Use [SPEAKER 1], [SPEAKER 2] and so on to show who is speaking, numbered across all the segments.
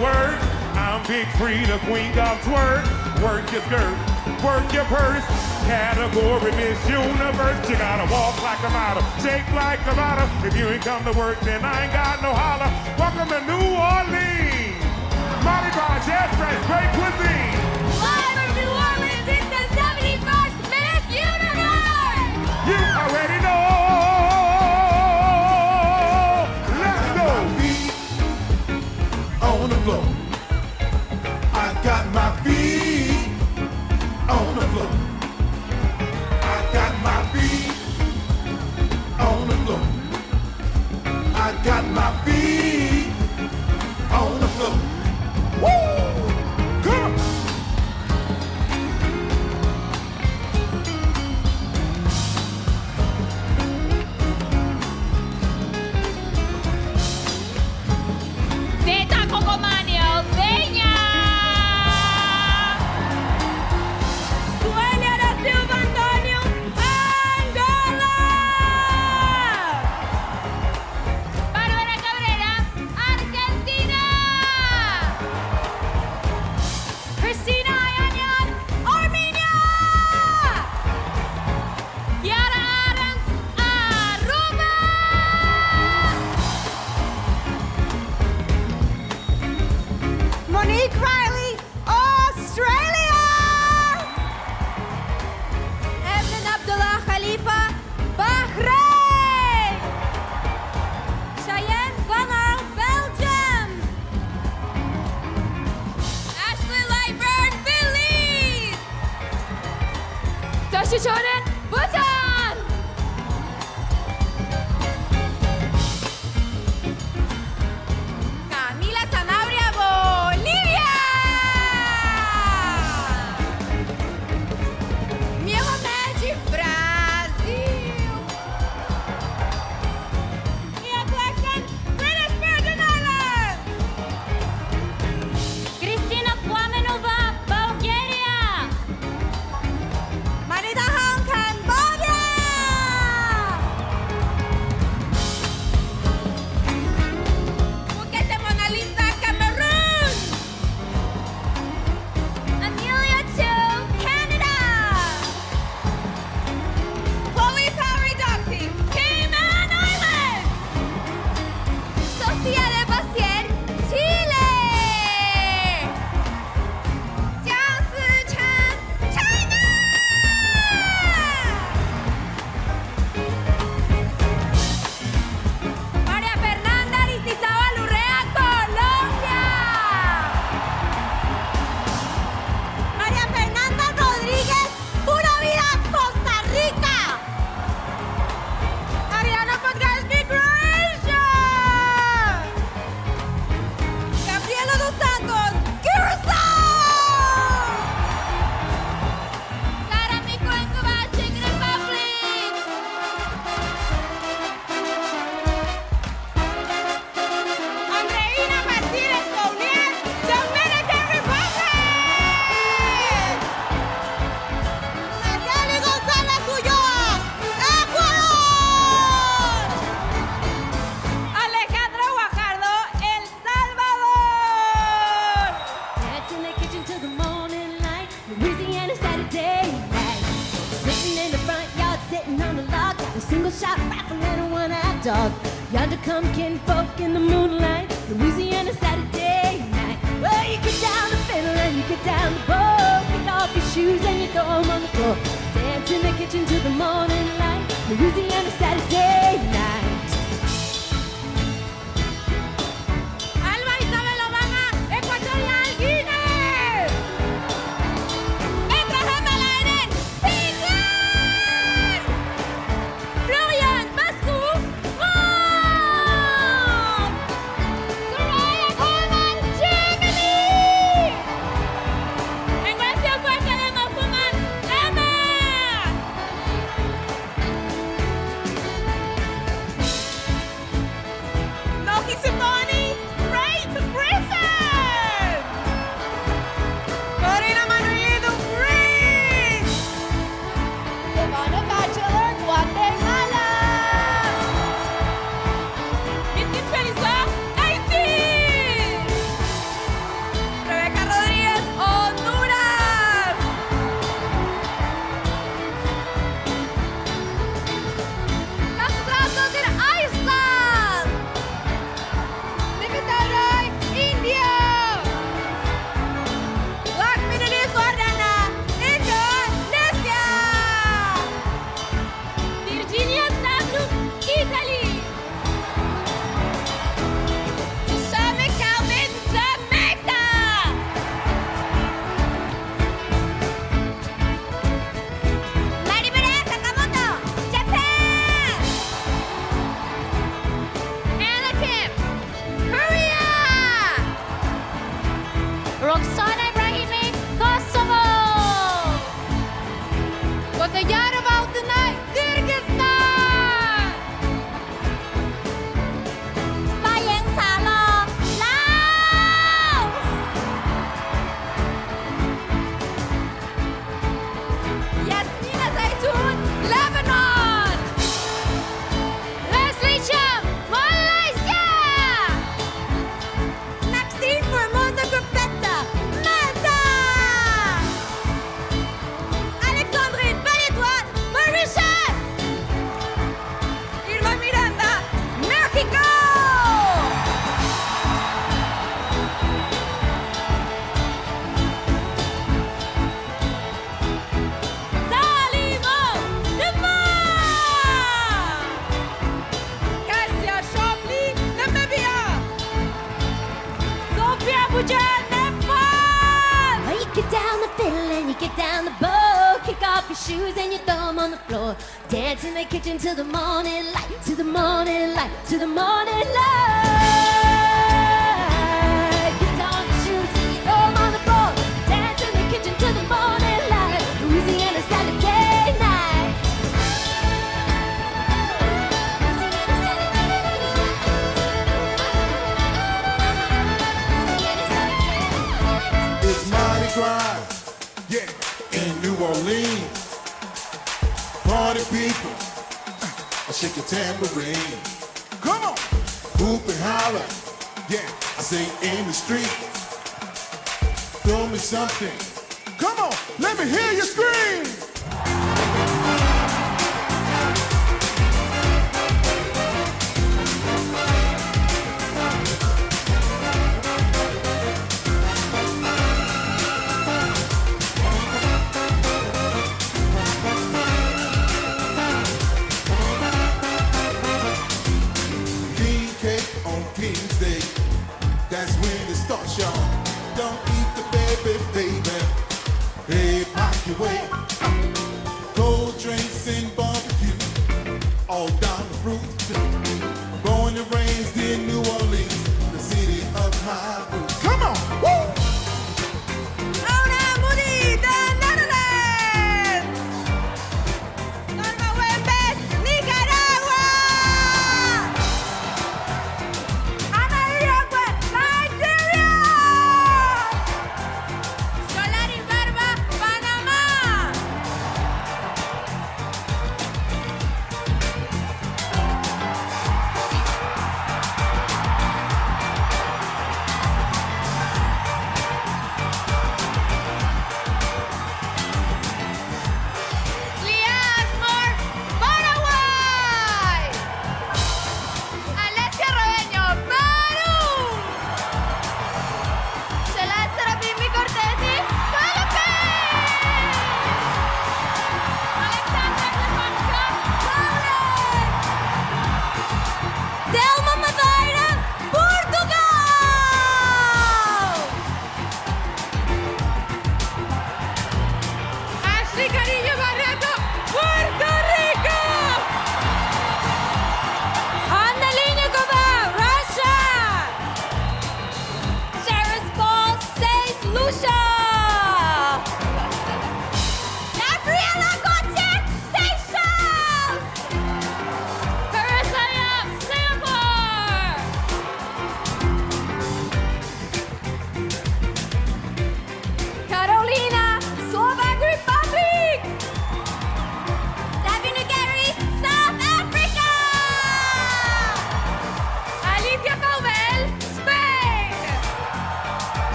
[SPEAKER 1] Work. I'm Big Free, the queen of twerk. Work your skirt, work your purse. Category Miss Universe. You gotta walk like a model, shake like a model. If you ain't come to work, then I ain't got no holler. Welcome to New Orleans. Mardi Gras, jazz fresh, great cuisine.
[SPEAKER 2] Live from New Orleans, it's the 71st Miss Universe.
[SPEAKER 1] You already know. Let's go.
[SPEAKER 3] On the floor. I got my feet on the floor. I got my feet on the floor. I got my feet on the floor. Woo! Come on!
[SPEAKER 2] Jordan, Bhutan! Camila Sanabria, Bolivia! Mielo Med, Brasil! Mia Blackson, British Virgin Islands! Kristina Plamenova, Bulgaria! Marita Han, Cambodia! Bukete Mona Lisa, Cameroon! Amelia Chu, Canada! Chloe Paradoxy, Cayman Islands! Sofía de Basier, Chile! Jiang Sichen, China! María Fernanda Aristizábal Urrea, Colombia. María Fernanda Rodríguez, Pura Vida, Costa Rica. Ariana Podgashki, Croatia. Gabriela dos Santos, Curacao. Sara Mikoenkova, Czech Republic. Andreina Martínez Collier, Dominican Republic. Natalie González Ulloa, Ecuador. Alejandra Guajardo, El Salvador.
[SPEAKER 4] Danced in the kitchen till the morning light. Louisiana Saturday night. Sitting in the front yard, sitting on the log. Got a single shot rifle and a one-eyed dog. Yonder come kinfolk in the moonlight. Louisiana Saturday night. Well, you get down the fiddle and you get down the bow. Kick off your shoes and you throw 'em on the floor. Dance in the kitchen till the Louisiana Saturday night.
[SPEAKER 2] Alba Isabel Obama, Equatorial Guinea. Abraham Alainen, Niger. Florian Bascou, France. Soraya Coleman, Germany. Ignacio Fuente de Mocumán, Danemark. Loki Simoni, Great Britain. Corina Manuelito, Greece. Ivana Bachelor, Guatemala. Kitty Felizar, Haití. Rebeca Rodríguez, Honduras. Las Brazos in Iceland. Nikita Roy, India. Lakshmi Swardhana, Indonesia. Virginia Sandhu, Italy. Shami Calvin, Jamaica. Maribel Sakamoto, Japan. Anna Kim, Korea. Roxana Ibrahimi, Kosovo. Kotayar about the night, Kyrgyzstan. Bayang Salo, Laos. Yasmina Zaitun, Lebanon. Leslie Cham, Malaysia. Maxine Formosa Grupetta, Malta. Alexandrine Valétoine, Mauritius. Irma Miranda, Mexico. Salimo, Japan. Cassia Chambly, Namibia. Sophia Bujan, Nepal.
[SPEAKER 4] Oh, you get down the fiddle and you get down the bow. Kick off your shoes and you throw 'em on the floor. Dance in the kitchen till the morning light, till the morning light, till the morning light. Kick off your shoes and you throw 'em on the floor. Dance in the kitchen till the morning light. Louisiana Saturday night. Louisiana Saturday night. Louisiana Saturday night.
[SPEAKER 3] It's Mardi Gras, yeah, in New Orleans. Party people, shake your tambourine. Come on, hoop and holler, yeah, I say in the street. Throw me something, come on, let me hear you scream. King cake on King's Day, that's when it starts, y'all. Don't eat the baby, baby. Hey, pop your way.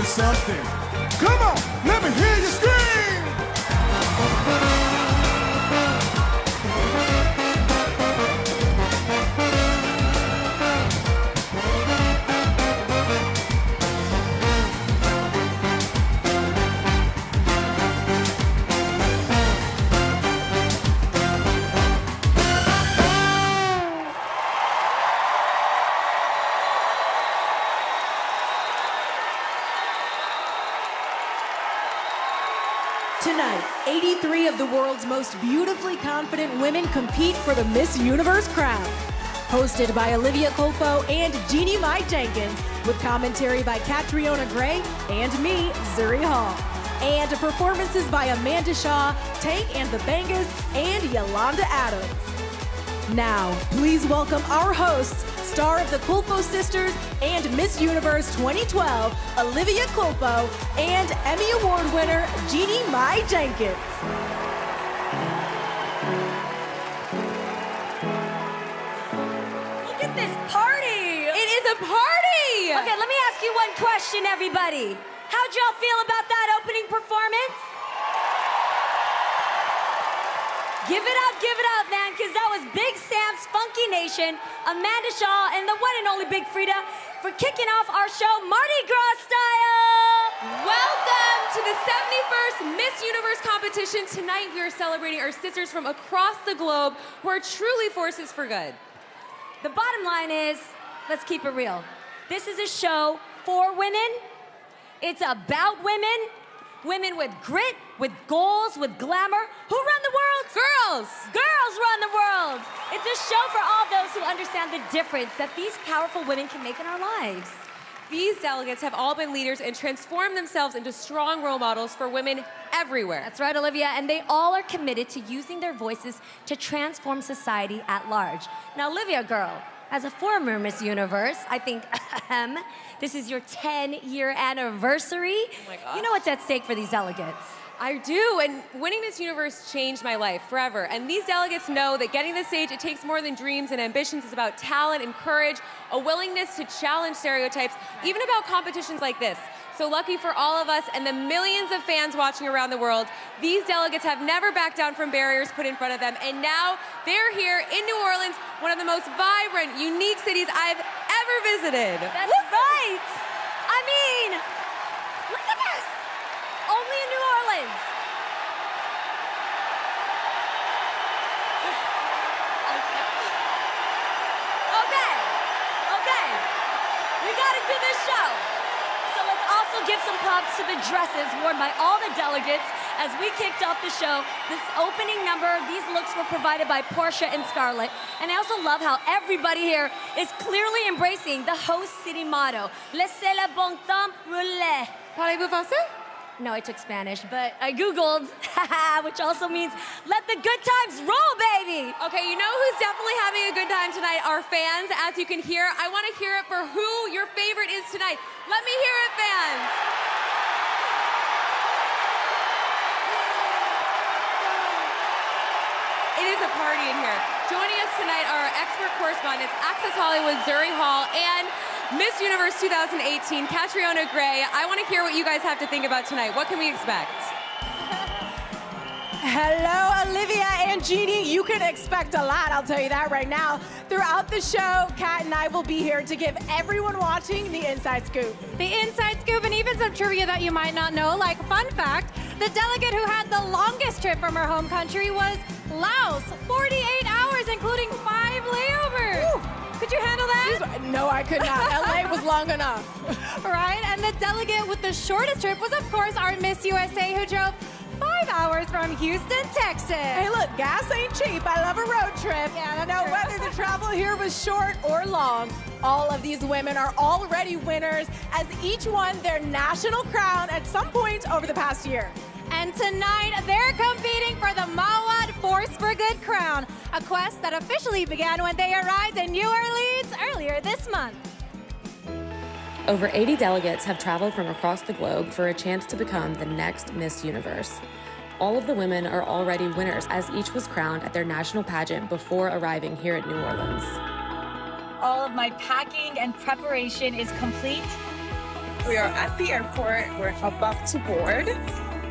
[SPEAKER 3] something. Come on, let me hear you scream.
[SPEAKER 5] Tonight, 83 of the world's most beautifully confident women compete for the Miss Universe crown. Hosted by Olivia Culpo and Jeannie Mai Jenkins, with commentary by Catriona Gray and me, Zuri Hall. And performances by Amanda Shaw, Tank and the Bangas, and Yolanda Adams. Now, please welcome our hosts, star of the Culpo Sisters and Miss Universe 2012, Olivia Culpo, and Emmy Award winner, Jeannie Mai Jenkins.
[SPEAKER 2] Look at this party! It is a party! Okay, let me ask you one question, everybody. How'd y'all feel about that opening performance? Give it up, man, because that was Big Sam's Funky Nation, Amanda Shaw, and the one and only Big Frida for kicking off our show Mardi Gras style!
[SPEAKER 6] Welcome to the 71st Miss Universe competition. Tonight we are celebrating our sisters from across the globe who are truly forces for good.
[SPEAKER 2] The bottom line is, let's keep it real. This is a show for women. It's about women. Women with grit, with goals, with glamour. Who run the world?
[SPEAKER 6] Girls!
[SPEAKER 2] Girls run the world! It's a show for all those who understand the difference that these powerful women can make in our lives.
[SPEAKER 6] These delegates have all been leaders and transformed themselves into strong role models for women everywhere.
[SPEAKER 2] That's right, Olivia, and they all are committed to using their voices to transform society at large. Now, Olivia, girl, as a former Miss Universe, I think this is your 10-year anniversary.
[SPEAKER 6] Oh my gosh.
[SPEAKER 2] You know what's at stake for these delegates.
[SPEAKER 6] I do, and winning Miss Universe changed my life forever. And these delegates know that getting to the stage, it takes more than dreams and ambitions. It's about talent and courage, a willingness to challenge stereotypes, even about competitions like this. So lucky for all of us and the millions of fans watching around the world, these delegates have never backed down from barriers put in front of them. And now they're here in New Orleans, one of the most vibrant, unique cities I've ever visited.
[SPEAKER 2] That's right! I mean, look at this! Only in New Orleans. Okay. We gotta do this show. So let's also give some props to the dresses worn by all the delegates as we kicked off the show. This opening number, these looks were provided by Portia and Scarlett. And I also love how everybody here is clearly embracing the host city motto, Laissez le bon temps rouler.
[SPEAKER 6] Parlez-vous français?
[SPEAKER 2] No, I took Spanish, but I Googled, which also means let the good times roll, baby.
[SPEAKER 6] Okay, you know who's definitely having a good time tonight? Our fans, as you can hear. I want to hear it for who your favorite is tonight. Let me hear it, fans. It is a party in here. Joining us tonight are our expert correspondents, Access Hollywood, Zuri Hall, and Miss Universe 2018, Catriona Gray. I want to hear what you guys have to think about tonight. What can we expect?
[SPEAKER 5] Hello, Olivia and Jeannie. You can expect a lot, I'll tell you that right now. Throughout the show, Kat and I will be here to give everyone watching the inside scoop.
[SPEAKER 7] The inside scoop and even some trivia that you might not know, like fun fact, the delegate who had the longest trip from her home country was Laos, 48 hours, including 5 layovers.
[SPEAKER 5] Woo.
[SPEAKER 7] Could you handle that?
[SPEAKER 5] Jeez, no, I could not. LA was long enough.
[SPEAKER 7] Right, and the delegate with the shortest trip was, of course, our Miss USA, who drove 5 hours from Houston, Texas.
[SPEAKER 5] Hey, look, gas ain't cheap. I love a road trip.
[SPEAKER 7] Yeah, that's
[SPEAKER 5] now,
[SPEAKER 7] true.
[SPEAKER 5] whether the travel here was short or long, all of these women are already winners as each won their national crown at some point over the past year.
[SPEAKER 7] And tonight, they're competing for the Mawad Force for Good crown, a quest that officially began when they arrived in New Orleans earlier this month.
[SPEAKER 8] Over 80 delegates have traveled from across the globe for a chance to become the next Miss Universe. All of the women are already winners, as each was crowned at their national pageant before arriving here at New Orleans.
[SPEAKER 9] All of my packing and preparation is complete. We are at the airport. We're about to board.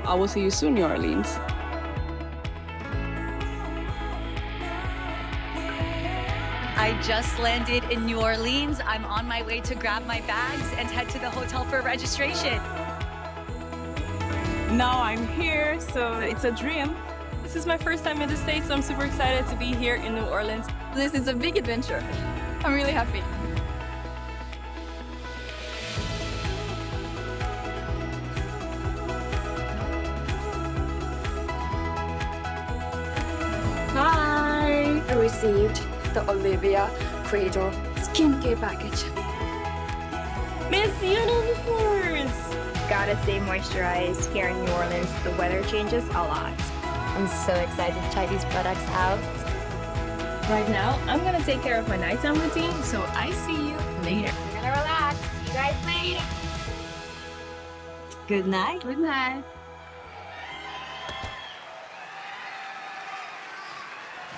[SPEAKER 9] I will see you soon, New Orleans.
[SPEAKER 10] I just landed in New Orleans. I'm on my way to grab my bags and head to the hotel for registration.
[SPEAKER 9] Now I'm here, so it's a dream. This is my first time in the States, so I'm super excited to be here in New Orleans. This is a big adventure. I'm really happy.
[SPEAKER 11] Hi! I received the Olivia Cradle skincare package.
[SPEAKER 9] Miss Universe!
[SPEAKER 12] Gotta stay moisturized here in New Orleans. The weather changes a lot.
[SPEAKER 11] I'm so excited to try these products out.
[SPEAKER 9] Right now, I'm gonna take care of my nighttime routine, so I see you later.
[SPEAKER 12] I'm gonna relax. See you guys later.
[SPEAKER 10] Good night.
[SPEAKER 12] Good night.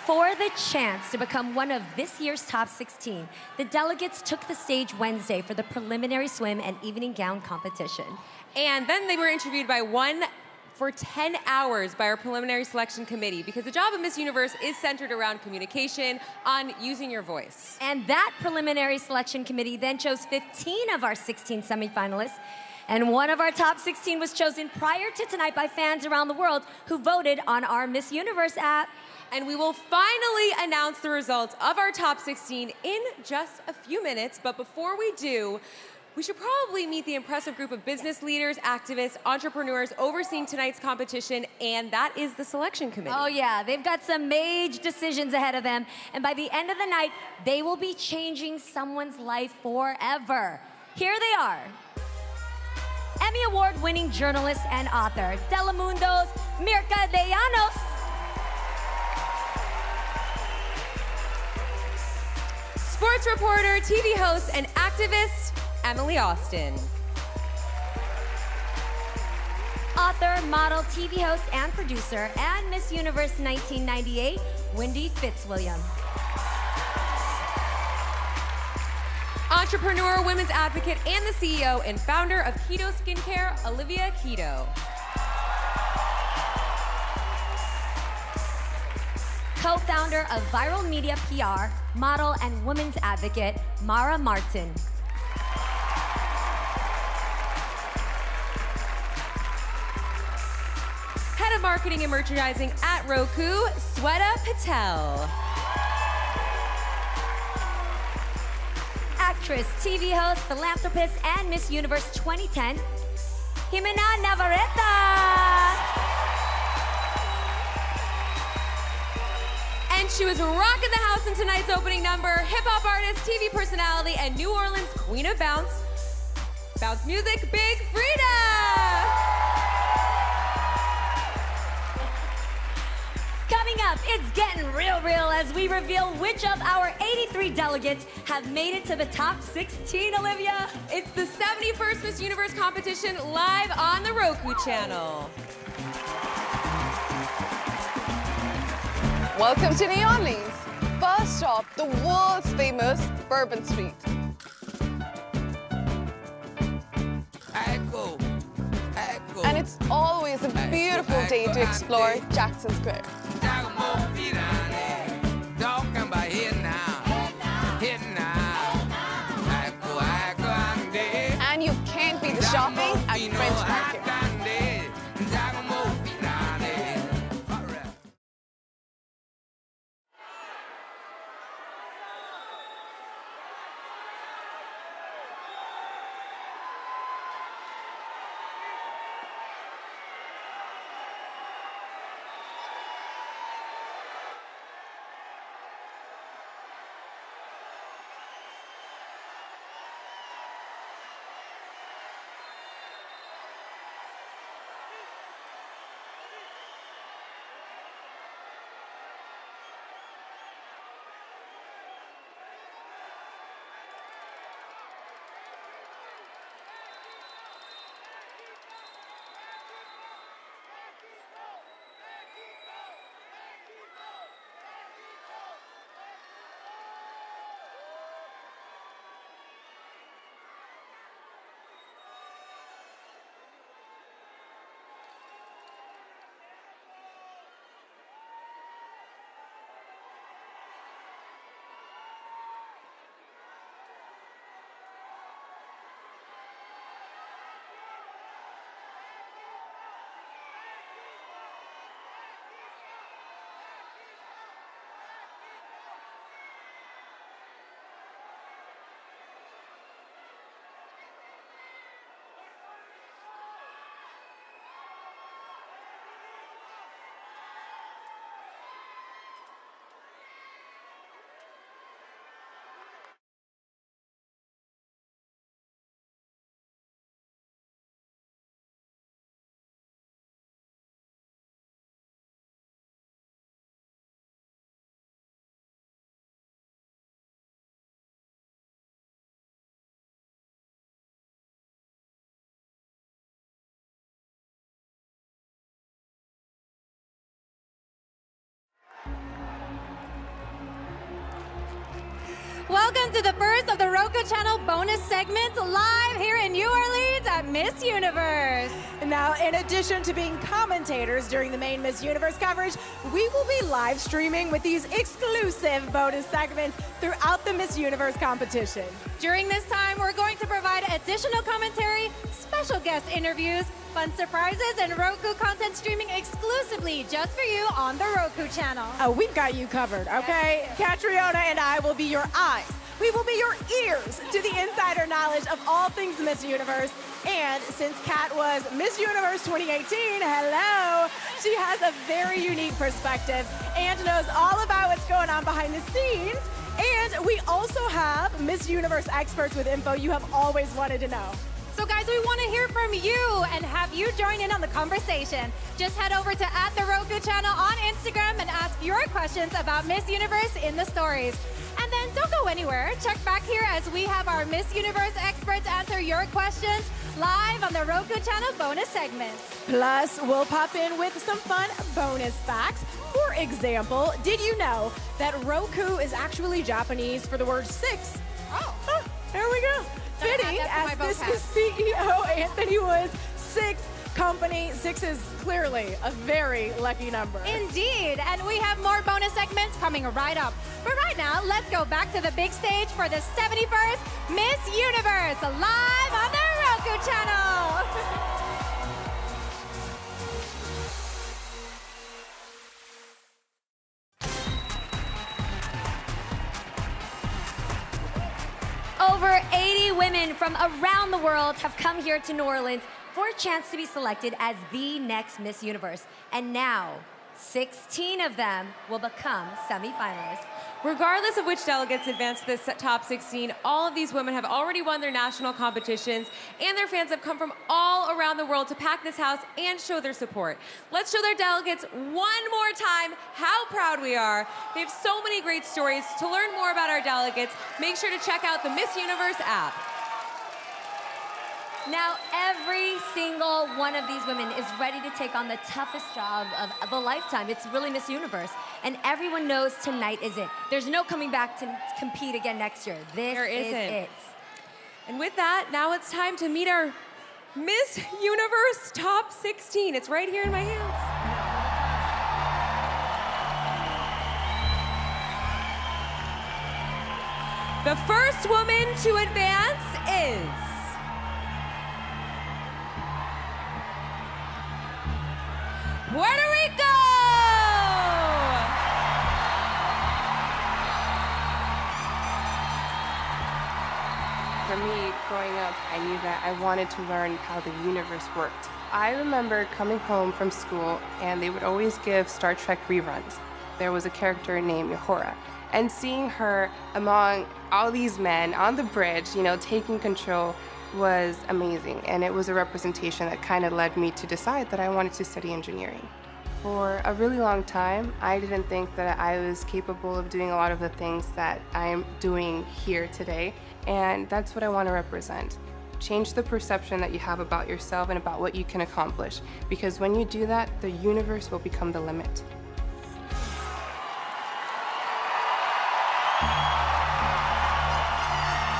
[SPEAKER 2] For the chance to become one of this year's top 16, the delegates took the stage Wednesday for the preliminary swim and evening gown competition.
[SPEAKER 6] And then they were interviewed for 10 hours by our preliminary selection committee, because the job of Miss Universe is centered around communication, on using your voice.
[SPEAKER 2] And that preliminary selection committee then chose 15 of our 16 semi-finalists. And one of our top 16 was chosen prior to tonight by fans around the world who voted on our Miss Universe app.
[SPEAKER 6] And we will finally announce the results of our top 16 in just a few minutes. But before we do, we should probably meet the impressive group of business leaders, activists, entrepreneurs overseeing tonight's competition, and that is the selection committee.
[SPEAKER 2] Oh yeah, they've got some major decisions ahead of them, and by the end of the night, they will be changing someone's life forever. Here they are. Emmy Award-winning journalist and author, Telemundo's Mirka de Llanos.
[SPEAKER 6] Sports reporter, TV host, and activist, Emily Austin.
[SPEAKER 2] Author, model, TV host, and producer, and Miss Universe 1998, Wendy Fitzwilliam.
[SPEAKER 6] Entrepreneur, women's advocate, and the CEO and founder of Keto Skincare, Olivia Keto.
[SPEAKER 2] Co-founder of Viral Media PR, model, and women's advocate, Mara Martin.
[SPEAKER 6] Head of marketing and merchandising at Roku, Sweta Patel.
[SPEAKER 2] Actress, TV host, philanthropist, and Miss Universe 2010, Jimena Navarrete.
[SPEAKER 6] And she was rocking the house in tonight's opening number, hip-hop artist, TV personality, and New Orleans queen of bounce, bounce music, Big Frida!
[SPEAKER 2] Coming up, it's getting real as we reveal which of our 83 delegates have made it to the top 16, Olivia.
[SPEAKER 6] It's the 71st Miss Universe competition live on the Roku channel.
[SPEAKER 13] Welcome to New Orleans. First stop, the world's famous Bourbon Street. And it's always a beautiful day to explore Jackson Square. And you can't beat the shopping at French Market.
[SPEAKER 7] Welcome to the first of the Roku Channel bonus segments live here in New Orleans at Miss Universe.
[SPEAKER 5] Now, in addition to being commentators during the main Miss Universe coverage, we will be live streaming with these exclusive bonus segments throughout the Miss Universe competition.
[SPEAKER 7] During this time, we're going to provide additional commentary, special guest interviews, fun surprises, and Roku content streaming exclusively just for you on the Roku Channel.
[SPEAKER 5] Oh, we've got you covered, okay? Catriona and I will be your eyes. We will be your ears to the insider knowledge of all things Miss Universe. And since Kat was Miss Universe 2018, hello, she has a very unique perspective and knows all about what's going on behind the scenes. And we also have Miss Universe experts with info you have always wanted to know.
[SPEAKER 7] So guys, we want to hear from you and have you join in on the conversation. Just head over to @the Roku Channel on Instagram and ask your questions about Miss Universe in the stories. And then don't go anywhere. Check back here as we have our Miss Universe experts answer your questions live on the Roku Channel bonus segments.
[SPEAKER 5] Plus, we'll pop in with some fun bonus facts. For example, did you know that Roku is actually Japanese for the word six?
[SPEAKER 7] Oh.
[SPEAKER 5] There we go. Fitting, as this is CEO Anthony Wood's sixth company. Six is clearly a very lucky number.
[SPEAKER 7] Indeed, and we have more bonus segments coming right up. But right now, let's go back to the big stage for the 71st Miss Universe, live on the Roku Channel.
[SPEAKER 2] Over 80 women from around the world have come here to New Orleans for a chance to be selected as the next Miss Universe. And now, 16 of them will become semi-finalists.
[SPEAKER 6] Regardless of which delegates advance to the top 16, all of these women have already won their national competitions, and their fans have come from all around the world to pack this house and show their support. Let's show their delegates one more time how proud we are. They have so many great stories. To learn more about our delegates, make sure to check out the Miss Universe app.
[SPEAKER 2] Now, every single one of these women is ready to take on the toughest job of a lifetime. It's really Miss Universe. And everyone knows tonight is it. There's no coming back to compete again next year. This is it.
[SPEAKER 6] And with that, now it's time to meet our Miss Universe top 16. It's right here in my hands. The first woman to advance is Puerto Rico!
[SPEAKER 14] For me, growing up, I knew that I wanted to learn how the universe worked. I remember coming home from school and they would always give Star Trek reruns. There was a character named Uhura, and seeing her among all these men on the bridge, taking control was amazing, and it was a representation that kind of led me to decide that I wanted to study engineering. For a really long time, I didn't think that I was capable of doing a lot of the things that I am doing here today, and that's what I want to represent. Change the perception that you have about yourself and about what you can accomplish, because when you do that, the universe will become the limit.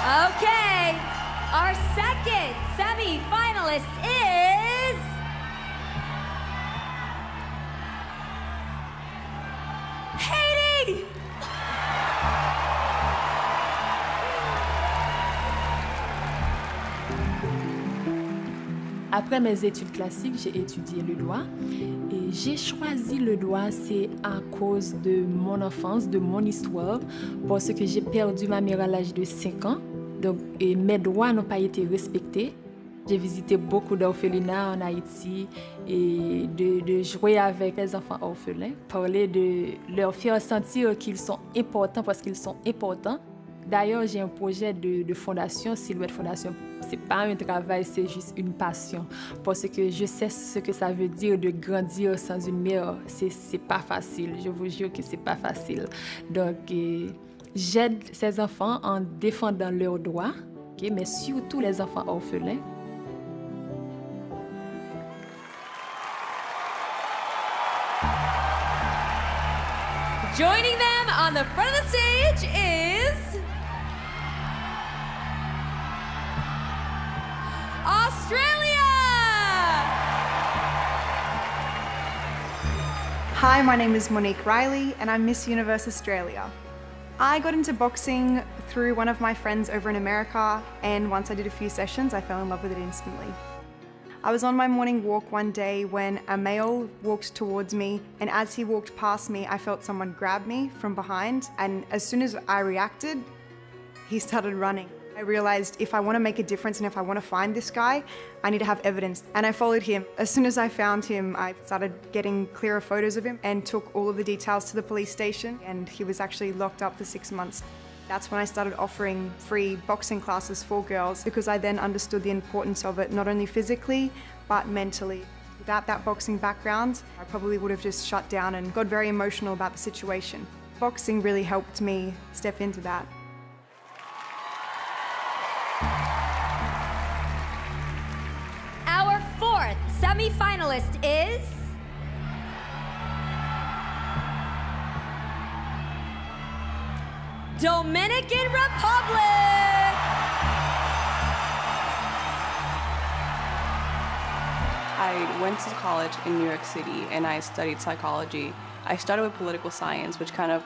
[SPEAKER 2] Okay, our second semi-finalist is Haiti!
[SPEAKER 15] Après mes études classiques, j'ai étudié le droit. Et j'ai choisi le droit, c'est à cause de mon enfance, de mon histoire, parce que j'ai perdu ma mère à l'âge de 5 ans. Donc, et mes droits n'ont pas été respectés. J'ai visité beaucoup d'orphelinats en Haïti et de jouer avec les enfants orphelins, parler de leur faire sentir qu'ils sont importants parce qu'ils sont importants. D'ailleurs, j'ai un projet de fondation, Silhouette Fondation. Ce n'est pas un travail, c'est juste une passion. Parce que je sais ce que ça veut dire de grandir sans une mère. C'est pas facile, je vous jure que c'est pas facile. Donc, j'aide ces enfants en défendant leurs droits, okay, mais surtout les enfants orphelins.
[SPEAKER 6] Joining them on the front of the stage is Australia!
[SPEAKER 16] Hi, my name is Monique Riley and I'm Miss Universe Australia. I got into boxing through one of my friends over in America, and once I did a few sessions, I fell in love with it instantly. I was on my morning walk one day when a male walked towards me, and as he walked past me, I felt someone grab me from behind, and as soon as I reacted, he started running. I realized if I want to make a difference and if I want to find this guy, I need to have evidence. And I followed him. As soon as I found him, I started getting clearer photos of him and took all of the details to the police station, and he was actually locked up for 6 months. That's when I started offering free boxing classes for girls, because I then understood the importance of it, not only physically, but mentally. Without that boxing background, I probably would have just shut down and got very emotional about the situation. Boxing really helped me step into that.
[SPEAKER 2] Our fourth semi-finalist is Dominican Republic.
[SPEAKER 17] I went to college in New York City and I studied psychology. I started with political science, which kind of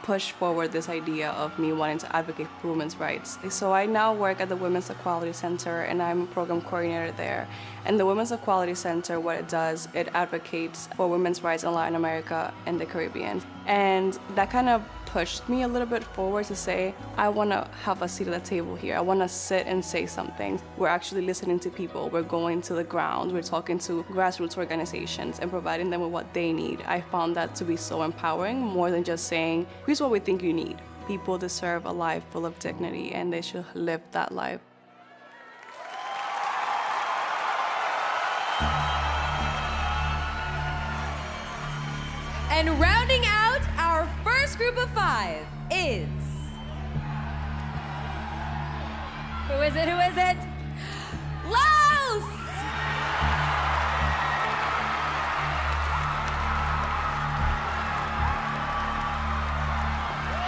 [SPEAKER 17] pushed forward this idea of me wanting to advocate for women's rights. So I now work at the Women's Equality Center and I'm a program coordinator there. And the Women's Equality Center, what it does, it advocates for women's rights in Latin America and the Caribbean. And that kind of pushed me a little bit forward to say, I want to have a seat at the table here. I want to sit and say something. We're actually listening to people. We're going to the ground. We're talking to grassroots organizations and providing them with what they need. I found that to be so empowering, more than just saying, here's what we think you need. People deserve a life full of dignity and they should live that life.
[SPEAKER 6] And rounding out our first group of 5 is... Who is it? Who is it? Laos!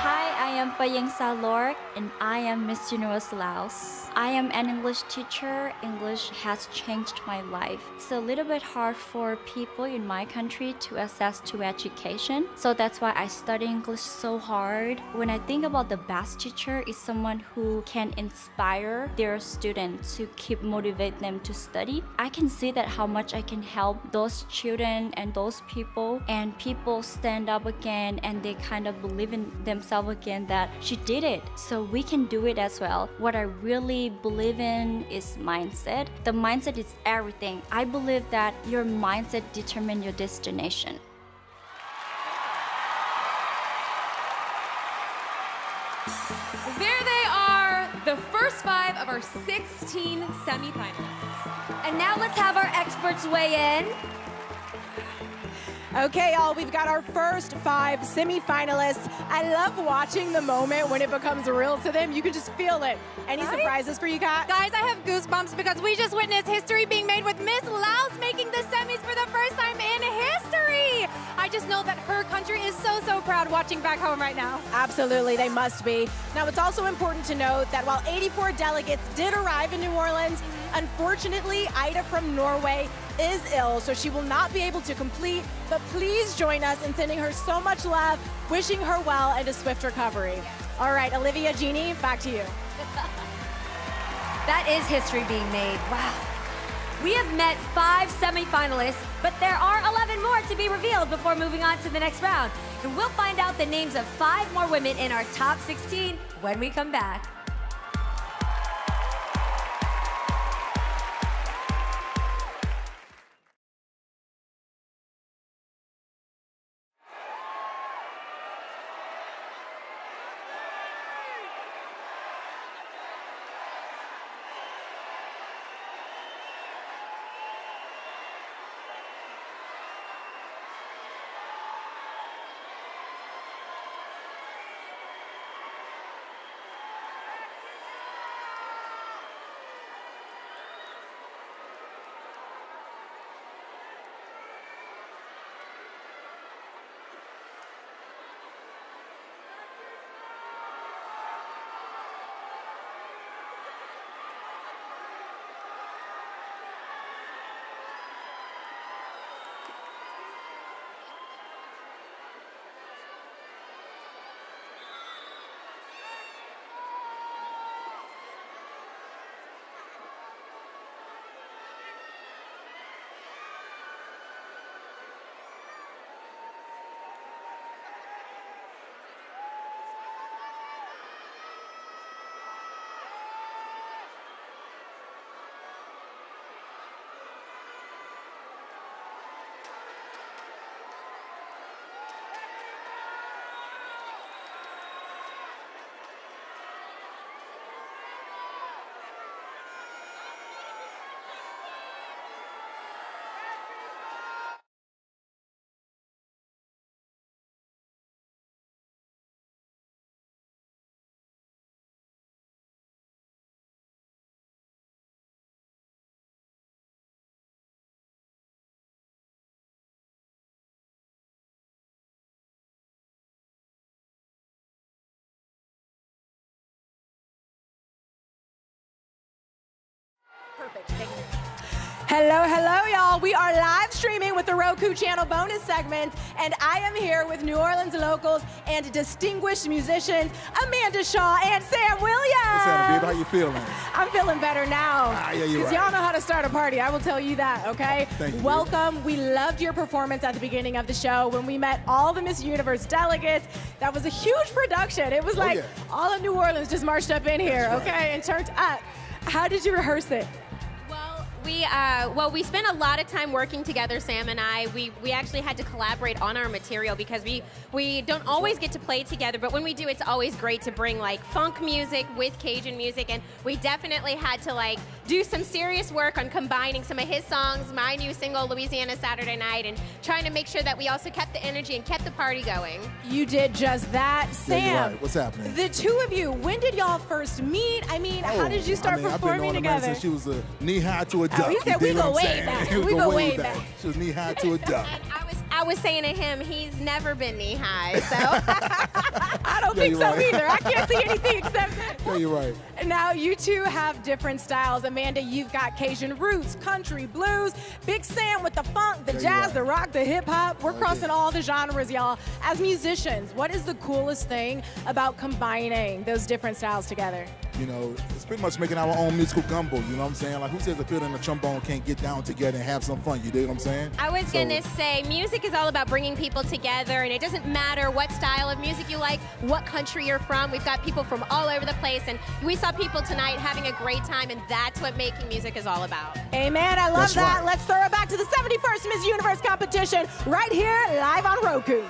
[SPEAKER 11] Hi, I am Payeng Salor and I am Miss Universe Laos. I am an English teacher. English has changed my life. It's a little bit hard for people in my country to access to education. So that's why I study English so hard. When I think about the best teacher is someone who can inspire their students to keep motivate them to study. I can see that how much I can help those children and those people, and people stand up again and they kind of believe in themselves again that she did it. So we can do it as well. What I really believe in is mindset. The mindset is everything. I believe that your mindset determines your destination.
[SPEAKER 6] There they are, the first 5 of our 16 semi-finalists.
[SPEAKER 2] And now let's have our experts weigh in.
[SPEAKER 5] Okay, y'all, we've got our first 5 semi-finalists. I love watching the moment when it becomes real to them. You can just feel it. Any surprises for you, Kat?
[SPEAKER 7] Guys, I have goosebumps because we just witnessed history being made with Miss Laos making the semis for the first time in history. I just know that her country is so, so proud watching back home right now.
[SPEAKER 5] Absolutely, they must be. Now, it's also important to note that while 84 delegates did arrive in New Orleans, unfortunately, Ida from Norway is ill, so she will not be able to complete, but please join us in sending her so much love, wishing her well and a swift recovery. All right, Olivia, Jeannie, back to you.
[SPEAKER 2] That is history being made. Wow. We have met 5 semi-finalists, but there are 11 more to be revealed before moving on to the next round. And we'll find out the names of 5 more women in our top 16 when we come back.
[SPEAKER 5] Hello, hello, y'all. We are live streaming with the Roku channel bonus segments, and I am here with New Orleans locals and distinguished musicians Amanda Shaw and Sam Williams.
[SPEAKER 3] What's happening, babe? How you feeling?
[SPEAKER 5] I'm feeling better now.
[SPEAKER 3] Yeah, you're right.
[SPEAKER 5] Y'all know how to start a party. I will tell you that, okay?
[SPEAKER 3] Thank you.
[SPEAKER 5] Welcome. We loved your performance at the beginning of the show when we met all the Miss Universe delegates. That was a huge production. It was like all of New Orleans just marched up in here, okay, and turned up. How did you rehearse it?
[SPEAKER 18] We spent a lot of time working together, Sam and I. We actually had to collaborate on our material because we don't always get to play together, but when we do, it's always great to bring like funk music with Cajun music, and we definitely had to like do some serious work on combining some of his songs, my new single, Louisiana Saturday Night, and trying to make sure that we also kept the energy and kept the party going.
[SPEAKER 5] You did just that. Sam,
[SPEAKER 3] yeah, you're right. What's happening?
[SPEAKER 5] The two of you, when did y'all first meet? I mean, how did you start performing
[SPEAKER 3] I've been
[SPEAKER 5] together?
[SPEAKER 3] since she was a knee-high to a duck.
[SPEAKER 5] He said we go way back.
[SPEAKER 3] We
[SPEAKER 5] go way back.
[SPEAKER 3] She was knee-high to a duck.
[SPEAKER 18] I was saying to him, he's never been knee-high, so.
[SPEAKER 5] I don't think so either. I can't see anything except that.
[SPEAKER 3] Yeah, you're right.
[SPEAKER 5] Now, you two have different styles. Amanda, you've got Cajun roots, country, blues. Big Sam with the funk, the jazz, the rock, the hip-hop. We're crossing all the genres, y'all. As musicians, what is the coolest thing about combining those different styles together?
[SPEAKER 3] You know, it's pretty much making our own musical gumbo, you know what I'm saying? Like, who says a fiddle and a trombone can't get down together and have some fun, you dig what I'm saying?
[SPEAKER 18] I was gonna say, music is all about bringing people together, and it doesn't matter what style of music you like, what country you're from. We've got people from all over the place, and we saw people tonight having a great time, and that's what making music is all about.
[SPEAKER 5] Amen, I love that. Right. Let's throw it back to the 71st Miss Universe competition right here, live on Roku.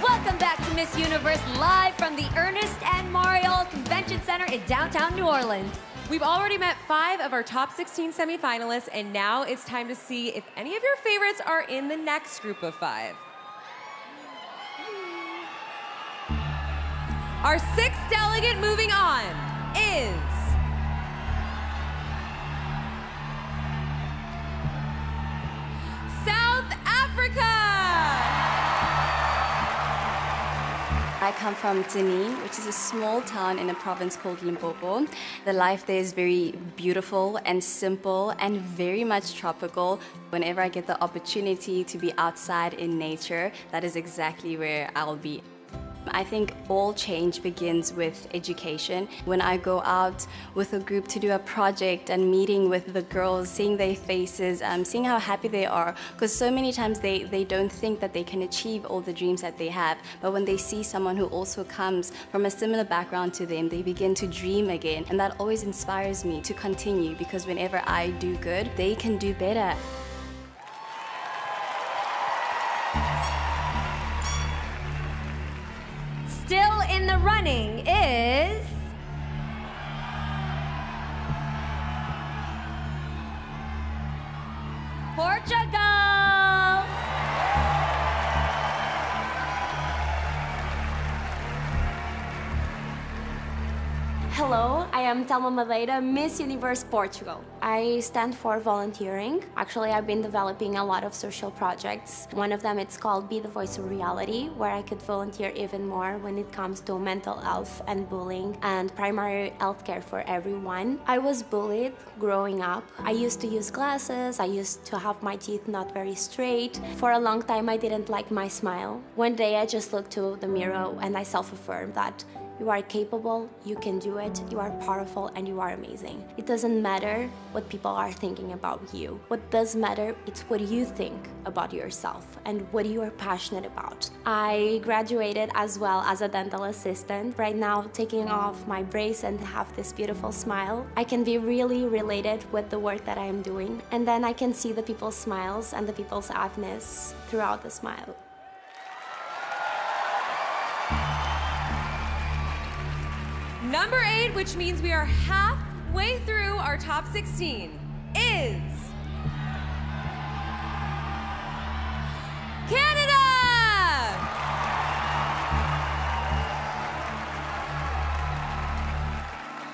[SPEAKER 2] Welcome back to Miss Universe, live from the Ernest and Mariel Convention Center in downtown New Orleans.
[SPEAKER 6] We've already met 5 of our top 16 semi-finalists, and now it's time to see if any of your favorites are in the next group of 5. Our 6th delegate moving on is South Africa!
[SPEAKER 19] I come from Tanin, which is a small town in a province called Limpopo. The life there is very beautiful and simple and very much tropical. Whenever I get the opportunity to be outside in nature, that is exactly where I'll be. I think all change begins with education. When I go out with a group to do a project and meeting with the girls, seeing their faces, seeing how happy they are, because so many times they don't think that they can achieve all the dreams that they have, but when they see someone who also comes from a similar background to them, they begin to dream again, and that always inspires me to continue, because whenever I do good, they can do better.
[SPEAKER 2] Still in the running is Portugal.
[SPEAKER 20] Hello, I am Thelma Madeira, Miss Universe Portugal. I stand for volunteering. Actually, I've been developing a lot of social projects. One of them, it's called Be the Voice of Reality, where I could volunteer even more when it comes to mental health and bullying and primary health care for everyone. I was bullied growing up. I used to use glasses. I used to have my teeth not very straight. For a long time, I didn't like my smile. One day, I just looked to the mirror and I self-affirmed that you are capable, you can do it, you are powerful, and you are amazing. It doesn't matter what people are thinking about you. What does matter, it's what you think about yourself and what you are passionate about. I graduated as well as a dental assistant. Right now, taking off my brace and have this beautiful smile, I can be really related with the work that I am doing. And then I can see the people's smiles and the people's happiness throughout the smile.
[SPEAKER 6] Number 8, which means we are halfway through our top 16, is Canada!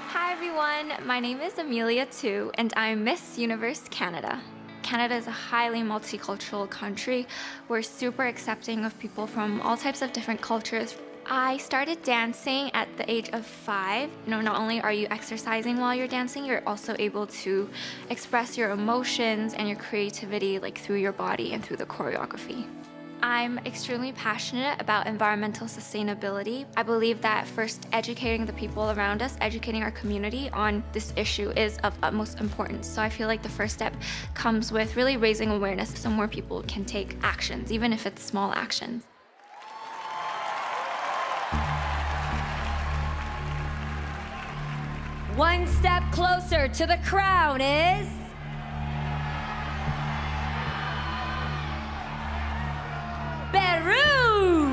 [SPEAKER 21] Hi everyone, my name is Amelia Tu, and I'm Miss Universe Canada. Canada is a highly multicultural country. We're super accepting of people from all types of different cultures, I started dancing at the age of 5. Not only are you exercising while you're dancing, you're also able to express your emotions and your creativity through your body and through the choreography. I'm extremely passionate about environmental sustainability. I believe that first educating the people around us, educating our community on this issue is of utmost importance. So I feel like the first step comes with really raising awareness so more people can take actions, even if it's small actions.
[SPEAKER 2] One step closer to the crown is... Peru!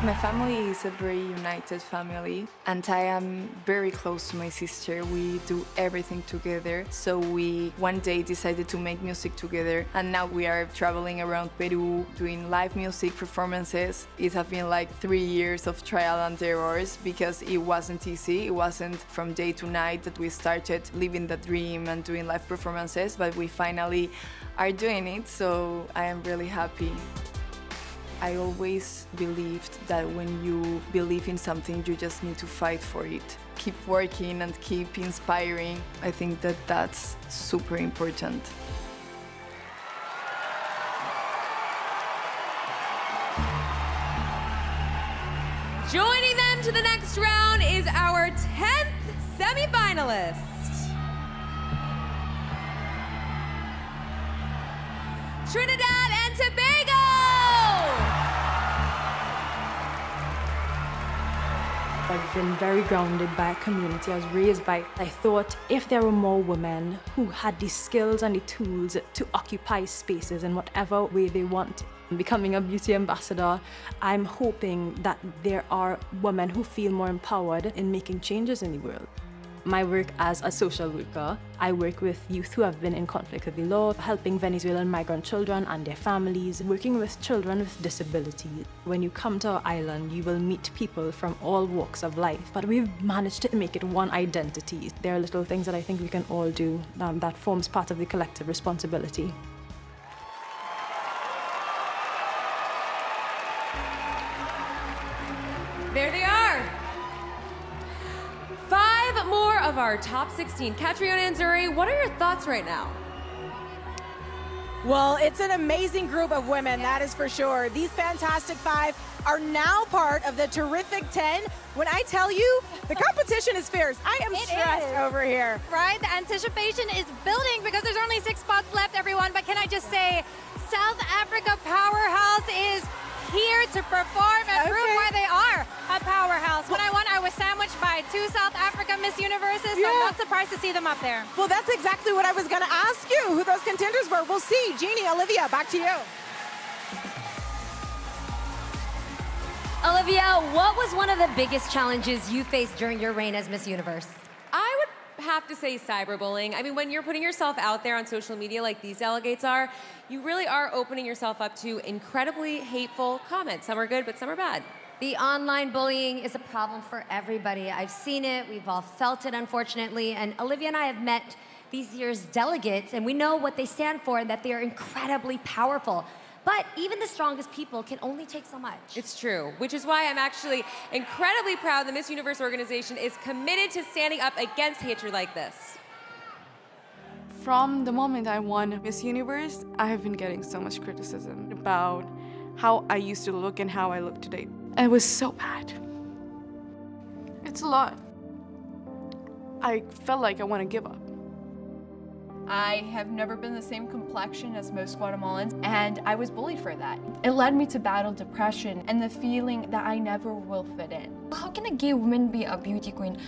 [SPEAKER 1] My family is a very united family, and I am very close to my sister. We do everything together. So we one day decided to make music together, and now we are traveling around Peru doing live music performances. It has been 3 years of trial and errors because it wasn't easy. It wasn't from day to night that we started living the dream and doing live performances, but we finally are doing it, so I am really happy. I always believed that when you believe in something, you just need to fight for it. Keep working and keep inspiring. I think that that's super important.
[SPEAKER 6] Joining them to the next round is our 10th semi-finalist. Trinidad and Tobago!
[SPEAKER 22] I've been very grounded by a community I was raised by. I thought if there were more women who had the skills and the tools to occupy spaces in whatever way they want. Becoming a beauty ambassador, I'm hoping that there are women who feel more empowered in making changes in the world. My work as a social worker, I work with youth who have been in conflict with the law, helping Venezuelan migrant children and their families, working with children with disabilities. When you come to our island, you will meet people from all walks of life, but we've managed to make it one identity. There are little things that I think we can all do that forms part of the collective responsibility.
[SPEAKER 6] There they are. 5 more of our top 16. Catriona and Zuri, what are your thoughts right now?
[SPEAKER 5] Well, it's an amazing group of women, that is for sure. These fantastic 5 are now part of the terrific 10. When I tell you, the competition is fierce. I am stressed over here.
[SPEAKER 7] Right? The anticipation is building because there's only 6 spots left, everyone. But can I just say, South Africa powerhouse is here to perform and prove why they are a powerhouse. When I won, I was sandwiched by 2 South Africa Miss Universes, so I'm not surprised to see them up there.
[SPEAKER 5] Well, that's exactly what I was going to ask you, who those contenders were. We'll see. Jeannie, Olivia, back to you.
[SPEAKER 2] Olivia, what was one of the biggest challenges you faced during your reign as Miss Universe?
[SPEAKER 6] I would have to say cyberbullying. I mean, when you're putting yourself out there on social media like these delegates are, you really are opening yourself up to incredibly hateful comments. Some are good, but some are bad.
[SPEAKER 2] The online bullying is a problem for everybody. I've seen it, we've all felt it, unfortunately, and Olivia and I have met these year's delegates, and we know what they stand for and that they are incredibly powerful. But even the strongest people can only take so much.
[SPEAKER 6] It's true, which is why I'm actually incredibly proud the Miss Universe organization is committed to standing up against hatred like this.
[SPEAKER 17] From the moment I won Miss Universe, I have been getting so much criticism about how I used to look and how I look today. It was so bad. It's a lot. I felt like I want to give up.
[SPEAKER 23] I have never been the same complexion as most Guatemalans, and I was bullied for that. It led me to battle depression and the feeling that I never will fit in.
[SPEAKER 24] How can a gay woman be a beauty queen?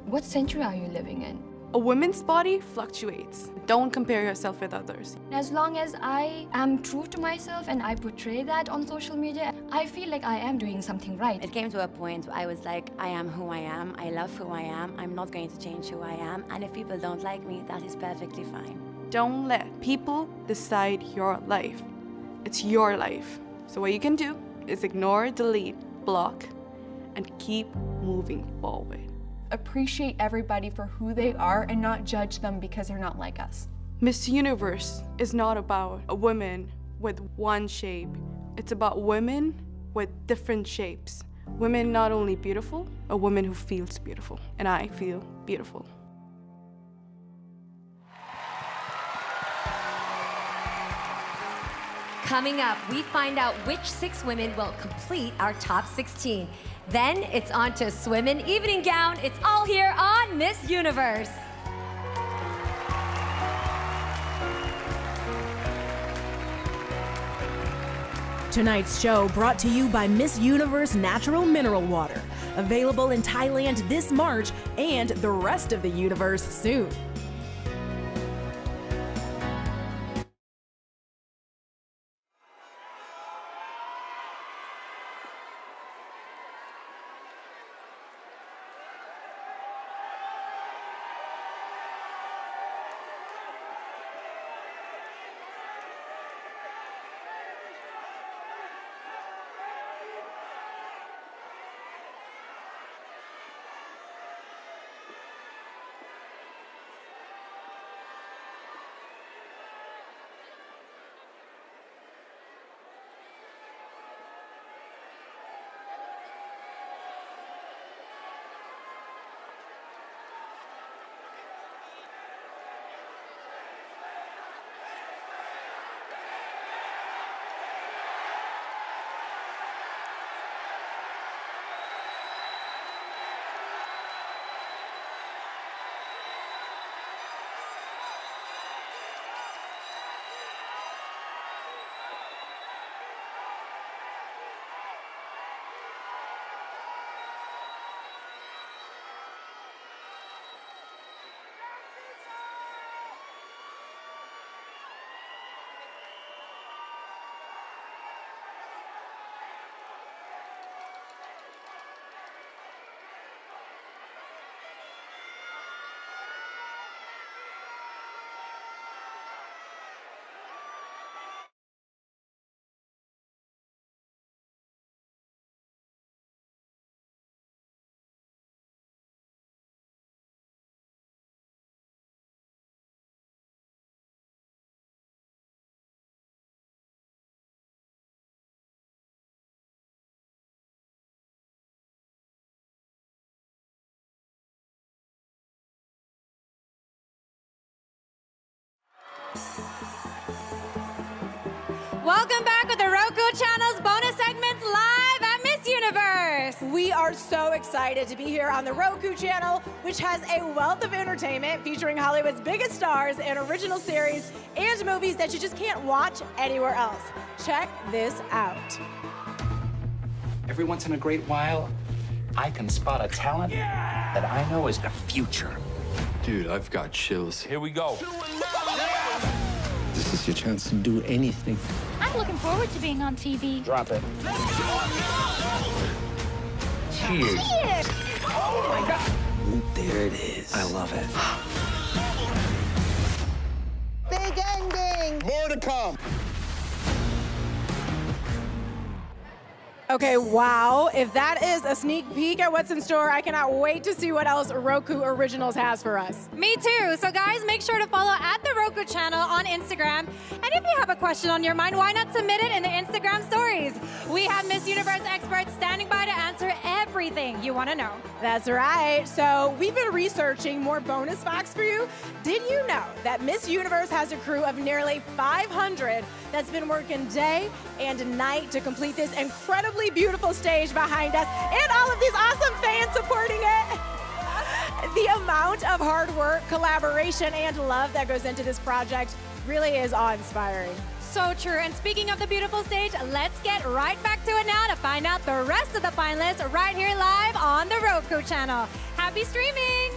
[SPEAKER 24] What century are you living in?
[SPEAKER 17] A woman's body fluctuates. Don't compare yourself with others.
[SPEAKER 24] As long as I am true to myself and I portray that on social media, I feel like I am doing something right.
[SPEAKER 25] It came to a point where I was like, I am who I am, I love who I am, I'm not going to change who I am, and if people don't like me, that is perfectly fine.
[SPEAKER 17] Don't let people decide your life. It's your life. So what you can do is ignore, delete, block, and keep moving forward.
[SPEAKER 23] Appreciate everybody for who they are and not judge them because they're not like us.
[SPEAKER 17] Miss Universe is not about a woman
[SPEAKER 4] with one shape. It's about women with different shapes. Women not only beautiful, a woman who feels beautiful. And I feel beautiful.
[SPEAKER 2] Coming up, we find out which 6 women will complete our top 16. Then it's on to swim in evening gown. It's all here on Miss Universe.
[SPEAKER 5] Tonight's show brought to you by Miss Universe Natural Mineral Water. Available in Thailand this March and the rest of the universe soon.
[SPEAKER 7] Welcome back with the Roku Channel's bonus segments live at Miss Universe.
[SPEAKER 5] We are so excited to be here on the Roku Channel, which has a wealth of entertainment featuring Hollywood's biggest stars in original series and movies that you just can't watch anywhere else. Check this out.
[SPEAKER 8] Every once in a great while, I can spot a talent that I know is the future.
[SPEAKER 9] Dude, I've got chills.
[SPEAKER 8] Here we go.
[SPEAKER 9] This is your chance to do anything.
[SPEAKER 21] I'm looking forward to being on TV.
[SPEAKER 8] Drop it. Cheers.
[SPEAKER 21] Cheers!
[SPEAKER 8] Oh my God.
[SPEAKER 9] There it is. I love it.
[SPEAKER 10] Big ending.
[SPEAKER 9] More to come.
[SPEAKER 5] Okay, wow. If that is a sneak peek at what's in store, I cannot wait to see what else Roku Originals has for us.
[SPEAKER 7] Me too. So guys, make sure to follow at the Roku Channel on Instagram. And if you have a question on your mind, why not submit it in the Instagram stories? We have Miss Universe experts standing by to answer everything you want to know.
[SPEAKER 5] That's right. So we've been researching more bonus facts for you. Did you know that Miss Universe has a crew of nearly 500 that's been working day and night to complete this incredibly beautiful stage behind us and all of these awesome fans supporting it? The amount of hard work, collaboration, and love that goes into this project really is awe-inspiring.
[SPEAKER 7] So true. And speaking of the beautiful stage, let's get right back to it now to find out the rest of the finalists right here live on the Roku Channel. Happy streaming!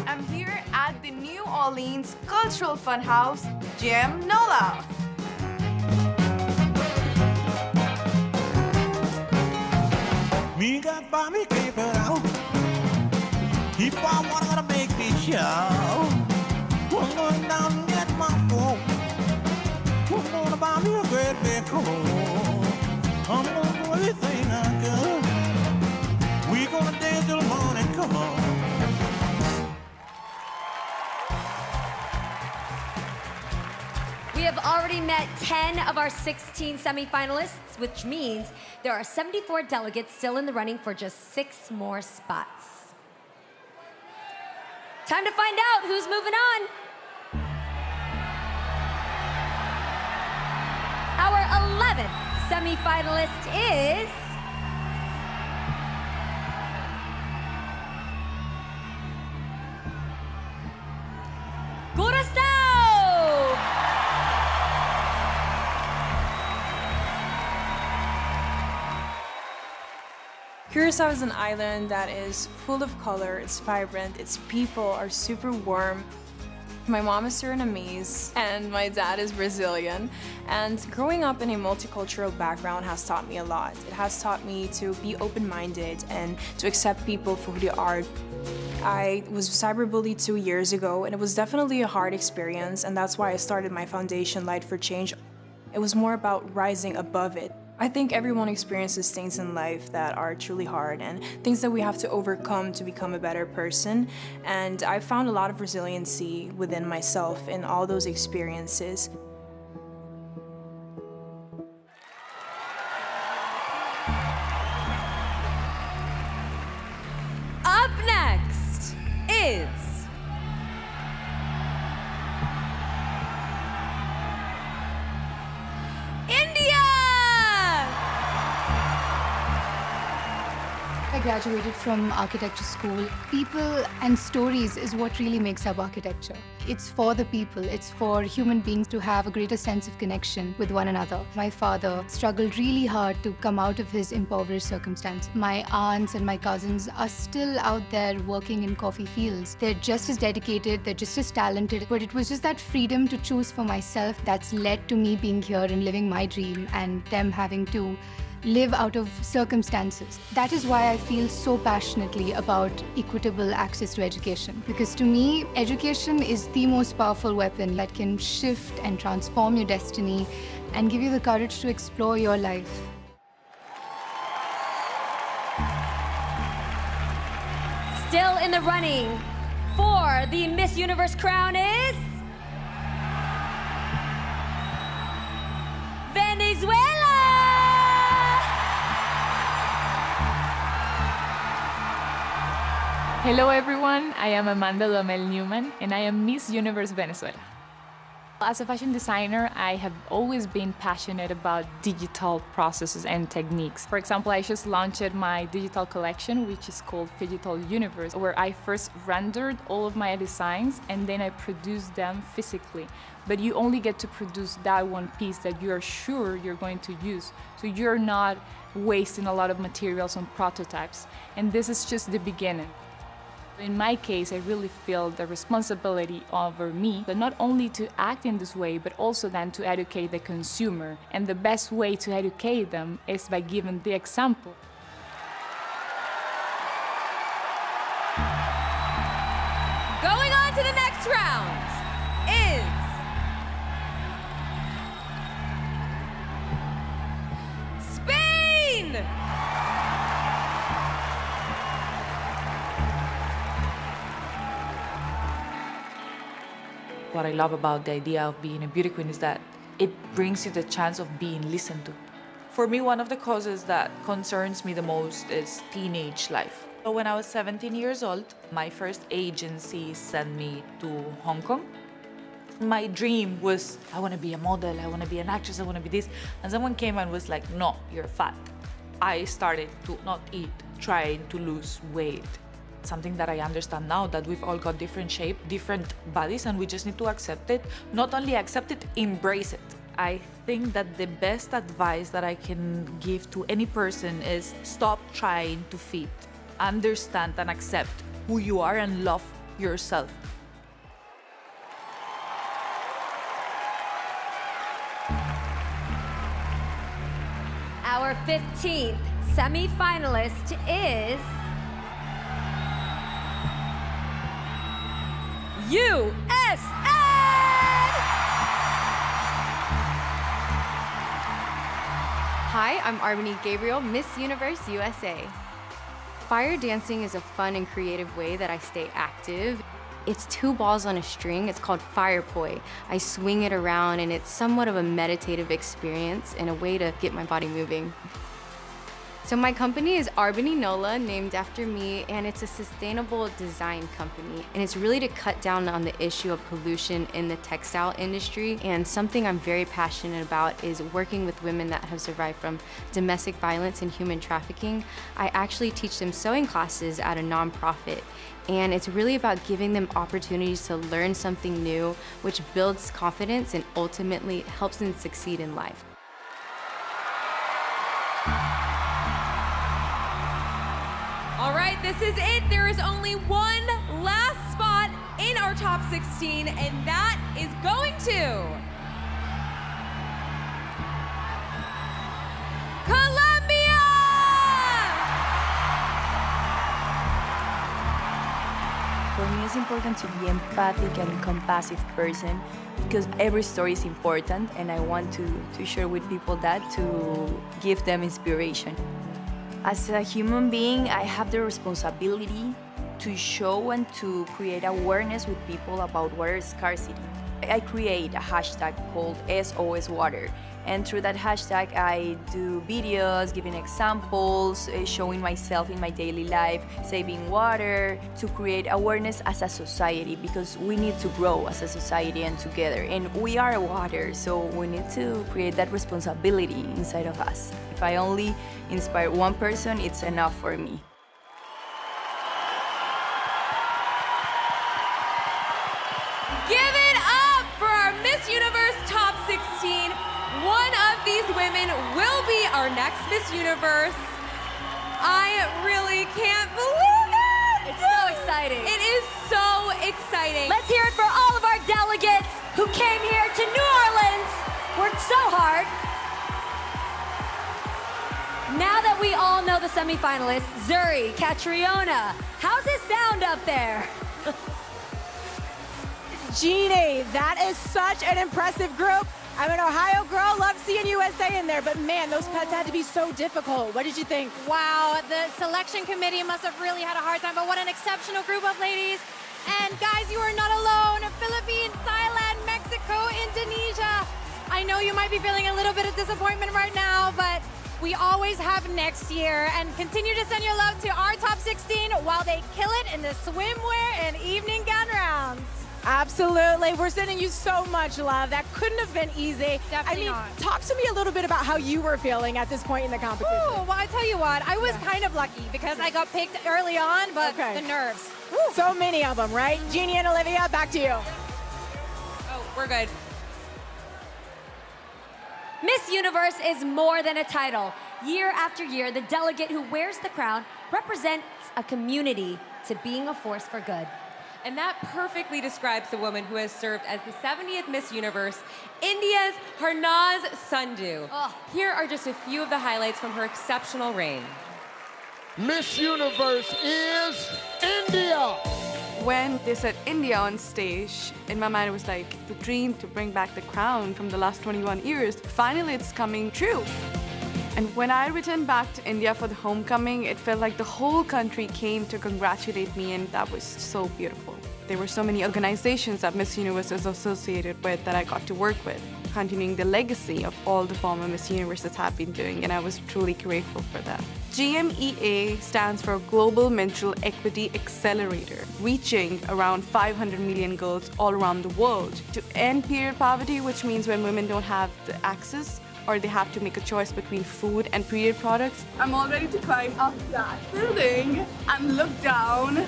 [SPEAKER 1] I'm here at the New Orleans Cultural Funhouse, Jim Nola.
[SPEAKER 3] Me got by me, keep it out. Keep on wanting to make me shout. I'm going down and get my phone. I'm gonna buy me a great big coat. I'm gonna do everything I can. We gonna dance till morning come.
[SPEAKER 2] already met 10 of our 16 semi-finalists, which means there are 74 delegates still in the running for just 6 more spots. Time to find out who's moving on. Our 11th semi-finalist is... Kryst!
[SPEAKER 12] Curacao is an island that is full of color, it's vibrant, its people are super warm. My mom is Surinamese and my dad is Brazilian. And growing up in a multicultural background has taught me a lot. It has taught me to be open-minded and to accept people for who they are. I was cyberbullied 2 years ago and it was definitely a hard experience, and that's why I started my foundation, Light for Change. It was more about rising above it. I think everyone experiences things in life that are truly hard and things that we have to overcome to become a better person. And I found a lot of resiliency within myself in all those experiences.
[SPEAKER 2] Up next is...
[SPEAKER 13] I graduated from architecture school. People and stories is what really makes up architecture. It's for the people. It's for human beings to have a greater sense of connection with one another. My father struggled really hard to come out of his impoverished circumstance. My aunts and my cousins are still out there working in coffee fields. They're just as dedicated, they're just as talented, but it was just that freedom to choose for myself that's led to me being here and living my dream, and them having to live out of circumstances. That is why I feel so passionately about equitable access to education. Because to me, education is the most powerful weapon that can shift and transform your destiny and give you the courage to explore your life.
[SPEAKER 2] Still in the running for the Miss Universe crown is... Venezuela!
[SPEAKER 14] Hello everyone, I am Amanda Duhamel Newman and I am Miss Universe Venezuela. As a fashion designer, I have always been passionate about digital processes and techniques. For example, I just launched my digital collection, which is called Digital Universe, where I first rendered all of my designs and then I produced them physically. But you only get to produce that one piece that you are sure you're going to use. So you're not wasting a lot of materials on prototypes. And this is just the beginning. In my case, I really feel the responsibility over me, but not only to act in this way, but also then to educate the consumer. And the best way to educate them is by giving the example.
[SPEAKER 2] Going on to the next round is... Spain!
[SPEAKER 15] What I love about the idea of being a beauty queen is that it brings you the chance of being listened to. For me, one of the causes that concerns me the most is teenage life. So when I was 17 years old, my first agency sent me to Hong Kong. My dream was, I want to be a model, I want to be an actress, I want to be this. And someone came and was like, no, you're fat. I started to not eat, trying to lose weight. Something that I understand now, that we've all got different shape, different bodies, and we just need to accept it. Not only accept it, embrace it. I think that the best advice that I can give to any person is stop trying to fit. Understand and accept who you are and love yourself.
[SPEAKER 2] Our 15th semi-finalist is... USA!
[SPEAKER 16] Hi, I'm Armani Gabriel, Miss Universe USA. Fire dancing is a fun and creative way that I stay active. It's 2 balls on a string. It's called fire poi. I swing it around and it's somewhat of a meditative experience and a way to get my body moving. So my company is Arbany Nola, named after me, and it's a sustainable design company. And it's really to cut down on the issue of pollution in the textile industry. And something I'm very passionate about is working with women that have survived from domestic violence and human trafficking. I actually teach them sewing classes at a nonprofit. And it's really about giving them opportunities to learn something new, which builds confidence and ultimately helps them succeed in life.
[SPEAKER 6] All right, this is it. There is only one last spot in our top 16, and that is going to Colombia!
[SPEAKER 11] For me, it's important to be empathic and compassionate person because every story is important, and I want to share with people that to give them inspiration. As a human being, I have the responsibility to show and to create awareness with people about water scarcity. I create a hashtag called SOS Water, and through that hashtag I do videos, giving examples, showing myself in my daily life, saving water, to create awareness as a society, because we need to grow as a society and together, and we are water, so we need to create that responsibility inside of us. If I only inspire one person, it's enough for me.
[SPEAKER 6] Give it up for our Miss Universe Top 16. One of these women will be our next Miss Universe. I really can't believe it!
[SPEAKER 2] It's so exciting.
[SPEAKER 6] It is so exciting.
[SPEAKER 2] Let's hear it for all of our delegates who came here to New Orleans, worked so hard. Now that we all know the semi-finalists, Zuri, Catriona, how's it sound up there?
[SPEAKER 5] Jeannie, that is such an impressive group. I'm an Ohio girl, love seeing USA in there, but man, those pets had to be so difficult. What did you think?
[SPEAKER 7] Wow, the selection committee must have really had a hard time, but what an exceptional group of ladies. And guys, you are not alone. Philippines, Thailand, Mexico, Indonesia. I know you might be feeling a little bit of disappointment right now, but we always have next year. And continue to send your love to our top 16 while they kill it in the swimwear and evening gown rounds.
[SPEAKER 5] Absolutely. We're sending you so much love. That couldn't have been easy.
[SPEAKER 7] Definitely not.
[SPEAKER 5] Talk to me a little bit about how you were feeling at this point in the competition.
[SPEAKER 7] Ooh, well, I tell you what, I was kind of lucky because I got picked early on, but the nerves.
[SPEAKER 5] Woo. So many of them, right? Jeannie and Olivia, back to you.
[SPEAKER 6] Oh, we're good.
[SPEAKER 2] Miss Universe is more than a title. Year after year, the delegate who wears the crown represents a community to being a force for good.
[SPEAKER 6] And that perfectly describes the woman who has served as the 70th Miss Universe, India's Harnaaz Sandhu. Here are just a few of the highlights from her exceptional reign.
[SPEAKER 18] Miss Universe is India!
[SPEAKER 4] When they said India on stage, in my mind it was like the dream to bring back the crown from the last 21 years. Finally, it's coming true. And when I returned back to India for the homecoming, it felt like the whole country came to congratulate me, and that was so beautiful. There were so many organizations that Miss Universe is associated with that I got to work with, continuing the legacy of all the former Miss Universes have been doing, and I was truly grateful for that. GMEA stands for Global Mental Equity Accelerator, reaching around 500 million girls all around the world to end period poverty, which means when women don't have the access or they have to make a choice between food and period products. I'm all ready to climb up that building and look down.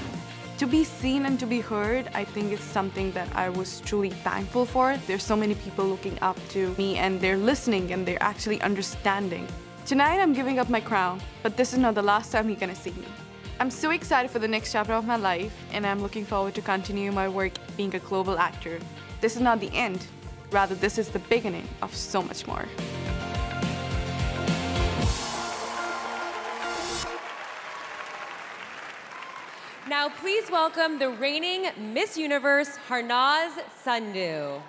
[SPEAKER 4] To be seen and to be heard, I think is something that I was truly thankful for. There's so many people looking up to me and they're listening and they're actually understanding. Tonight I'm giving up my crown, but this is not the last time you're gonna see me. I'm so excited for the next chapter of my life, and I'm looking forward to continue my work being a global actor. This is not the end, rather this is the beginning of so much more.
[SPEAKER 6] Now please welcome the reigning Miss Universe, Harnaaz Sandhu.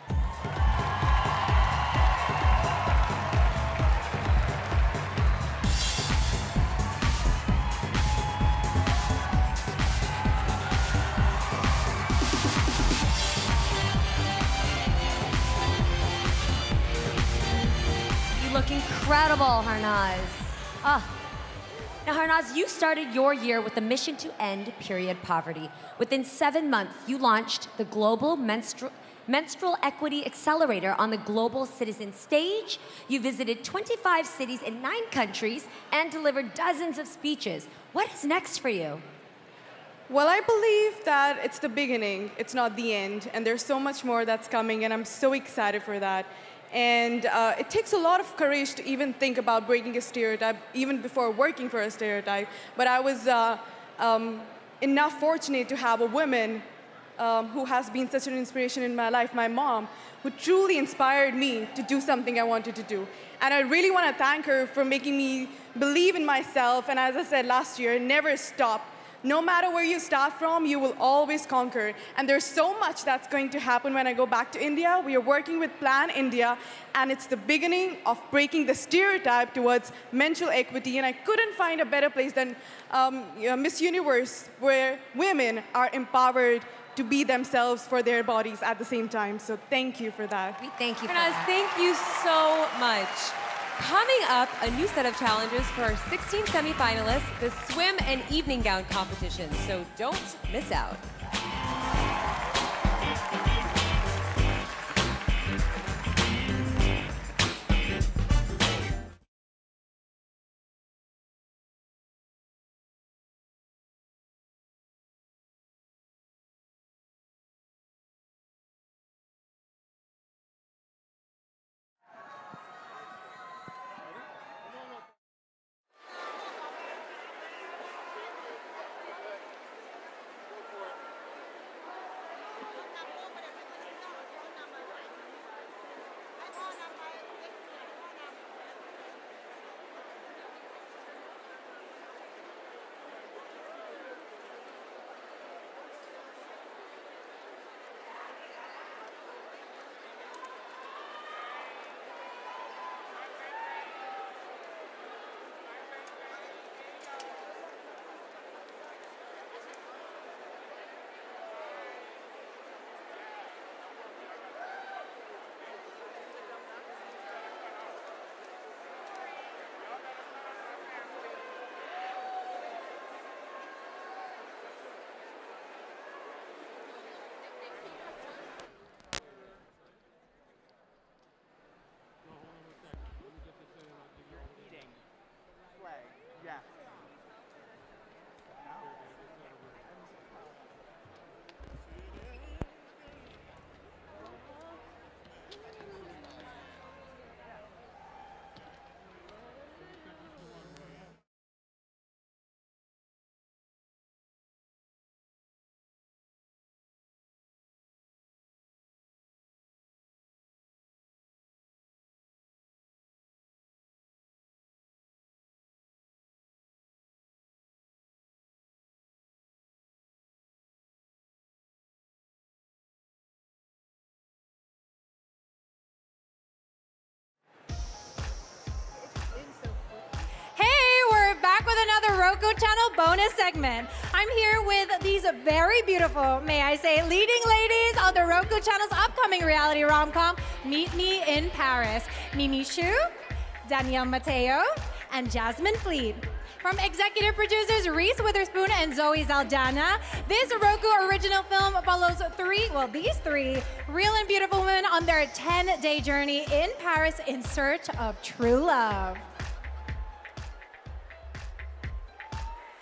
[SPEAKER 2] incredible, Harnaaz. Now, Harnaaz, you started your year with a mission to end period poverty. Within 7 months, you launched the Global Menstrual Equity Accelerator on the Global Citizen stage. You visited 25 cities in 9 countries and delivered dozens of speeches. What is next for you?
[SPEAKER 4] Well, I believe that it's the beginning, it's not the end, and there's so much more that's coming, and I'm so excited for that. And it takes a lot of courage to even think about breaking a stereotype, even before working for a stereotype. But I was enough fortunate to have a woman who has been such an inspiration in my life, my mom, who truly inspired me to do something I wanted to do. And I really want to thank her for making me believe in myself, and as I said last year, never stop. No matter where you start from, you will always conquer. And there's so much that's going to happen when I go back to India. We are working with Plan India, and it's the beginning of breaking the stereotype towards menstrual equity. And I couldn't find a better place than Miss Universe, where women are empowered to be themselves for their bodies at the same time. So thank you for that.
[SPEAKER 2] We thank you for
[SPEAKER 6] Harnaaz,
[SPEAKER 2] that.
[SPEAKER 6] thank you so much. Coming up, a new set of challenges for our 16 semifinalists, the swim and evening gown competition. So don't miss out.
[SPEAKER 7] With another Roku Channel bonus segment. I'm here with these very beautiful, may I say, leading ladies on the Roku Channel's upcoming reality rom-com, Meet Me in Paris. Mimi Shu, Danielle Mateo, and Jasmine Fleet. From executive producers Reese Witherspoon and Zoe Zaldana, this Roku original film follows these three real and beautiful women on their 10-day journey in Paris in search of true love.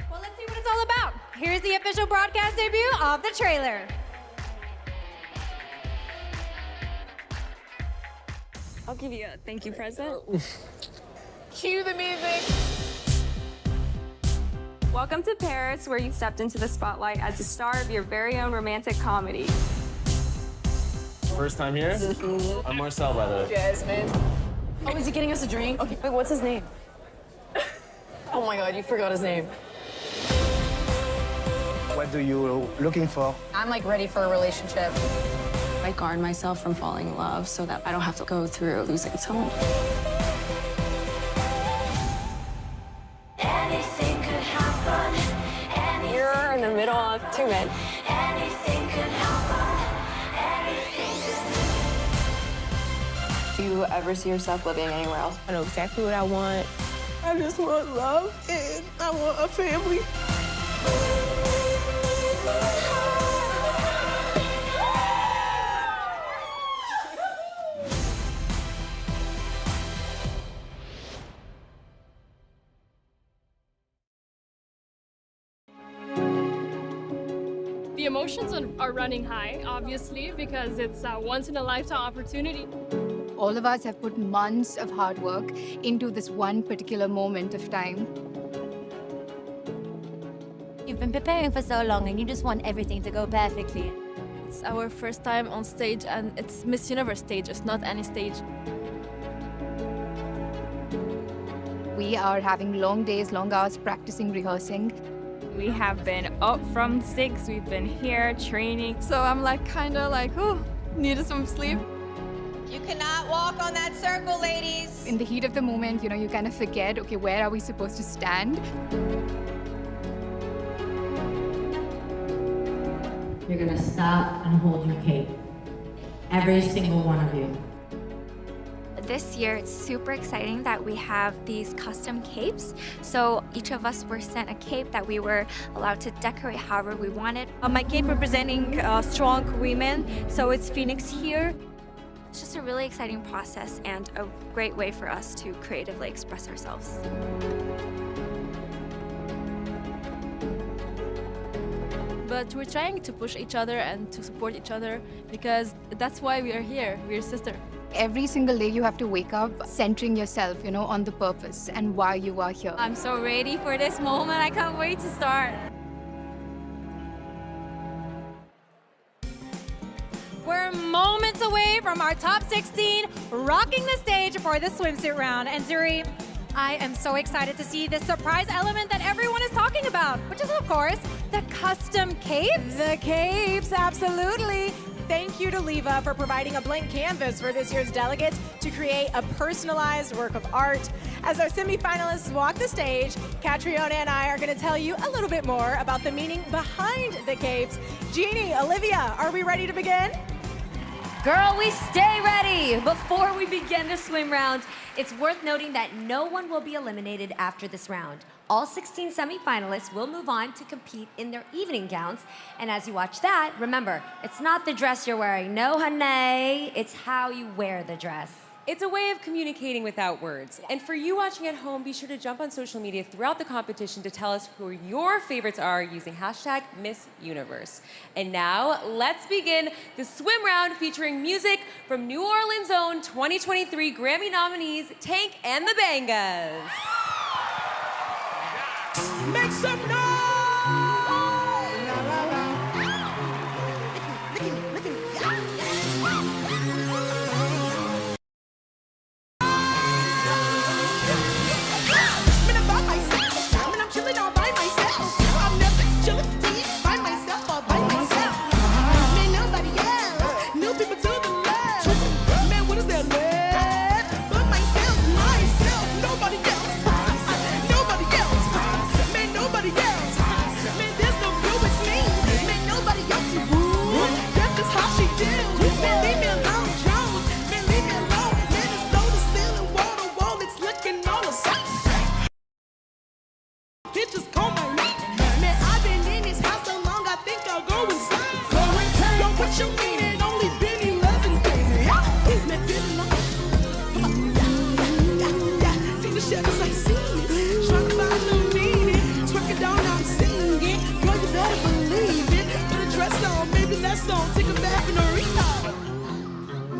[SPEAKER 7] What it's all about. Here's the official broadcast debut of the trailer.
[SPEAKER 19] I'll give you a thank you present.
[SPEAKER 17] Cue the music.
[SPEAKER 19] Welcome to Paris, where you stepped into the spotlight as the star of your very own romantic comedy.
[SPEAKER 20] First time here? I'm Marcel, by the way.
[SPEAKER 17] Jasmine.
[SPEAKER 22] Oh, is he getting us a drink?
[SPEAKER 17] Okay, wait, what's his name?
[SPEAKER 22] Oh my God, you forgot his name.
[SPEAKER 24] What are you looking for?
[SPEAKER 22] I'm like ready for a relationship.
[SPEAKER 19] I guard myself from falling in love so that I don't have to go through losing someone.
[SPEAKER 25] Anything could happen.
[SPEAKER 19] You're in the middle of 2 men.
[SPEAKER 25] Anything could happen. Anything could...
[SPEAKER 19] you ever see yourself living anywhere else?
[SPEAKER 8] I know exactly what I want.
[SPEAKER 9] I just want love and I want a family.
[SPEAKER 10] The emotions are running high, obviously, because it's a once-in-a-lifetime opportunity.
[SPEAKER 13] All of us have put months of hard work into this one particular moment of time.
[SPEAKER 2] You've been preparing for so long and you just want everything to go perfectly.
[SPEAKER 21] It's our first time on stage and it's Miss Universe stage, it's not any stage.
[SPEAKER 13] We are having long days, long hours practicing, rehearsing.
[SPEAKER 23] We have been up from 6, we've been here training.
[SPEAKER 4] So I'm like kinda like, oh, needed some sleep.
[SPEAKER 26] You cannot walk on that circle, ladies.
[SPEAKER 13] In the heat of the moment, you know, you kind of forget, okay, where are we supposed to stand?
[SPEAKER 27] You're gonna stop and hold your cape. Every single one of you.
[SPEAKER 28] This year, it's super exciting that we have these custom capes. So each of us were sent a cape that we were allowed to decorate however we wanted.
[SPEAKER 2] My cape representing strong women, so it's Phoenix here.
[SPEAKER 28] It's just a really exciting process and a great way for us to creatively express ourselves.
[SPEAKER 21] But we're trying to push each other and to support each other because that's why we are here, we're sisters.
[SPEAKER 13] Every single day you have to wake up centering yourself, you know, on the purpose and why you are here.
[SPEAKER 2] I'm so ready for this moment. I can't wait to start.
[SPEAKER 7] We're moments away from our top 16 rocking the stage for the swimsuit round. And Zuri, I am so excited to see this surprise element that everyone is talking about, which is, of course, the custom capes.
[SPEAKER 5] The capes, absolutely. Thank you to Leva for providing a blank canvas for this year's delegates to create a personalized work of art. As our semi-finalists walk the stage, Catriona and I are going to tell you a little bit more about the meaning behind the capes. Jeannie, Olivia, are we ready to begin?
[SPEAKER 2] Girl, we stay ready. Before we begin the swim round, it's worth noting that no one will be eliminated after this round. All 16 semi-finalists will move on to compete in their evening gowns. And as you watch that, remember, it's not the dress you're wearing. No, honey, it's how you wear the dress.
[SPEAKER 6] It's a way of communicating without words. And for you watching at home, be sure to jump on social media throughout the competition to tell us who your favorites are using #MissUniverse. And now, let's begin the swim round featuring music from New Orleans' own 2023 Grammy nominees, Tank and the Bangas.
[SPEAKER 9] Make some noise!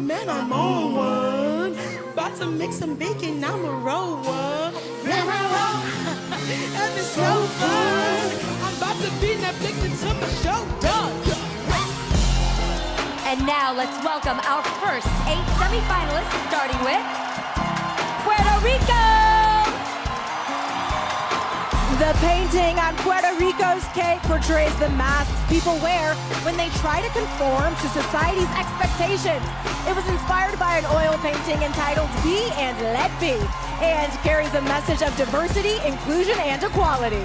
[SPEAKER 9] Man, I'm on one. About to make some bacon, I'm a roll one. And it's so fun. I'm about to be Netflix until the show done.
[SPEAKER 2] And now let's welcome our first 8 semi-finalists, starting with Puerto Rico!
[SPEAKER 5] The painting on Puerto Rico's cake portrays the masks people wear when they try to conform to society's expectations. It was inspired by an oil painting entitled Be and Let Be, and carries a message of diversity, inclusion, and equality.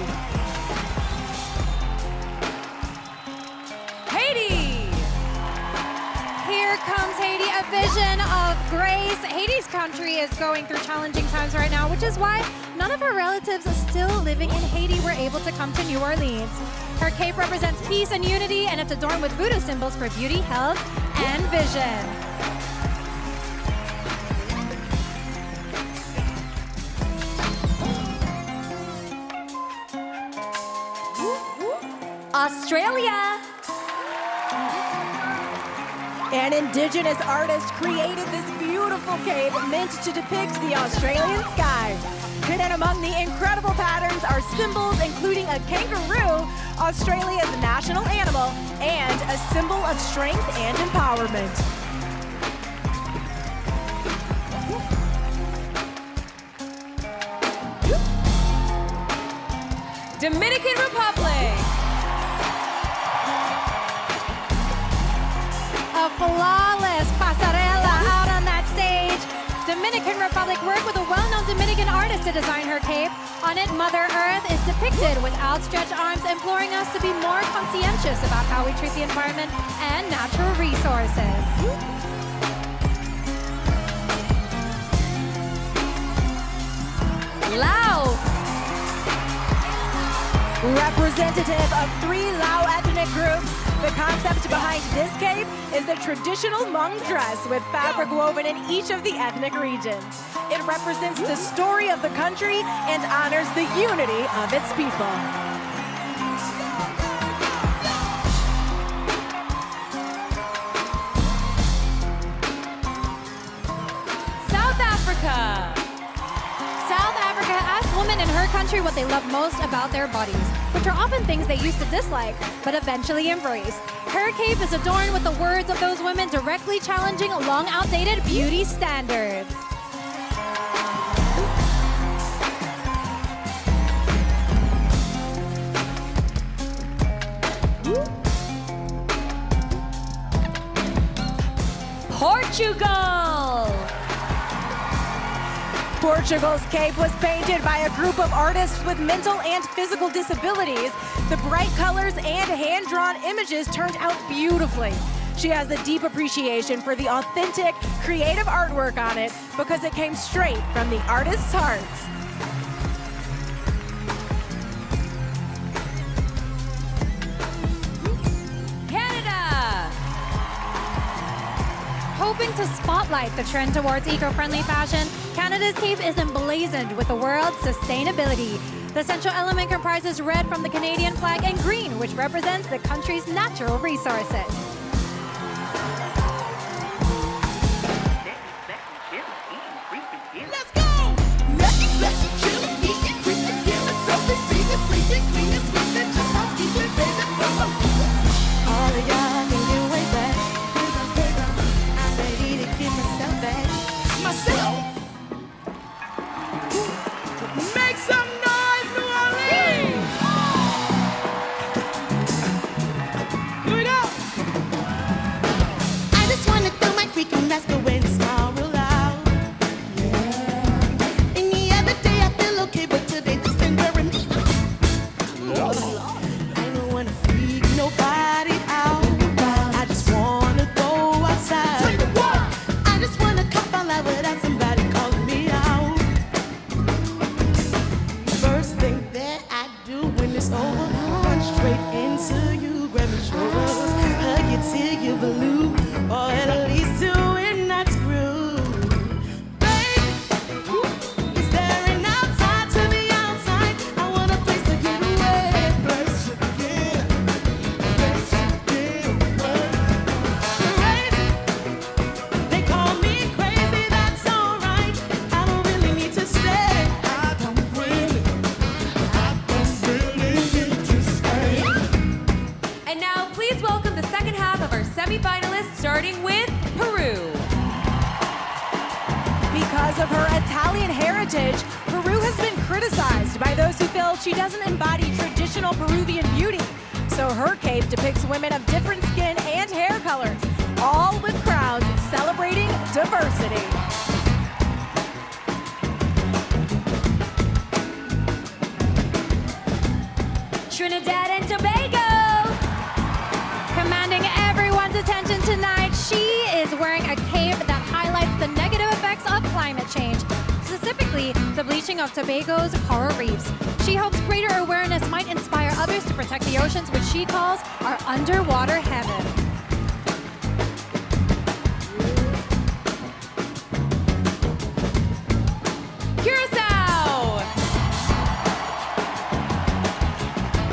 [SPEAKER 7] Haiti! Here comes Haiti, a vision of grace. Haiti's country is going through challenging times right now, which is why none of her relatives still living in Haiti were able to come to New Orleans. Her cape represents peace and unity, and it's adorned with voodoo symbols for beauty, health, and vision.
[SPEAKER 2] Australia.
[SPEAKER 5] An indigenous artist created this beautiful cape meant to depict the Australian sky. Hidden among the incredible patterns are symbols including a kangaroo, Australia's national animal, and a symbol of strength and empowerment.
[SPEAKER 6] Dominican Republic.
[SPEAKER 7] A flawless pasarela out on that stage. Dominican Republic worked with a well-known Dominican artist to design her cape. On it, Mother Earth is depicted with outstretched arms, imploring us to be more conscientious about how we treat the environment and natural resources.
[SPEAKER 2] Laos.
[SPEAKER 5] Representative of 3 Lao ethnic groups, the concept behind this cape is the traditional Hmong dress with fabric woven in each of the ethnic regions. It represents the story of the country and honors the unity of its people.
[SPEAKER 6] South Africa.
[SPEAKER 7] South Africa asked women in her country what they love most about their bodies, which are often things they used to dislike, but eventually embraced. Her cape is adorned with the words of those women directly challenging long outdated beauty standards.
[SPEAKER 2] Portugal.
[SPEAKER 5] Portugal's cape was painted by a group of artists with mental and physical disabilities. The bright colors and hand-drawn images turned out beautifully. She has a deep appreciation for the authentic, creative artwork on it because it came straight from the artist's hearts.
[SPEAKER 6] Canada.
[SPEAKER 7] Hoping to spotlight the trend towards eco-friendly fashion, Canada's cape is emblazoned with the world's sustainability. The central element comprises red from the Canadian flag and green, which represents the country's natural resources.
[SPEAKER 9] Let's go! Let's chill and eat and creep and get it so we see it, sleep and clean and sweet and just housekeeping, baby. All of y'all can get way back. I'm ready to give myself back. Myself! Make some noise, New Orleans! Here we go! I just wanna throw my freaking mask away and smile real loud. Any other day I feel okay, but today just ain't wearing me. I don't wanna freak nobody out. I just wanna go outside. I just wanna come all out without somebody calling me out. First thing that I do when it's over, run straight into you, grab your shoulders, hug you till you blue, or at least two in that screw. Babe, is there an outside to the outside? I want a place to get away. Place to get crazy. They call me crazy, that's alright. I don't really need to stay. I don't really need to stay.
[SPEAKER 6] And now, please welcome the second half of our semi-finalists, starting with Peru.
[SPEAKER 5] Because of her Italian heritage, Peru has been criticized by those who feel she doesn't embody traditional Peruvian beauty. So her cape depicts women of different skin and hair colors, all with crowns celebrating diversity.
[SPEAKER 2] Trinidad and Tobago.
[SPEAKER 7] Commanding everyone's attention tonight, she is wearing a cape climate change, specifically the bleaching of Tobago's coral reefs. She hopes greater awareness might inspire others to protect the oceans, which she calls our underwater heaven.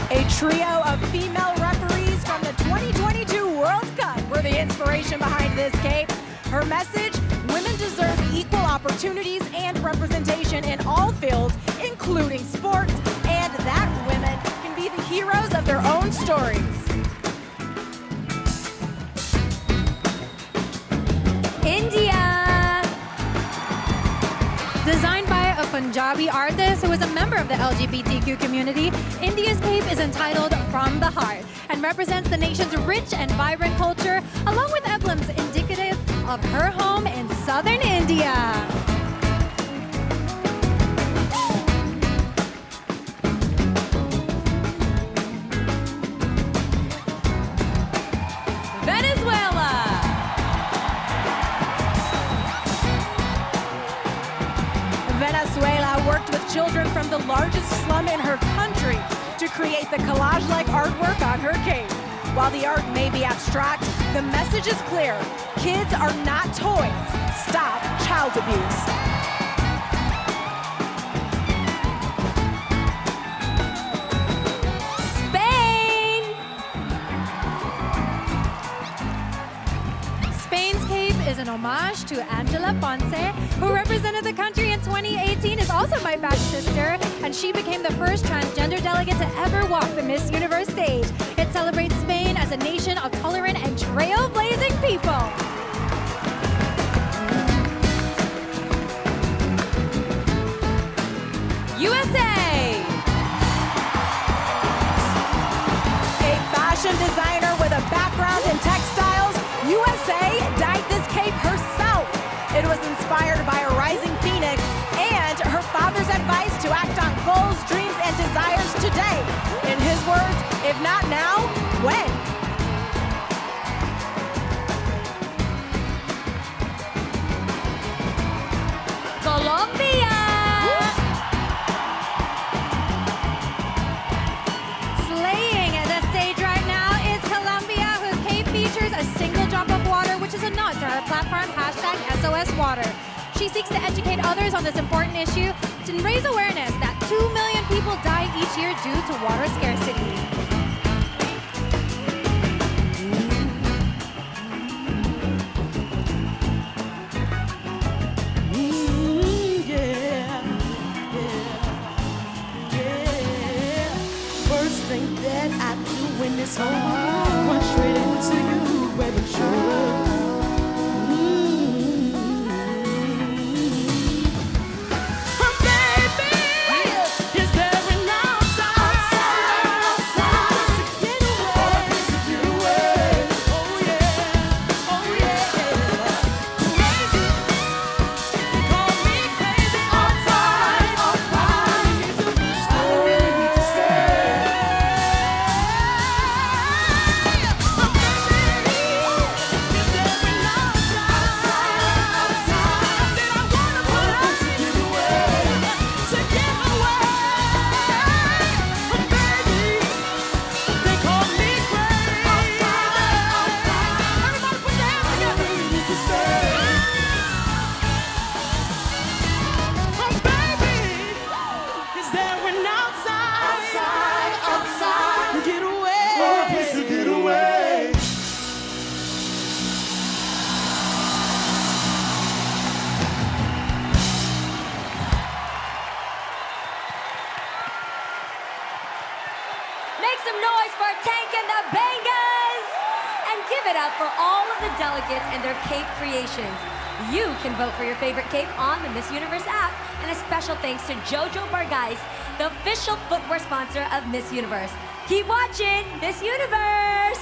[SPEAKER 5] A trio of female referees from the 2022 World Cup were the inspiration behind this cape. Her message, women deserve equal opportunities and representation in all fields, including sports, and that women can be the heroes of their own stories.
[SPEAKER 2] India!
[SPEAKER 7] Designed by a Punjabi artist who is a member of the LGBTQ community, India's cape is entitled From the Heart and represents the nation's rich and vibrant culture, along with emblems indicative of her home in southern India.
[SPEAKER 5] Venezuela worked with children from the largest slum in her country to create the collage-like artwork on her cape. While the art may be abstract, the message is clear. Kids are not toys. Stop child abuse.
[SPEAKER 7] Spain's cape is an homage to Angela Ponce, who represented the country in 2018, is also my batch sister, and she became the first transgender delegate to ever walk the Miss Universe stage. It celebrates Spain as a nation of tolerant and trailblazing people.
[SPEAKER 5] USA! A fashion designer with a background in textiles, USA dyed this cape herself. It was inspired by a rising phoenix and her father's advice to act on goals, dreams, and desires today. In his words, if not now, when?
[SPEAKER 2] Colombia!
[SPEAKER 7] Slaying the stage right now is Colombia, whose cape features a single drop of water, which is a nod to her platform, #SOSWater. She seeks to educate others on this important issue and raise awareness that 2 million people die each year due to water scarcity.
[SPEAKER 9] First thing that I do when it's home, run straight into you, baby, sure.
[SPEAKER 2] Make some noise for Tank and the Bangas! And give it up for all of the delegates and their cape creations. You can vote for your favorite cape on the Miss Universe app. And a special thanks to Jojo Bargais, the official footwear sponsor of Miss Universe. Keep watching Miss Universe!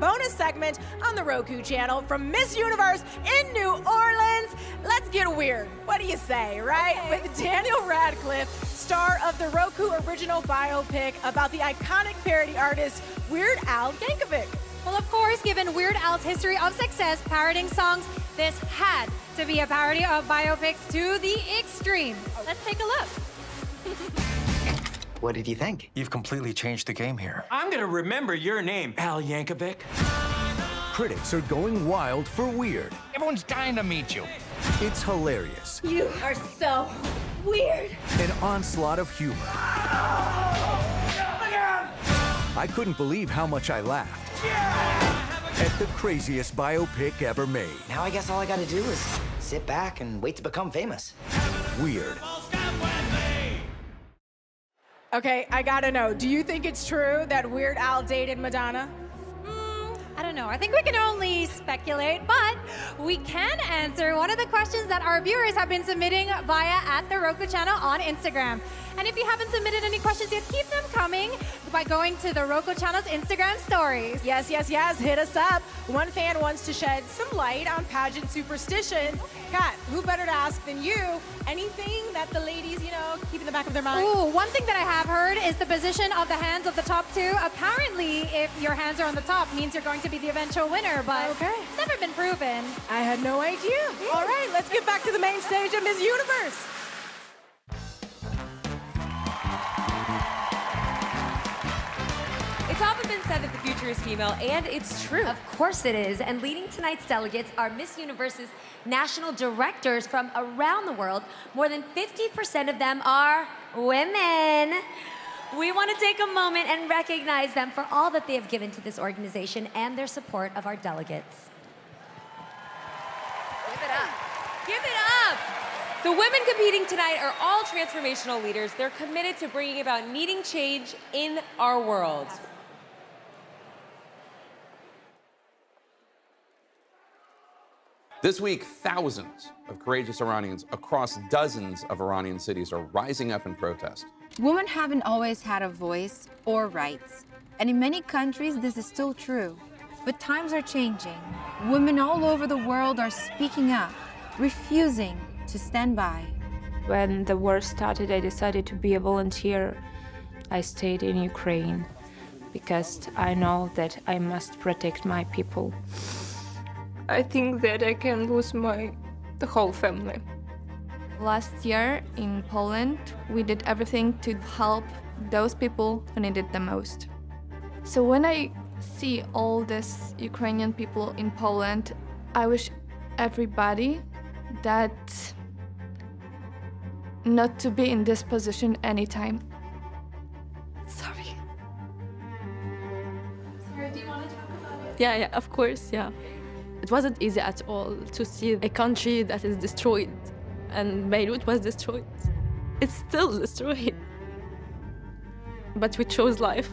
[SPEAKER 5] bonus segment on the Roku channel from Miss Universe in New Orleans. Let's get weird. What do you say, right? Okay. With Daniel Radcliffe, star of the Roku original biopic about the iconic parody artist Weird Al Yankovic.
[SPEAKER 7] Well, of course, given Weird Al's history of success parodying songs, this had to be a parody of biopics to the extreme. Let's take a look.
[SPEAKER 1] What did you think?
[SPEAKER 3] You've completely changed the game here.
[SPEAKER 8] I'm gonna remember your name, Al Yankovic.
[SPEAKER 11] Critics are going wild for Weird.
[SPEAKER 3] Everyone's dying to meet you.
[SPEAKER 11] It's hilarious.
[SPEAKER 25] You are so weird.
[SPEAKER 11] An onslaught of humor. I couldn't believe how much I laughed. At the craziest biopic ever made.
[SPEAKER 1] Now I guess all I gotta do is sit back and wait to become famous.
[SPEAKER 11] Weird.
[SPEAKER 5] Okay, I gotta know, do you think it's true that Weird Al dated Madonna?
[SPEAKER 7] I don't know. I think we can only speculate, but we can answer one of the questions that our viewers have been submitting via @the Roku channel on Instagram. And if you haven't submitted any questions yet, keep them coming by going to the Roku channel's Instagram stories.
[SPEAKER 5] Yes, hit us up. One fan wants to shed some light on pageant superstitions. Kat, who better to ask than you? Anything that the ladies, keep in the back of their mind?
[SPEAKER 7] Ooh, one thing that I have heard is the position of the hands of the top two. Apparently, if your hands are on the top, means you're going to be the eventual winner, but it's never been proven.
[SPEAKER 5] I had no idea. All right, let's get back to the main stage of Miss Universe.
[SPEAKER 6] It's often been said that the future is female, and it's true.
[SPEAKER 2] Of course it is. And leading tonight's delegates are Miss Universe's national directors from around the world. More than 50% of them are women. We want to take a moment and recognize them for all that they have given to this organization and their support of our delegates.
[SPEAKER 6] Give it up. Give it up. The women competing tonight are all transformational leaders. They're committed to bringing about needing change in our world.
[SPEAKER 12] This week, thousands of courageous Iranians across dozens of Iranian cities are rising up in protest.
[SPEAKER 14] Women haven't always had a voice or rights, and in many countries this is still true. But times are changing. Women all over the world are speaking up, refusing to stand by.
[SPEAKER 23] When the war started, I decided to be a volunteer. I stayed in Ukraine because I know that I must protect my people. I think that I can lose the whole family. Last year in Poland, we did everything to help those people who needed the most. So when I see all these Ukrainian people in Poland, I wish everybody that not to be in this position anytime. Sorry.
[SPEAKER 10] Sarah, do you want to talk about it?
[SPEAKER 21] Yeah, of course, yeah. It wasn't easy at all to see a country that is destroyed, and Beirut was destroyed. It's still destroyed. But we chose life.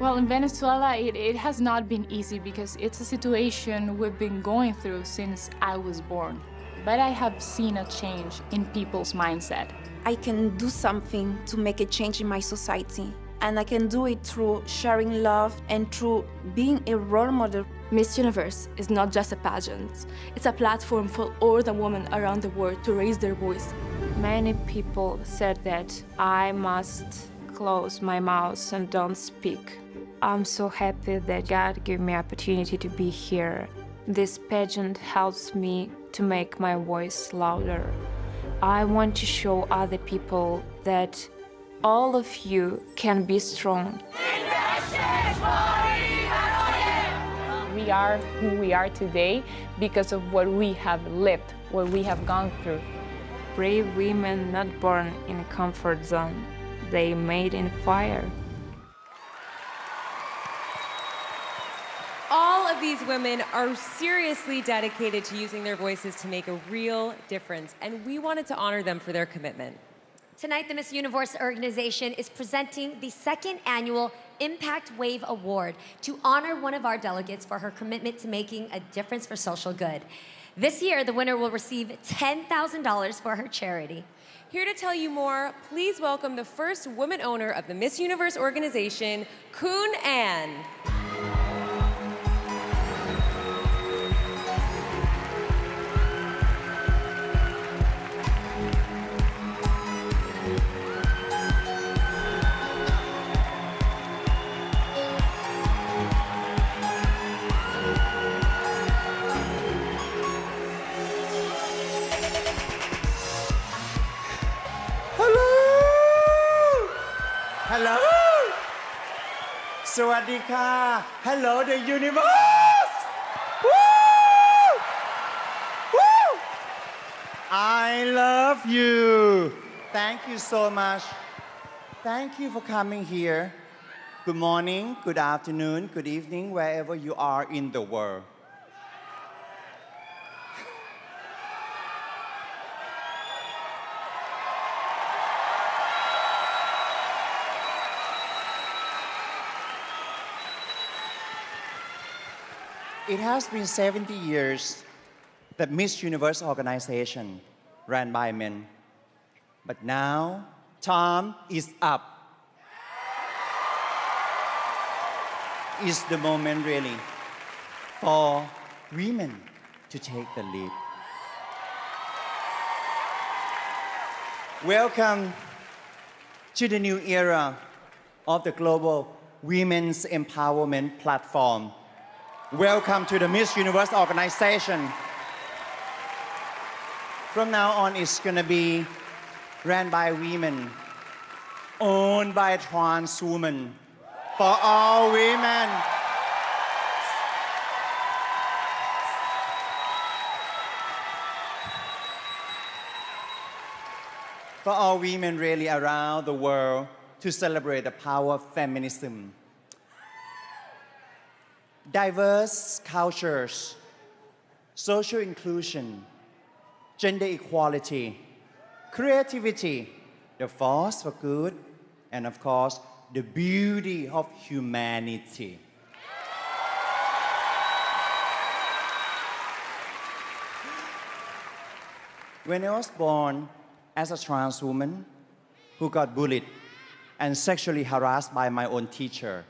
[SPEAKER 15] Well, in Venezuela, it has not been easy because it's a situation we've been going through since I was born. But I have seen a change in people's mindset.
[SPEAKER 16] I can do something to make a change in my society. And I can do it through sharing love and through being a role model.
[SPEAKER 21] Miss Universe is not just a pageant. It's a platform for all the women around the world to raise their voice.
[SPEAKER 23] Many people said that I must close my mouth and don't speak. I'm so happy that God gave me opportunity to be here. This pageant helps me to make my voice louder. I want to show other people that all of you can be strong.
[SPEAKER 29] We are who we are today because of what we have lived, what we have gone through.
[SPEAKER 23] Brave women not born in a comfort zone, they made in fire.
[SPEAKER 6] All of these women are seriously dedicated to using their voices to make a real difference, and we wanted to honor them for their commitment.
[SPEAKER 2] Tonight, the Miss Universe organization is presenting the second annual Impact Wave Award to honor one of our delegates for her commitment to making a difference for social good. This year, the winner will receive $10,000 for her charity.
[SPEAKER 6] Here to tell you more, please welcome the first woman owner of the Miss Universe organization, Kun Ann.
[SPEAKER 4] สวัสดีค่ะ Hello the universe Woo! Woo! I love you Thank you so much Thank you for coming here Good morning good afternoon good evening wherever you are in the world It has been 70 years that Miss Universe organization ran by men. But now, time is up. It's the moment really for women to take the lead. Welcome to the new era of the global women's empowerment platform. Welcome to the Miss Universe organization. From now on, it's going to be ran by women, owned by trans women, for all women. For all women really around the world to celebrate the power of feminism. Diverse cultures, social inclusion, gender equality, creativity, the force for good, and of course, the beauty of humanity. When I was born as a trans woman who got bullied and sexually harassed by my own teacher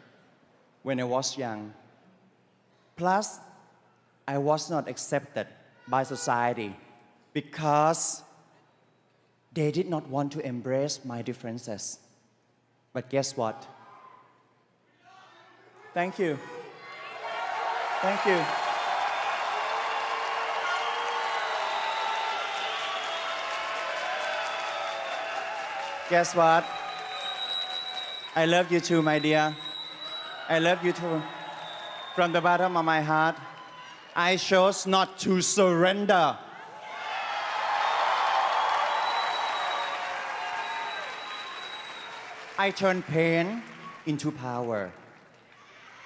[SPEAKER 4] when I was young, plus, I was not accepted by society because they did not want to embrace my differences. But guess what? Thank you. Thank you. Guess what? I love you too, my dear. I love you too. From the bottom of my heart, I chose not to surrender. I turned pain into power,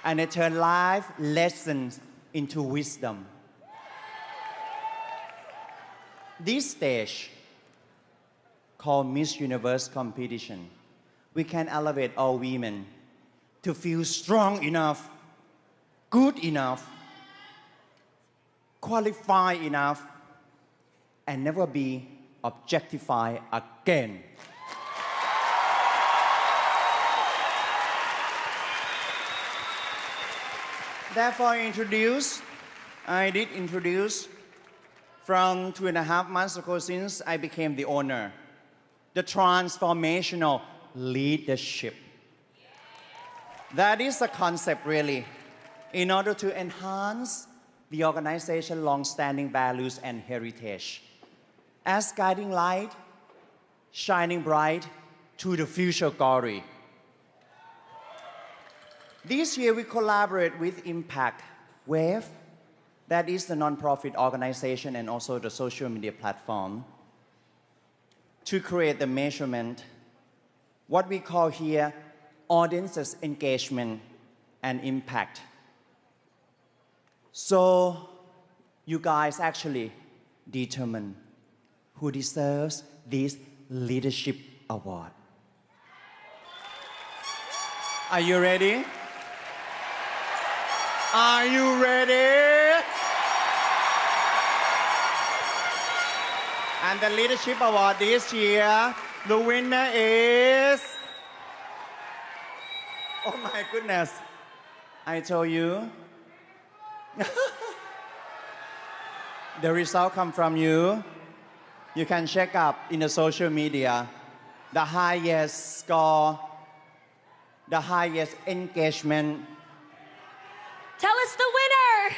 [SPEAKER 4] and I turned life lessons into wisdom. This stage, called Miss Universe competition, we can elevate all women to feel strong enough, good enough, qualified enough, and never be objectified again. Therefore, I did introduce from 2.5 months ago since I became the owner, the transformational leadership. That is the concept really, in order to enhance the organization's long-standing values and heritage as guiding light, shining bright to the future glory. This year we collaborate with Impact Wave, that is the non-profit organization and also the social media platform, to create the measurement, what we call here audiences engagement and impact. So you guys actually determine who deserves this leadership award. Are you ready? Are you ready? And the leadership award this year, the winner is... Oh my goodness. I told you. The result come from you. You can check up in the social media. The highest score, the highest engagement.
[SPEAKER 2] Tell us the winner!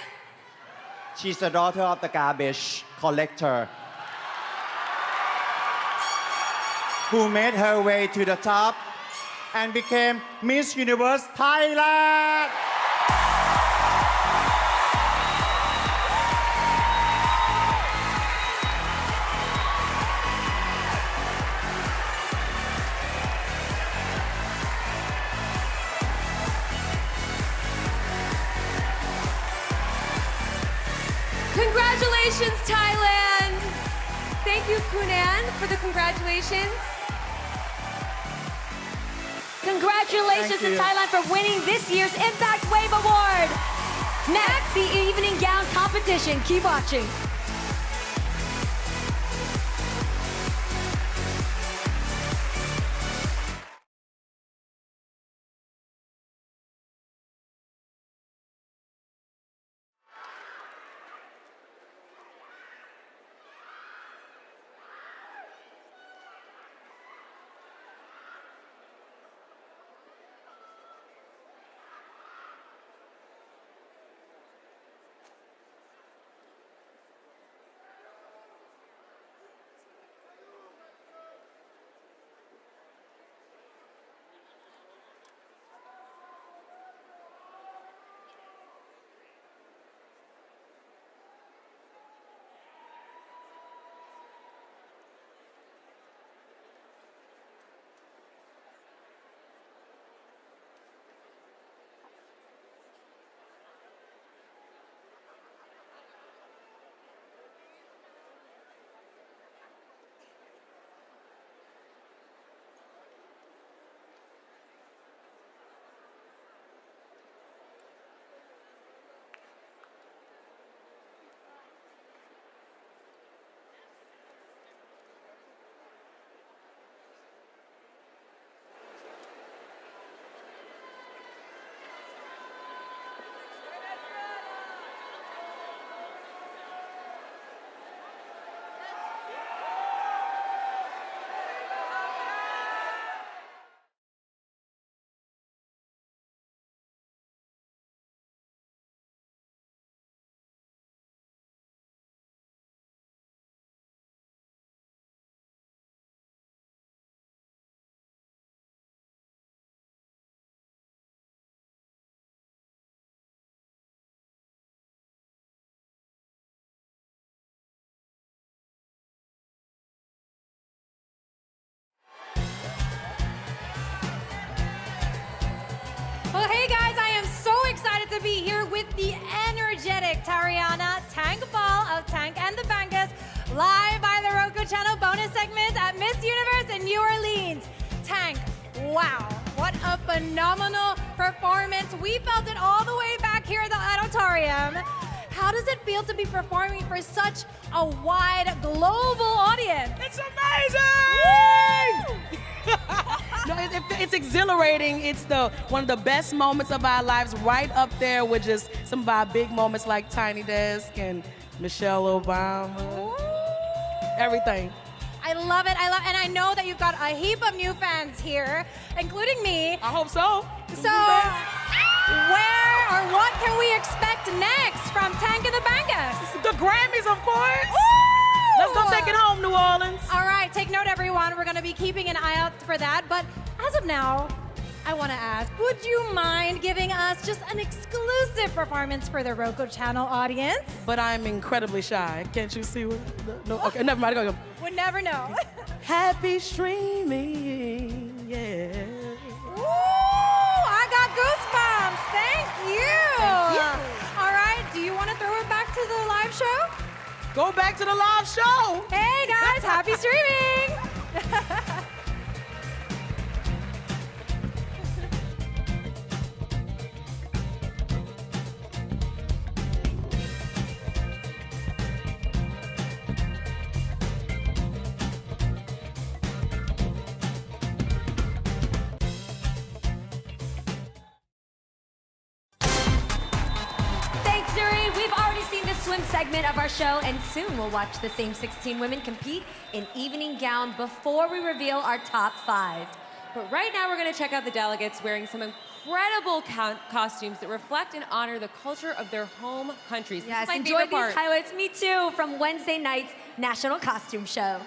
[SPEAKER 4] She's the daughter of the garbage collector who made her way to the top and became Miss Universe Thailand.
[SPEAKER 6] Congratulations, Thailand! Thank you, Kunan, for the congratulations.
[SPEAKER 2] Congratulations to Thailand for winning this year's Impact Wave Award. Next, the evening gown competition. Keep watching.
[SPEAKER 5] Well, hey guys, I am so excited to be here with the energetic Tariana Tank Ball of Tank and the Bangas, live by the Roku Channel bonus segment at Miss Universe in New Orleans. Tank, wow, what a phenomenal performance. We felt it all the way back here at the auditorium. How does it feel to be performing for such a wide global audience?
[SPEAKER 17] It's amazing! No, it's exhilarating. It's one of the best moments of our lives, right up there with just some of our big moments like Tiny Desk and Michelle Obama. Everything.
[SPEAKER 5] I love it. And I know that you've got a heap of new fans here, including me.
[SPEAKER 17] I hope so.
[SPEAKER 5] So, where or what can we expect next from Tank and the Bangas?
[SPEAKER 17] The Grammys, of course.
[SPEAKER 5] Woo!
[SPEAKER 17] Let's go take it home, New Orleans.
[SPEAKER 5] All right, take note, everyone. We're going to be keeping an eye out for that. But as of now, I want to ask, would you mind giving us just an exclusive performance for the Roku Channel audience?
[SPEAKER 17] But I'm incredibly shy. Can't you see what? No, okay, never mind. Go.
[SPEAKER 5] Would never know.
[SPEAKER 17] Happy streaming, yeah.
[SPEAKER 5] Ooh, I got goosebumps. Thank you. All right, do you want to throw it back to the live show?
[SPEAKER 17] Go back to the live show.
[SPEAKER 5] Hey, guys, happy streaming.
[SPEAKER 2] Swim segment of our show, and soon we'll watch the same 16 women compete in evening gown before we reveal our top 5.
[SPEAKER 6] But right now we're going to check out the delegates wearing some incredible costumes that reflect and honor the culture of their home countries.
[SPEAKER 2] Yes,
[SPEAKER 6] this is my
[SPEAKER 2] enjoy
[SPEAKER 6] favorite part.
[SPEAKER 2] these highlights. Me too, from Wednesday night's National Costume Show.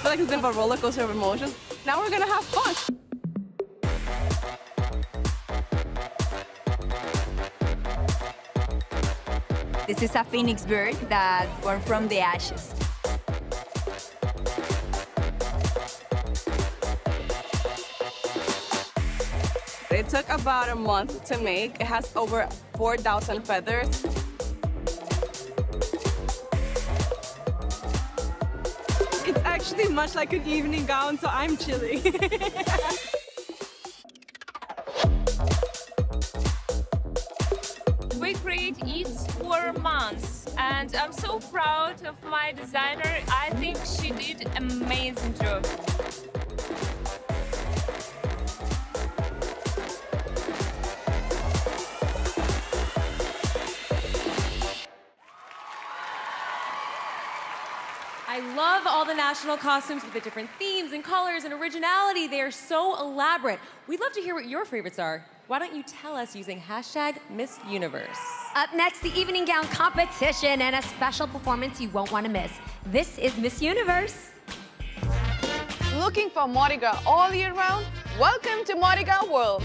[SPEAKER 21] feel like it's been a roller coaster of emotions. Now we're gonna have fun.
[SPEAKER 13] This is a phoenix bird that born from the ashes.
[SPEAKER 21] It took about a month to make. It has over 4,000 feathers. It's actually much like an evening gown, so I'm chilly.
[SPEAKER 23] We create each 4 months, and I'm so proud of my designer. I think she did an amazing job.
[SPEAKER 6] I love all the national costumes with the different themes and colors and originality. They are so elaborate. We'd love to hear what your favorites are. Why don't you tell us using hashtag Miss Universe?
[SPEAKER 2] Up next, the evening gown competition and a special performance you won't want to miss. This is Miss Universe.
[SPEAKER 21] Looking for Mardi Gras all year round? Welcome to Mardi Gras World.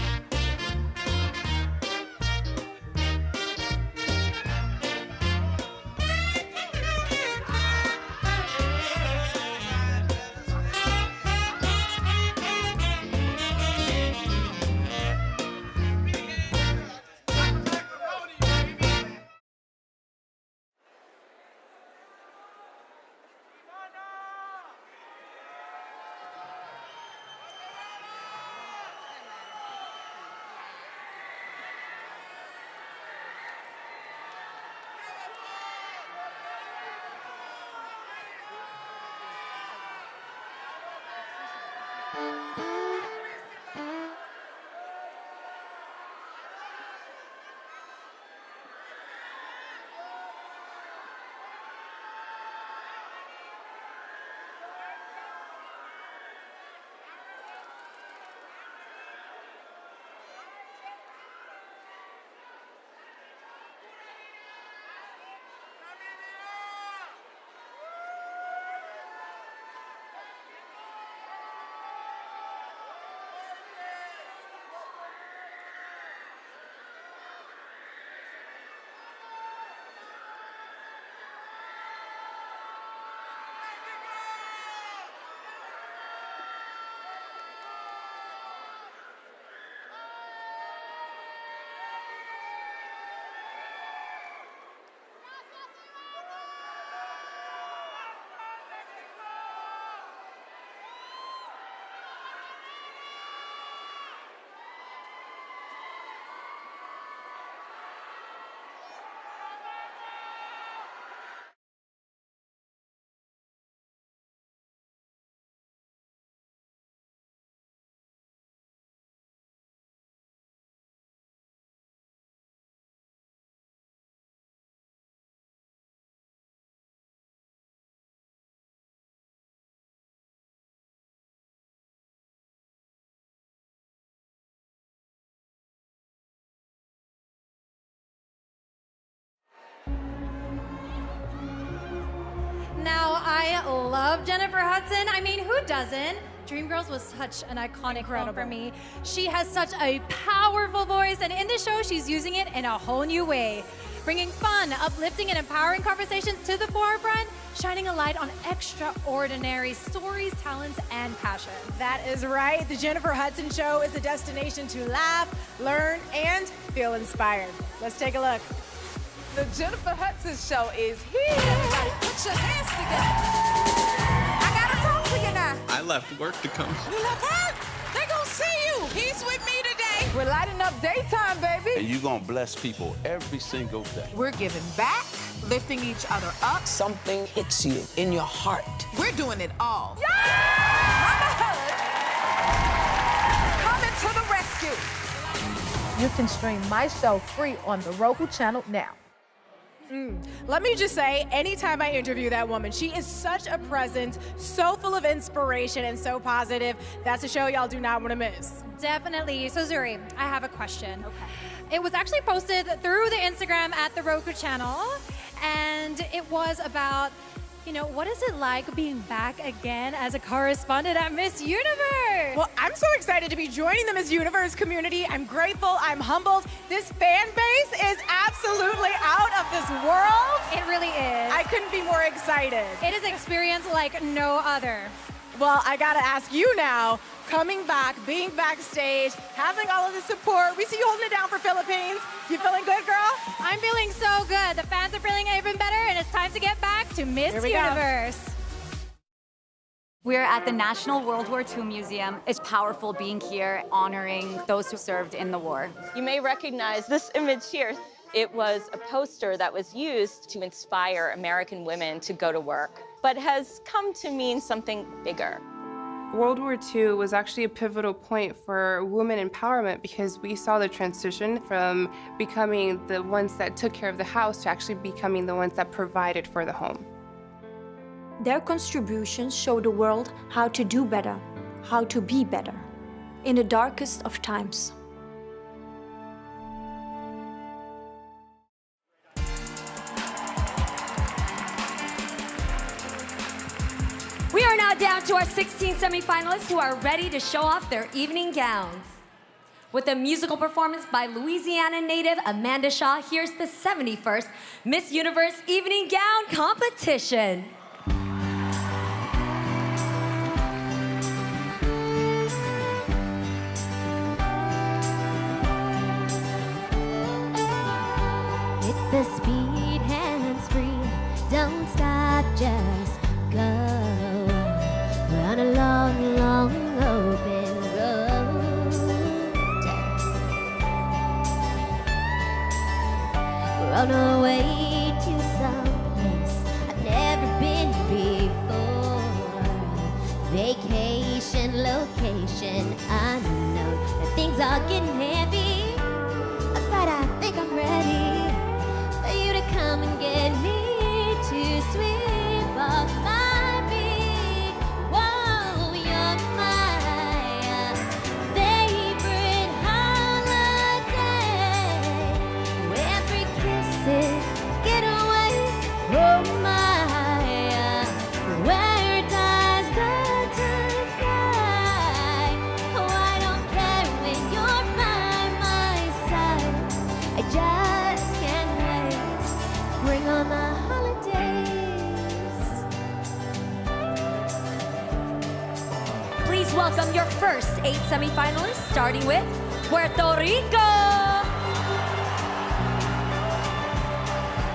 [SPEAKER 5] Now, I love Jennifer Hudson. I mean, who doesn't? Dreamgirls was such an iconic role for me. She has such a powerful voice, and in the show, she's using it in a whole new way. Bringing fun, uplifting, and empowering conversations to the forefront, shining a light on extraordinary stories, talents, and passion.
[SPEAKER 7] That is right. The Jennifer Hudson Show is a destination to laugh, learn, and feel inspired. Let's take a look.
[SPEAKER 21] The Jennifer Hudson Show is here.
[SPEAKER 9] Everybody put your hands together. I gotta talk to you now.
[SPEAKER 18] I left work to come.
[SPEAKER 9] You left work? They gonna see you. He's with me today.
[SPEAKER 21] We're lighting up daytime, baby.
[SPEAKER 18] And you're gonna bless people every single day.
[SPEAKER 9] We're giving back, lifting each other up.
[SPEAKER 19] Something hits you in your heart.
[SPEAKER 9] We're doing it all.
[SPEAKER 7] Coming to the rescue. You can stream my show free on the Roku channel now. Let me just say, anytime I interview that woman, she is such a presence, so full of inspiration and so positive. That's a show y'all do not want to miss.
[SPEAKER 5] Definitely. So Zuri, I have a question. Okay. It was actually posted through the Instagram at the Roku channel, and it was about You know, what is it like being back again as a correspondent at Miss Universe?
[SPEAKER 3] Well, I'm so excited to be joining the Miss Universe community. I'm grateful, I'm humbled. This fan base is absolutely out of this world.
[SPEAKER 5] It really is.
[SPEAKER 3] I couldn't be more excited.
[SPEAKER 5] It is an experience like no other.
[SPEAKER 3] Well, I gotta ask you now, coming back, being backstage, having all of the support. We see you holding it down for Philippines. You feeling good, girl?
[SPEAKER 5] I'm feeling so good. The fans are feeling even better, and it's time to get back to Miss Universe.
[SPEAKER 8] We're at the National World War II Museum. It's powerful being here, honoring those who served in the war.
[SPEAKER 20] You may recognize this image here. It was a poster that was used to inspire American women to go to work, but has come to mean something bigger.
[SPEAKER 22] World War II was actually a pivotal point for women empowerment because we saw the transition from becoming the ones that took care of the house to actually becoming the ones that provided for the home.
[SPEAKER 24] Their contributions show the world how to do better, how to be better, in the darkest of times.
[SPEAKER 2] We are now down to our 16 semi-finalists who are ready to show off their evening gowns. With a musical performance by Louisiana native Amanda Shaw, here's the 71st Miss Universe Evening Gown Competition.
[SPEAKER 25] Hit the speed, hands free, don't stop, just go. On a long, long open road. We're on our way to some place I've never been before. Vacation, location, unknown. And things are getting heavy, but I think I'm ready for you to come and get me to swim off my
[SPEAKER 2] welcome your first 8 semi-finalists, starting with Puerto Rico.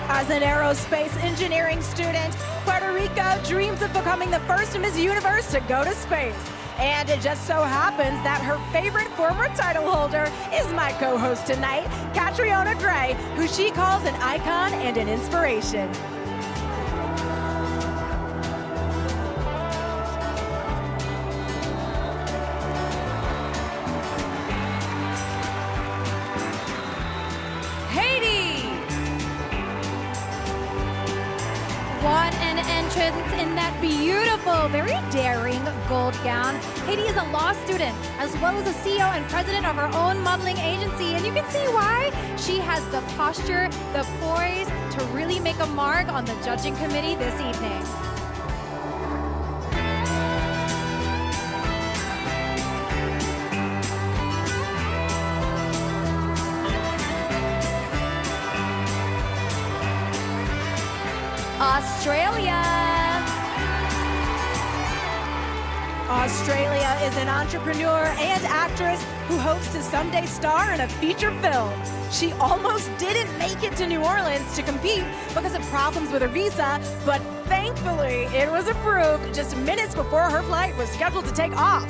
[SPEAKER 3] As an aerospace engineering student, Puerto Rico dreams of becoming the first Miss Universe to go to space. And it just so happens that her favorite former title holder is my co-host tonight, Catriona Gray, who she calls an icon and an inspiration.
[SPEAKER 5] In that beautiful, very daring gold gown. Haiti is a law student, as well as a CEO and president of her own modeling agency, and you can see why. She has the posture, the poise to really make a mark on the judging committee this evening.
[SPEAKER 3] Australia is an entrepreneur and actress who hopes to someday star in a feature film. She almost didn't make it to New Orleans to compete because of problems with her visa, but thankfully it was approved just minutes before her flight was scheduled to take off.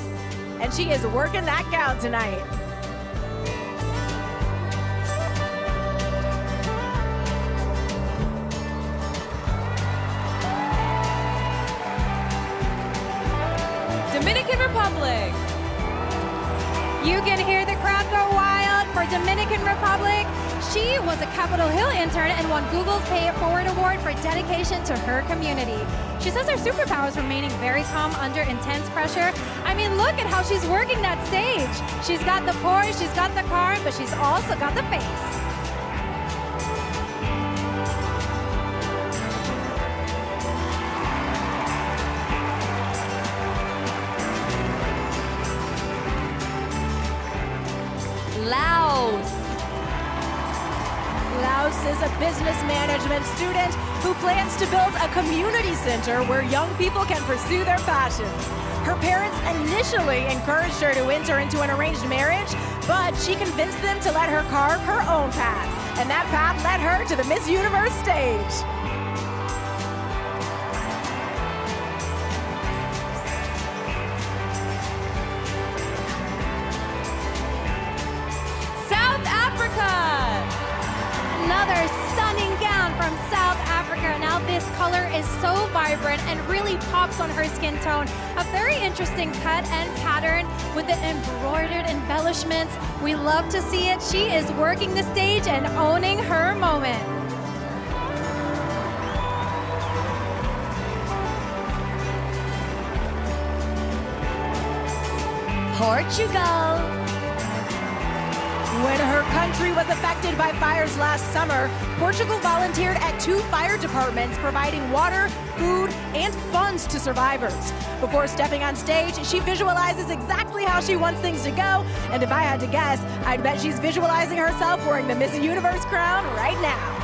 [SPEAKER 3] And she is working that gown tonight.
[SPEAKER 6] Dominican Republic.
[SPEAKER 5] You can hear the crowd go wild for Dominican Republic. She was a Capitol Hill intern and won Google's Pay It Forward Award for dedication to her community. She says her superpower is remaining very calm under intense pressure. I mean, look at how she's working that stage. She's got the poise, she's got the charm, but she's also got the face.
[SPEAKER 3] Laos is a business management student who plans to build a community center where young people can pursue their passions. Her parents initially encouraged her to enter into an arranged marriage, but she convinced them to let her carve her own path. And that path led her to the Miss Universe stage.
[SPEAKER 2] South Africa!
[SPEAKER 7] Another stunning gown from South Africa. Now this color is so vibrant and really pops on her skin tone. A very interesting cut and pattern with the embroidered embellishments. We love to see it. She is working the stage and owning her moment.
[SPEAKER 2] Portugal.
[SPEAKER 3] When her country was affected by fires last summer, Portugal volunteered at 2 fire departments providing water, food, and funds to survivors. Before stepping on stage, she visualizes exactly how she wants things to go, and if I had to guess, I'd bet she's visualizing herself wearing the Miss Universe crown right now.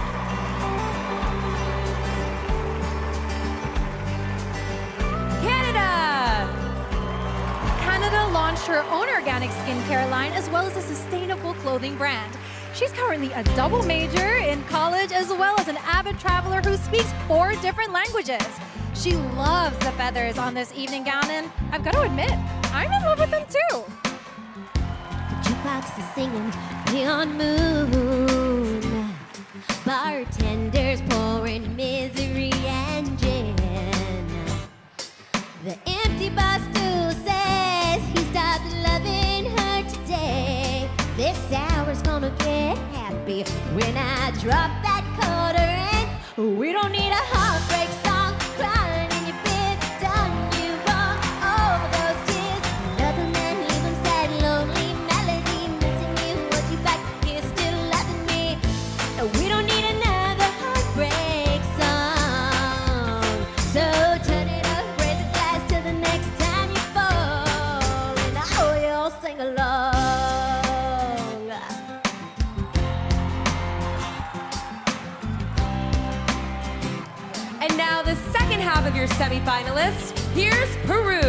[SPEAKER 7] Canada launched her own organic skincare line as well as a sustainable clothing brand. She's currently a double major in college as well as an avid traveler who speaks 4 different languages. She loves the feathers on this evening gown, and I've got to admit, I'm in love with them too.
[SPEAKER 25] The jukebox is singing Beyond Moon. Bartenders pouring misery and gin. The empty bar stool says he stopped loving her today. This hour's gonna get happy when I drop that quarter in. We don't need a heartbreak song, crying in your bed, done you wrong. All those tears, another man leaving sad, lonely melody, missing you, want you back, you're still loving me. We don't need another heartbreak song, so turn it up, raise a glass to the next time you fall, and I hope you'll sing along.
[SPEAKER 6] And now the second half of your semi-finalists. Here's Peru.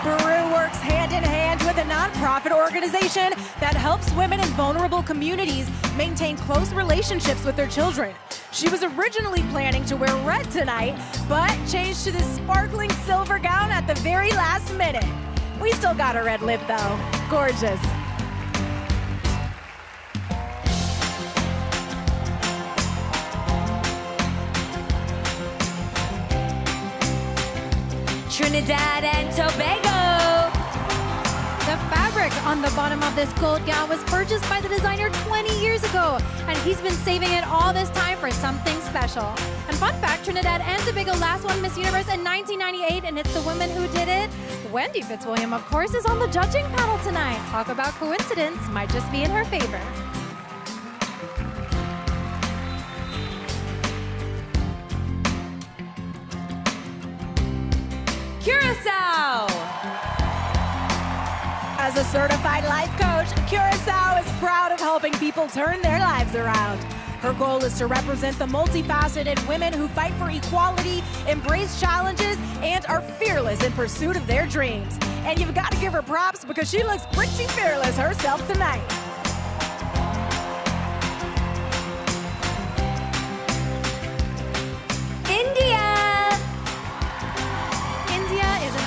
[SPEAKER 3] Peru works hand in hand with a nonprofit organization that helps women in vulnerable communities maintain close relationships with their children. She was originally planning to wear red tonight, but changed to this sparkling silver gown at the very last minute. We still got a red lip though. Gorgeous.
[SPEAKER 2] Trinidad and Tobago.
[SPEAKER 7] The fabric on the bottom of this gold gown was purchased by the designer 20 years ago, and he's been saving it all this time for something special. And fun fact, Trinidad and Tobago last won Miss Universe in 1998, and it's the woman who did it. Wendy Fitzwilliam, of course, is on the judging panel tonight. Talk about coincidence, might just be in her favor.
[SPEAKER 6] Curacao.
[SPEAKER 3] As a certified life coach, Curacao is proud of helping people turn their lives around. Her goal is to represent the multifaceted women who fight for equality, embrace challenges, and are fearless in pursuit of their dreams. And you've got to give her props because she looks pretty fearless herself tonight.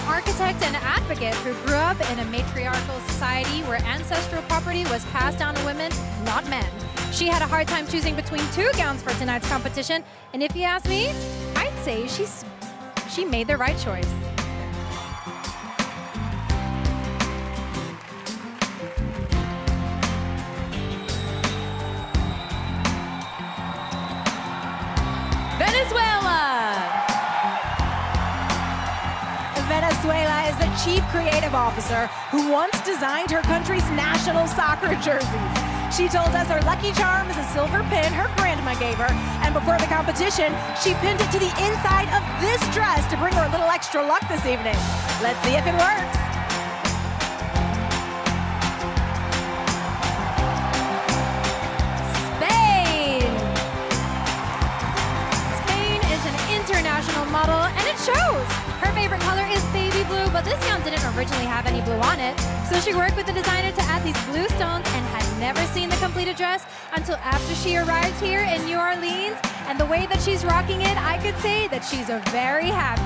[SPEAKER 7] Architect and advocate who grew up in a matriarchal society where ancestral property was passed down to women, not men. She had a hard time choosing between 2 gowns for tonight's competition, and if you ask me, I'd say she made the right choice.
[SPEAKER 3] Venezuela is the chief creative officer who once designed her country's national soccer jerseys. She told us her lucky charm is a silver pin her grandma gave her, and before the competition, she pinned it to the inside of this dress to bring her a little extra luck this evening. Let's see if it works.
[SPEAKER 7] on it. So she worked with the designer to add these blue stones and had never seen the completed dress until after she arrived here in New Orleans. And the way that she's rocking it, I could say that she's very happy.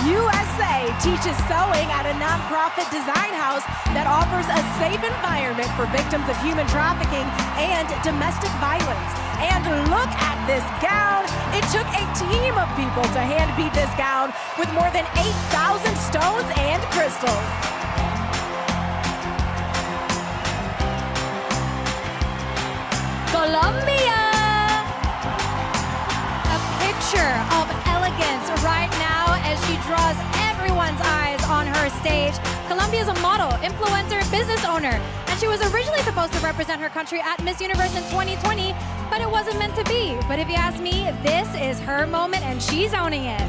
[SPEAKER 3] USA teaches sewing at a nonprofit design house that offers a safe environment for victims of human trafficking and domestic violence. And look at this gown. It took a team of people to hand beat this gown with more than 8,000 stones and crystals.
[SPEAKER 7] Colombia! A picture of elegance right now as she draws everyone's eyes on her stage. Colombia is a model, influencer, business owner, and she was originally supposed to represent her country at Miss Universe in 2020, but it wasn't meant to be. But if you ask me, this is her moment and she's owning it.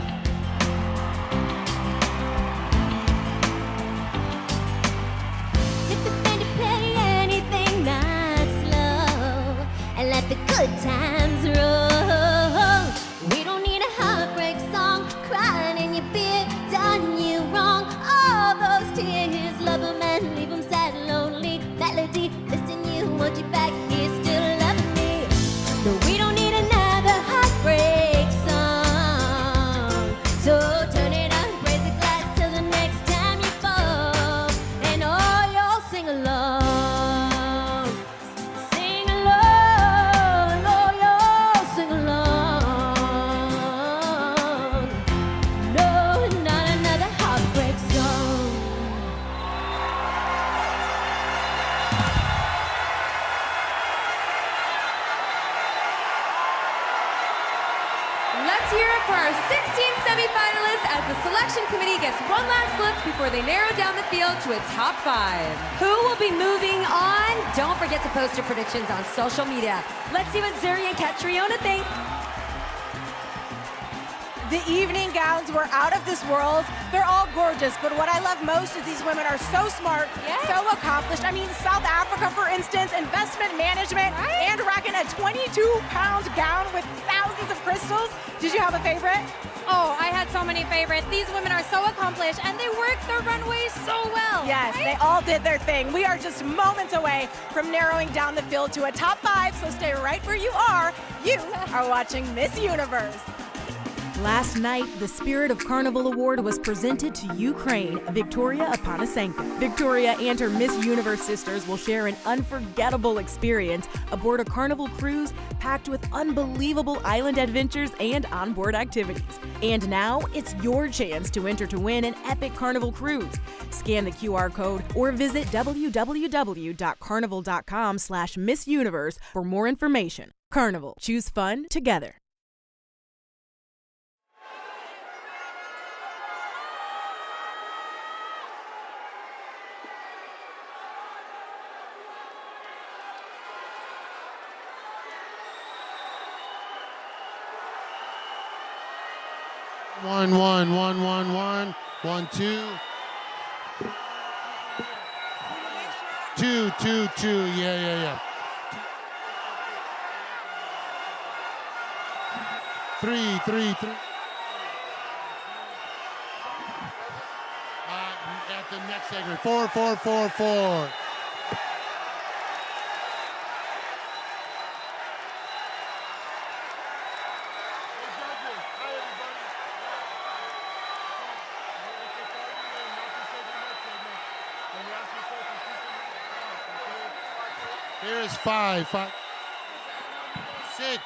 [SPEAKER 25] Anything not slow, and let the good times roll. We don't need a heartbreak song, crying in your beer, done you wrong. All those tears, love them and leave them sad, lonely. Melody, listen, you want you back here, still loving me. No, we don't need another heartbreak song. So turn it up, raise a glass till the next time you fall, and all y'all sing along. Sing along, all y'all sing along. No, not another heartbreak song.
[SPEAKER 6] Let's hear it for our 16 semi-finalists as the selection committee gets one last look before they narrow down the field to a top 5.
[SPEAKER 2] Who will be moving on? Don't forget to post your predictions on social media. Let's see what Zuri and Catriona think.
[SPEAKER 3] The evening gowns were out of this world. They're all gorgeous, but what I love most is these women are so smart, so accomplished. I mean, South Africa, for instance, investment management, and rocking a 22-pound gown with thousands of crystals. Did you have a favorite?
[SPEAKER 7] Oh, I had so many favorites. These women are so accomplished and they work the runway so well.
[SPEAKER 3] Yes, they all did their thing. We are just moments away from narrowing down the field to a top 5, so stay right where you are. You are watching Miss Universe.
[SPEAKER 5] Last night, the Spirit of Carnival Award was presented to Ukraine, Victoria Apanasenko. Victoria and her Miss Universe sisters will share an unforgettable experience aboard a Carnival cruise packed with unbelievable island adventures and onboard activities. And now, it's your chance to enter to win an epic Carnival cruise. Scan the QR code or visit www.carnival.com/MissUniverse for more information. Carnival, choose fun together.
[SPEAKER 1] One, 2. 2, yeah. 3. At the next segment, 4. Here's 5. 6.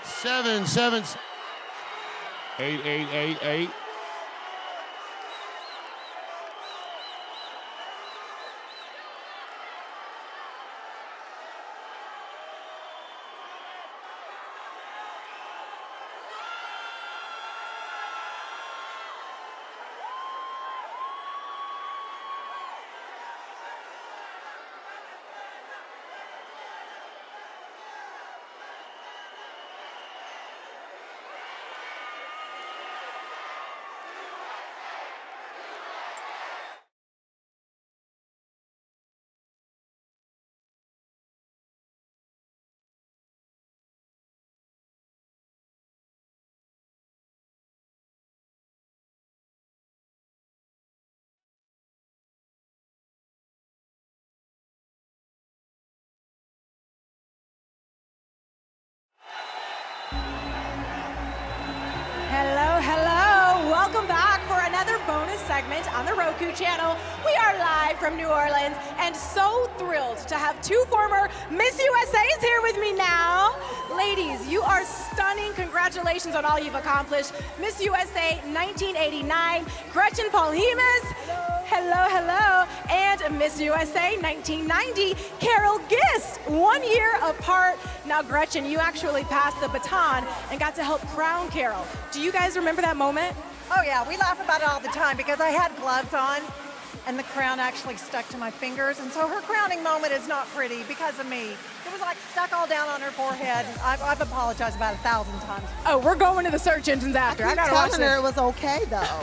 [SPEAKER 1] 7. 8.
[SPEAKER 3] segment on the Roku channel. We are live from New Orleans and so thrilled to have two former Miss USAs here with me now. Ladies, you are stunning. Congratulations on all you've accomplished. Miss USA 1989, Gretchen Paul-Hemus. Hello, hello. And Miss USA 1990, Carol Gist. 1 year apart. Now, Gretchen, you actually passed the baton and got to help crown Carol. Do you guys remember that moment?
[SPEAKER 10] Oh yeah, we laugh about it all the time because I had gloves on and the crown actually stuck to my fingers, and so her crowning moment is not pretty because of me. It was like stuck all down on her forehead. I've apologized about 1,000 times.
[SPEAKER 3] Oh, we're going to the search engines after. I gotta watch
[SPEAKER 11] telling her it
[SPEAKER 3] this.
[SPEAKER 11] was okay though.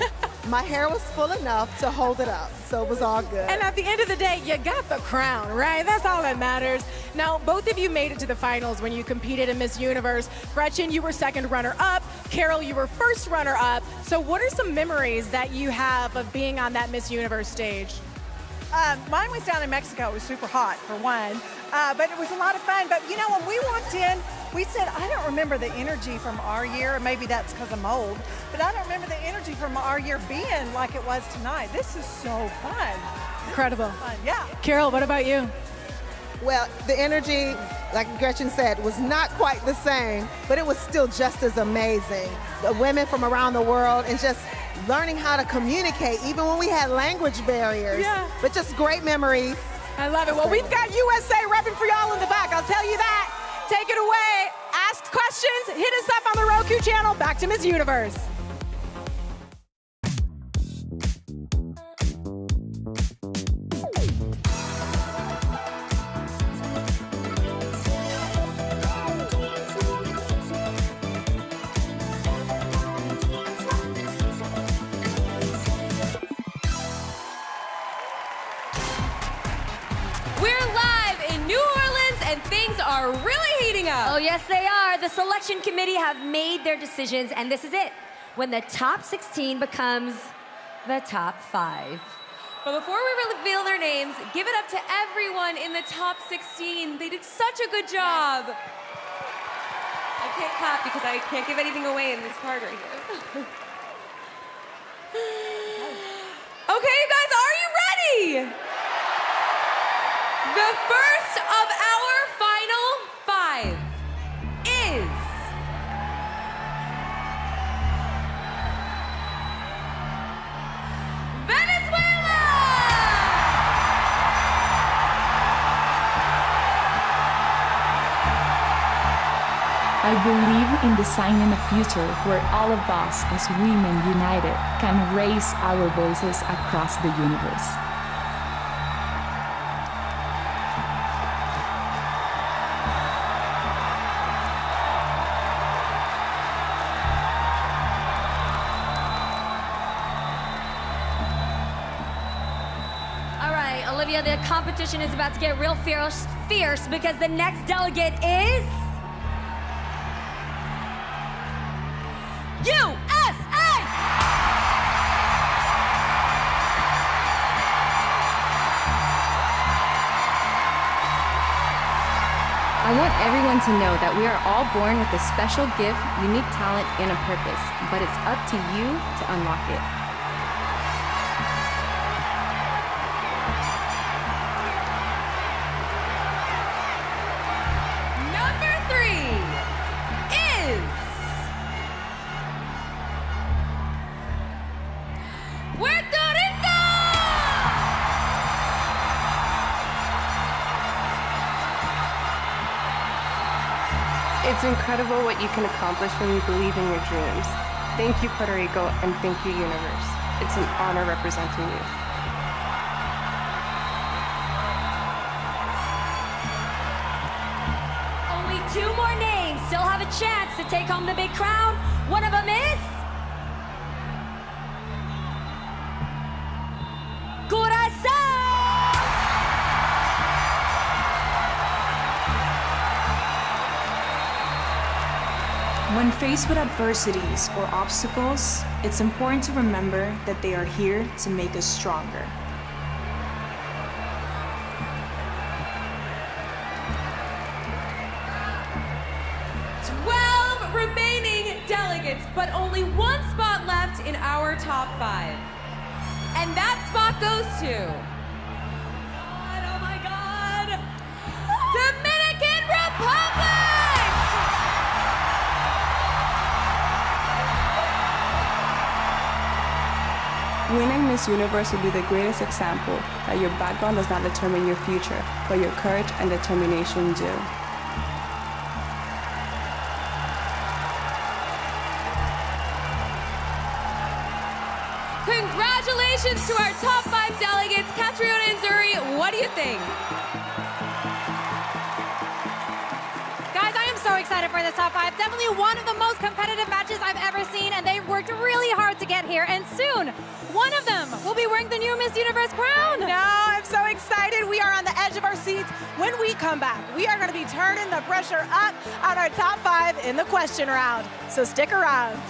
[SPEAKER 11] My hair was full enough to hold it up, so it was all good.
[SPEAKER 3] And at the end of the day, you got the crown, right? That's all that matters. Now, both of you made it to the finals when you competed in Miss Universe. Gretchen, you were second runner-up. Carol, you were first runner-up. So what are some memories that you have of being on that Miss Universe stage?
[SPEAKER 10] Mine was down in Mexico. It was super hot, for one, but it was a lot of fun. But you know, when we walked in, we said, I don't remember the energy from our year. Maybe that's because I'm old, but I don't remember the energy from our year being like it was tonight. This is so fun.
[SPEAKER 3] Incredible.
[SPEAKER 10] Fun. Yeah.
[SPEAKER 3] Carol, what about you?
[SPEAKER 11] Well, the energy, like Gretchen said, was not quite the same, but it was still just as amazing. The women from around the world and just learning how to communicate, even when we had language barriers.
[SPEAKER 3] Yeah.
[SPEAKER 11] But just great memories.
[SPEAKER 3] I love it. Well, we've got USA repping for y'all in the back. I'll tell you that. Take it away. Ask questions. Hit us up on the Roku channel. Back to Miss Universe.
[SPEAKER 6] Are really heating up.
[SPEAKER 2] Oh, yes, they are. The selection committee have made their decisions, and this is it. When the top 16 becomes the top 5.
[SPEAKER 6] But before we reveal their names, give it up to everyone in the top 16. They did such a good job. Yes. I can't clap because I can't give anything away in this card right here. Okay, you guys, are you ready? The first of our final 5 is Venezuela!
[SPEAKER 29] I believe in designing a future where all of us as women united can raise our voices across the universe.
[SPEAKER 2] Olivia, the competition is about to get real fierce because the next delegate is USA!
[SPEAKER 12] I want everyone to know that we are all born with a special gift, unique talent, and a purpose, but it's up to you to unlock it.
[SPEAKER 22] It's incredible what you can accomplish when you believe in your dreams. Thank you, Puerto Rico, and thank you, Universe. It's an honor representing you.
[SPEAKER 2] Only 2 more names still have a chance to take home the big crown. One of them is
[SPEAKER 14] When faced with adversities or obstacles, it's important to remember that they are here to make us stronger.
[SPEAKER 6] Remaining delegates, but only 1 spot left in our top 5. And that spot goes to...
[SPEAKER 2] Oh my God!
[SPEAKER 6] Dominican Republic!
[SPEAKER 14] Winning Miss Universe will be the greatest example that your background does not determine your future, but your courage and determination do.
[SPEAKER 6] Congratulations to our top 5 delegates. Catriona and Zuri, what do you think?
[SPEAKER 7] Guys, I am so excited for this top 5. Definitely one of the most competitive matches I've ever seen, and they've worked really hard to get here. And soon, one of them will be wearing the new Miss Universe crown.
[SPEAKER 3] No, I'm so excited. We are on the edge of our seats. When we come back, we are going to be turning the pressure up on our top 5 in the question round. So stick around.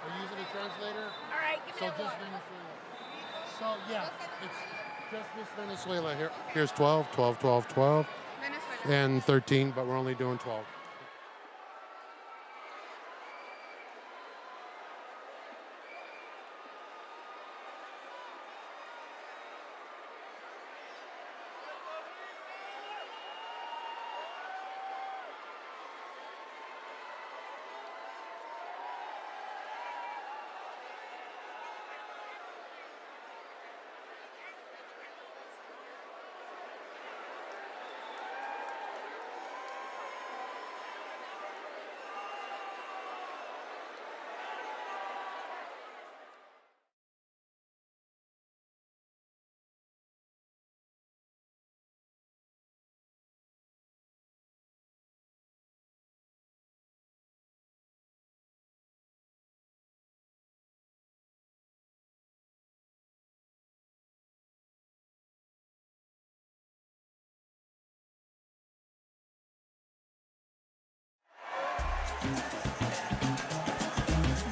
[SPEAKER 1] Are you using a translator?
[SPEAKER 3] All right, give me
[SPEAKER 1] So
[SPEAKER 3] that
[SPEAKER 1] just
[SPEAKER 3] one.
[SPEAKER 1] Venezuela. So yeah, it's just Miss Venezuela here. Here's 12, 12, 12, 12, and 13, but we're only doing 12.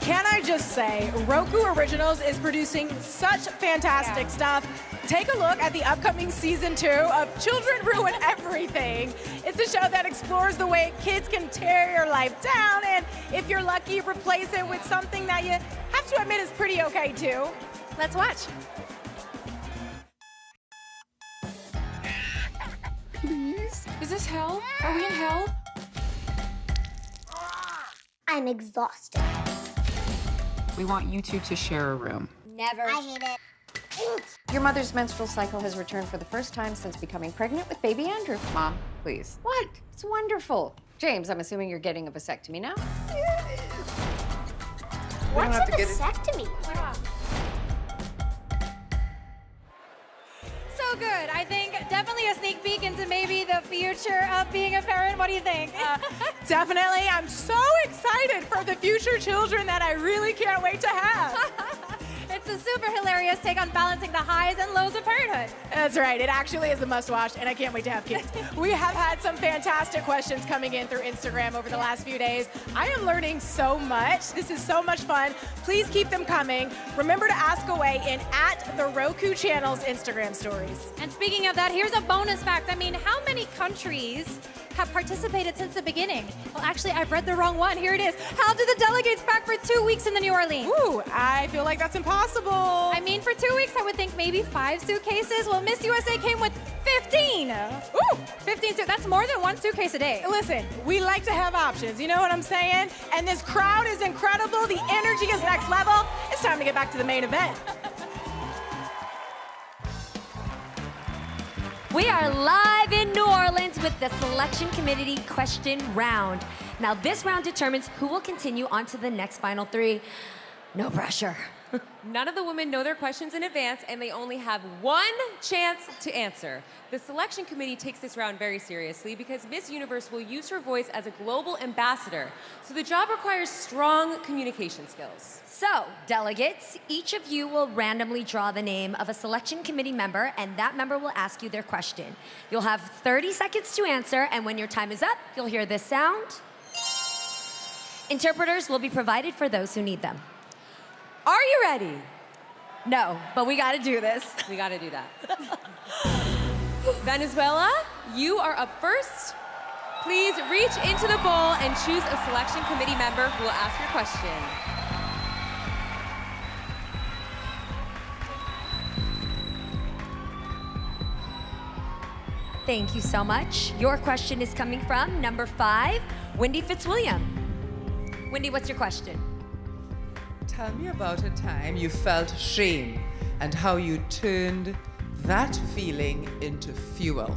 [SPEAKER 3] Can I just say, Roku Originals is producing such fantastic stuff. Take a look at the upcoming season 2 of Children Ruin Everything. It's a show that explores the way kids can tear your life down, and if you're lucky, replace it with something that you have to admit is pretty okay too. Let's watch.
[SPEAKER 7] Please? Is this hell? Are we in hell?
[SPEAKER 25] I'm exhausted.
[SPEAKER 4] We want you two to share a room.
[SPEAKER 25] Never. I hate it.
[SPEAKER 13] Your mother's menstrual cycle has returned for the first time since becoming pregnant with baby Andrew.
[SPEAKER 4] Mom, please.
[SPEAKER 13] What? It's wonderful. James, I'm assuming you're getting a vasectomy now?
[SPEAKER 25] What's
[SPEAKER 13] have
[SPEAKER 25] a
[SPEAKER 13] to get it-
[SPEAKER 25] vasectomy?
[SPEAKER 7] So good. I think definitely a sneak peek into maybe the future of being a parent. What do you think?
[SPEAKER 3] Definitely. I'm so excited for the future children that I really can't wait to have.
[SPEAKER 7] It's a super hilarious take on balancing the highs and lows of parenthood.
[SPEAKER 3] That's right. It actually is a must-watch, and I can't wait to have kids. We have had some fantastic questions coming in through Instagram over the last few days. I am learning so much. This is so much fun. Please keep them coming. Remember to ask away in @the Roku channel's Instagram stories.
[SPEAKER 7] And speaking of that, here's a bonus fact. I mean, how many countries have participated since the beginning? Well, actually, I've read the wrong one. Here it is. How did the delegates pack for 2 weeks in the New Orleans?
[SPEAKER 3] Ooh, I feel like that's impossible.
[SPEAKER 7] I mean, for 2 weeks, I would think maybe 5 suitcases. Well, Miss USA came with 15. Ooh, 15 suitcases. That's more than 1 suitcase a day.
[SPEAKER 3] Listen, we like to have options. You know what I'm saying? And this crowd is incredible. The energy is next level. It's time to get back to the main event.
[SPEAKER 2] We are live in New Orleans with the selection committee question round. Now, this round determines who will continue on to the next final three. No pressure.
[SPEAKER 6] None of the women know their questions in advance, and they only have one chance to answer. The selection committee takes this round very seriously because Miss Universe will use her voice as a global ambassador. So the job requires strong communication skills.
[SPEAKER 2] So, delegates, each of you will randomly draw the name of a selection committee member, and that member will ask you their question. You'll have 30 seconds to answer, and when your time is up, you'll hear this sound. Interpreters will be provided for those who need them.
[SPEAKER 6] Are you ready?
[SPEAKER 2] No, but we gotta do this.
[SPEAKER 6] We gotta do that. Venezuela, you are up first. Please reach into the bowl and choose a selection committee member who will ask your question.
[SPEAKER 2] Thank you so much. Your question is coming from number 5, Wendy Fitzwilliam. Wendy, what's your question?
[SPEAKER 15] Tell me about a time you felt shame and how you turned that feeling into fuel.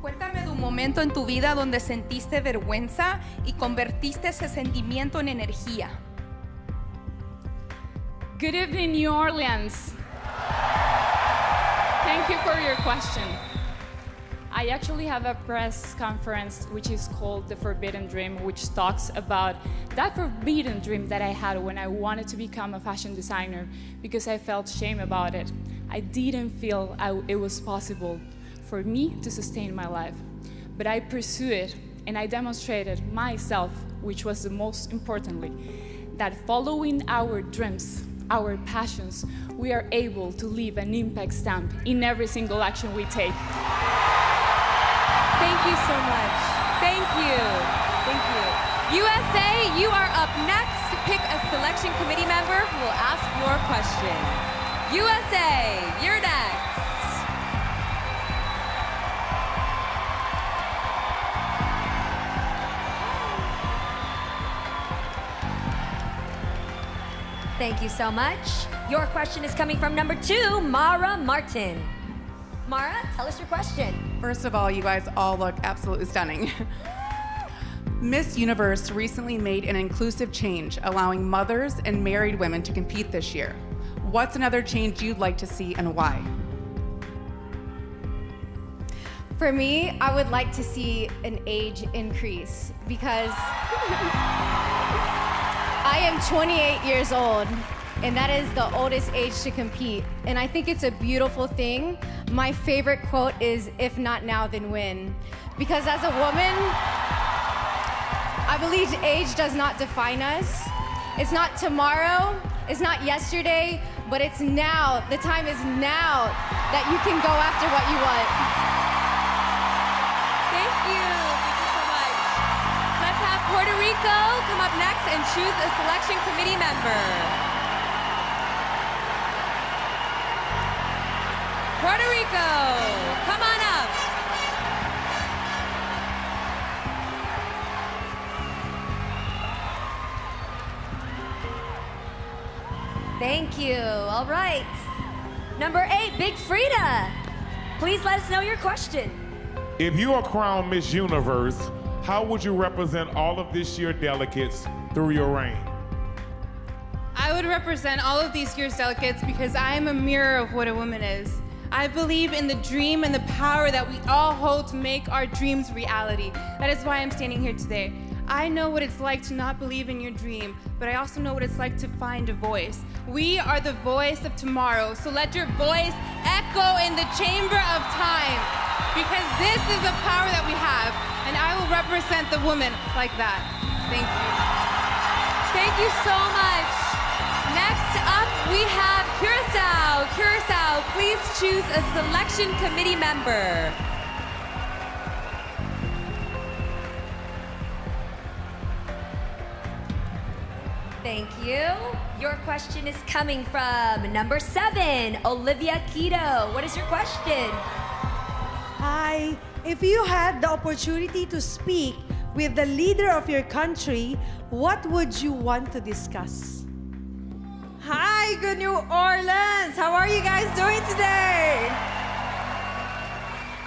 [SPEAKER 16] Cuéntame de un momento en tu vida donde sentiste vergüenza y convertiste ese sentimiento en energía.
[SPEAKER 17] Good evening, New Orleans. Thank you for your question. I actually have a press conference which is called The Forbidden Dream, which talks about that forbidden dream that I had when I wanted to become a fashion designer because I felt shame about it. I didn't feel it was possible for me to sustain my life. But I pursued it and I demonstrated myself, which was the most importantly, that following our dreams, our passions, we are able to leave an impact stamp in every single action we take.
[SPEAKER 6] Thank you so much. Thank you. Thank you. USA, you are up next to pick a selection committee member who will ask your question. USA, you're next.
[SPEAKER 2] Thank you so much. Your question is coming from number 2, Mara Martin. Mara, tell us your question.
[SPEAKER 18] First of all, you guys all look absolutely stunning. Miss Universe recently made an inclusive change, allowing mothers and married women to compete this year. What's another change you'd like to see and why?
[SPEAKER 21] For me, I would like to see an age increase because I am 28 years old, and that is the oldest age to compete. And I think it's a beautiful thing. My favorite quote is, "If not now, then when?" Because as a woman, I believe age does not define us. It's not tomorrow, it's not yesterday, but it's now. The time is now that you can go after what you want.
[SPEAKER 6] Thank you. Thank you so much. Let's have Puerto Rico come up next and choose a selection committee member. Puerto Rico, come on up.
[SPEAKER 2] Thank you. All right. Number 8, Big Frida. Please let us know your question.
[SPEAKER 23] If you are crowned Miss Universe, how would you represent all of this year's delegates through your reign?
[SPEAKER 16] I would represent all of these year's delegates because I am a mirror of what a woman is. I believe in the dream and the power that we all hold to make our dreams reality. That is why I'm standing here today. I know what it's like to not believe in your dream, but I also know what it's like to find a voice. We are the voice of tomorrow, so let your voice echo in the chamber of time, because this is the power that we have, and I will represent the woman like that. Thank you.
[SPEAKER 6] Thank you so much. Next up, we have Curacao. Curacao, please choose a selection committee member.
[SPEAKER 2] Thank you. Your question is coming from number 7, Olivia Quito. What is your question?
[SPEAKER 26] Hi. If you had the opportunity to speak with the leader of your country, what would you want to discuss?
[SPEAKER 27] Hi, good New Orleans. How are you guys doing today?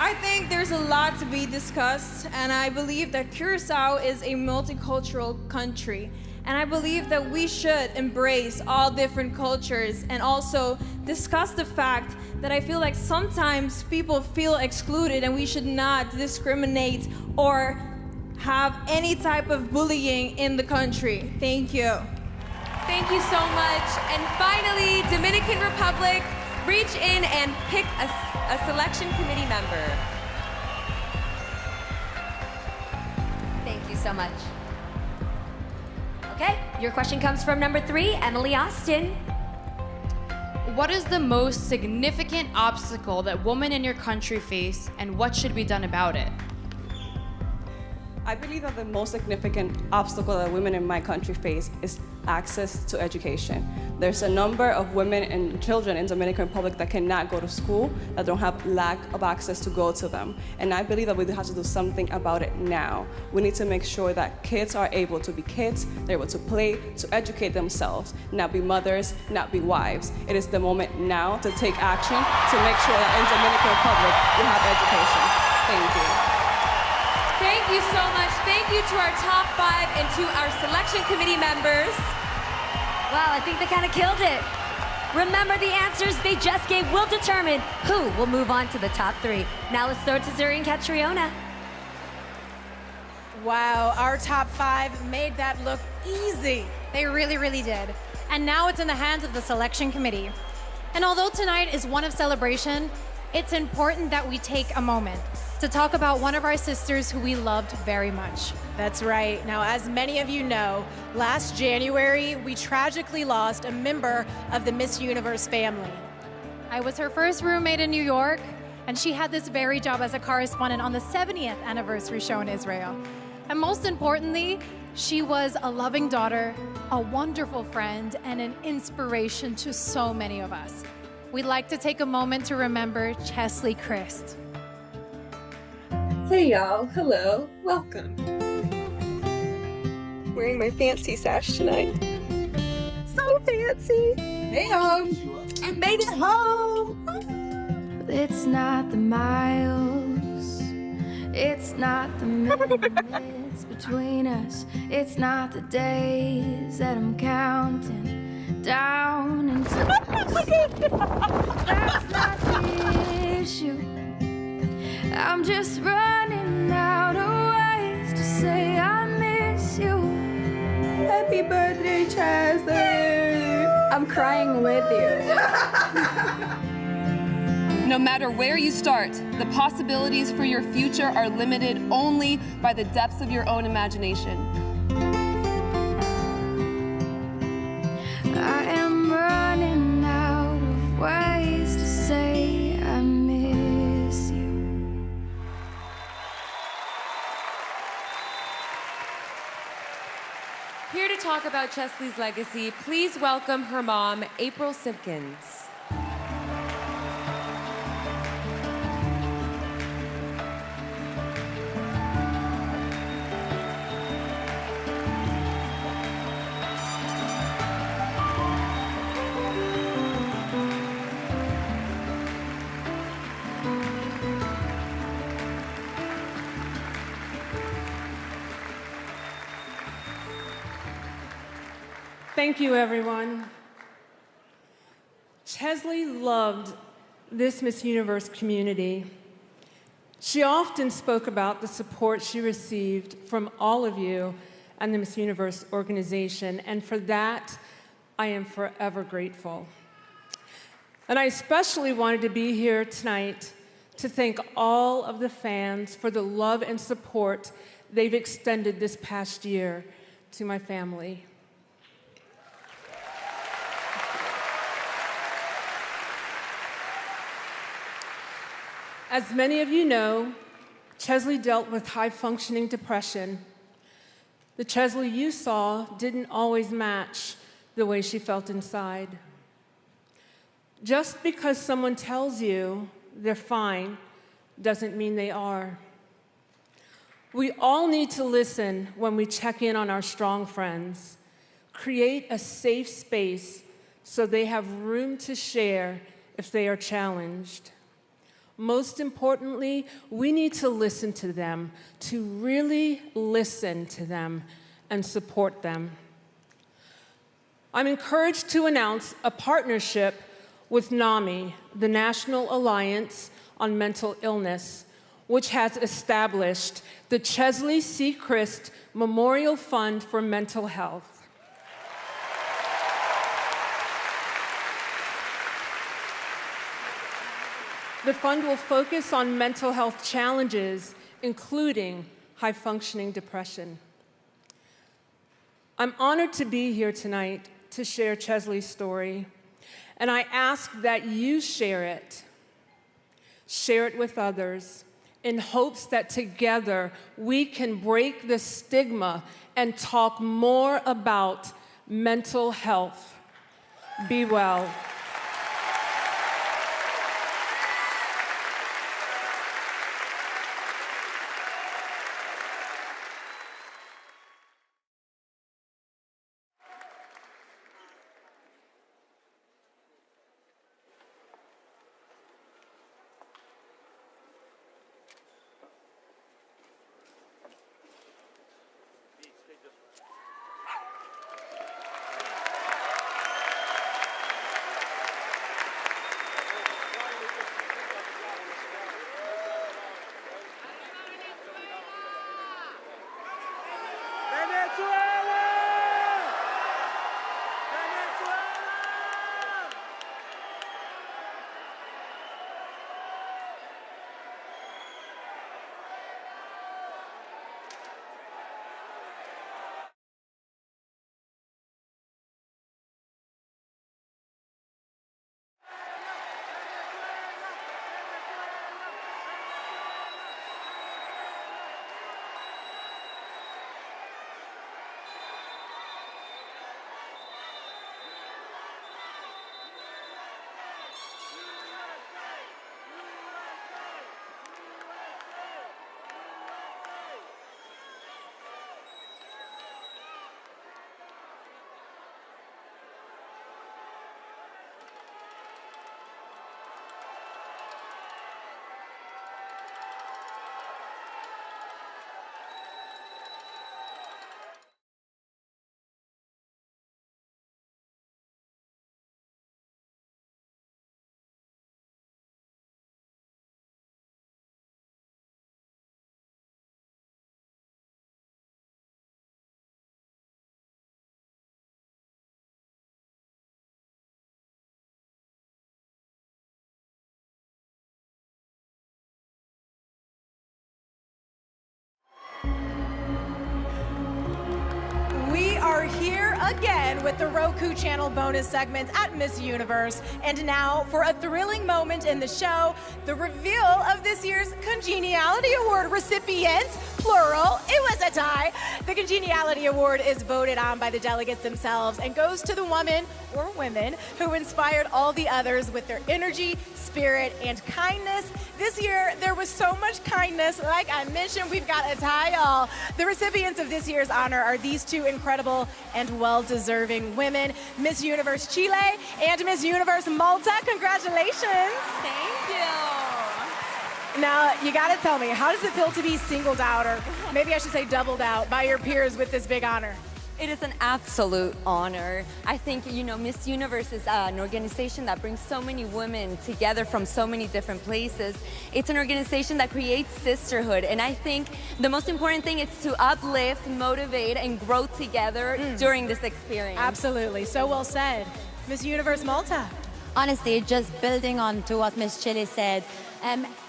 [SPEAKER 27] I think there's a lot to be discussed, and I believe that Curacao is a multicultural country. And I believe that we should embrace all different cultures and also discuss the fact that I feel like sometimes people feel excluded and we should not discriminate or have any type of bullying in the country. Thank you.
[SPEAKER 6] Thank you so much. And finally, Dominican Republic, reach in and pick a selection committee member.
[SPEAKER 2] Thank you so much. Okay, your question comes from number 3, Emily Austin.
[SPEAKER 4] What is the most significant obstacle that women in your country face, and what should be done about it?
[SPEAKER 5] I believe that the most significant obstacle that women in my country face is access to education. There's a number of women and children in Dominican Republic that cannot go to school, that don't have lack of access to go to them. And I believe that we have to do something about it now. We need to make sure that kids are able to be kids, they're able to play, to educate themselves, not be mothers, not be wives. It is the moment now to take action to make sure that in Dominican Republic we have education. Thank you.
[SPEAKER 6] Thank you so much. Thank you to our top 5 and to our selection committee members.
[SPEAKER 2] Wow, I think they kind of killed it. Remember, the answers they just gave will determine who will move on to the top 3. Now let's throw it to Zuri and Catriona.
[SPEAKER 3] Wow, our top 5 made that look easy.
[SPEAKER 7] They really, really did. And now it's in the hands of the selection committee. And although tonight is one of celebration, it's important that we take a moment to talk about one of our sisters who we loved very much.
[SPEAKER 3] That's right. Now, as many of you know, last January, we tragically lost a member of the Miss Universe family.
[SPEAKER 7] I was her first roommate in New York, and she had this very job as a correspondent on the 70th anniversary show in Israel. And most importantly, she was a loving daughter, a wonderful friend, and an inspiration to so many of us. We'd like to take a moment to remember Cheslie Kryst.
[SPEAKER 8] Hey y'all, hello, welcome. Wearing my fancy sash tonight. So fancy. Hey home, I made it home.
[SPEAKER 12] It's not the miles, it's not the minutes between us, it's not the days that I'm counting down until that's not the issue. I'm just running out of ways to say I miss you.
[SPEAKER 8] Happy birthday, Cheslie. I'm crying with you.
[SPEAKER 9] No matter where you start, the possibilities for your future are limited only by the depths of your own imagination.
[SPEAKER 12] I am running out of ways to say I miss you.
[SPEAKER 6] Here to talk about Cheslie's legacy, please welcome her mom, April Simpkins.
[SPEAKER 10] Thank you, everyone. Cheslie loved this Miss Universe community. She often spoke about the support she received from all of you and the Miss Universe organization, and for that, I am forever grateful. And I especially wanted to be here tonight to thank all of the fans for the love and support they've extended this past year to my family. As many of you know, Cheslie dealt with high-functioning depression. The Cheslie you saw didn't always match the way she felt inside. Just because someone tells you they're fine doesn't mean they are. We all need to listen when we check in on our strong friends. Create a safe space so they have room to share if they are challenged. Most importantly, we need to listen to them, to really listen to them and support them. I'm encouraged to announce a partnership with NAMI, the National Alliance on Mental Illness, which has established the Cheslie C. Kryst Memorial Fund for Mental Health. The fund will focus on mental health challenges, including high-functioning depression. I'm honored to be here tonight to share Cheslie's story, and I ask that you share it with others, in hopes that together we can break the stigma and talk more about mental health. Be well.
[SPEAKER 3] We are here again with the Roku channel bonus segments at Miss Universe. And now for a thrilling moment in the show, the reveal of this year's Congeniality Award recipients, plural, it was a tie. The Congeniality Award is voted on by the delegates themselves and goes to the woman or women who inspired all the others with their energy, spirit, and kindness. This year, there was so much kindness. Like I mentioned, we've got a tie, y'all. The recipients of this year's honor are these two incredible and well-deserving women, Miss Universe Chile and Miss Universe Malta. Congratulations.
[SPEAKER 2] Thank you.
[SPEAKER 3] Now, you gotta tell me, how does it feel to be singled out, or maybe I should say doubled out, by your peers with this big honor?
[SPEAKER 2] It is an absolute honor. I think, Miss Universe is an organization that brings so many women together from so many different places. It's an organization that creates sisterhood, and I think the most important thing is to uplift, motivate, and grow together during this experience.
[SPEAKER 3] Absolutely, so well said. Miss Universe Malta.
[SPEAKER 1] Honestly, just building on to what Miss Chile said,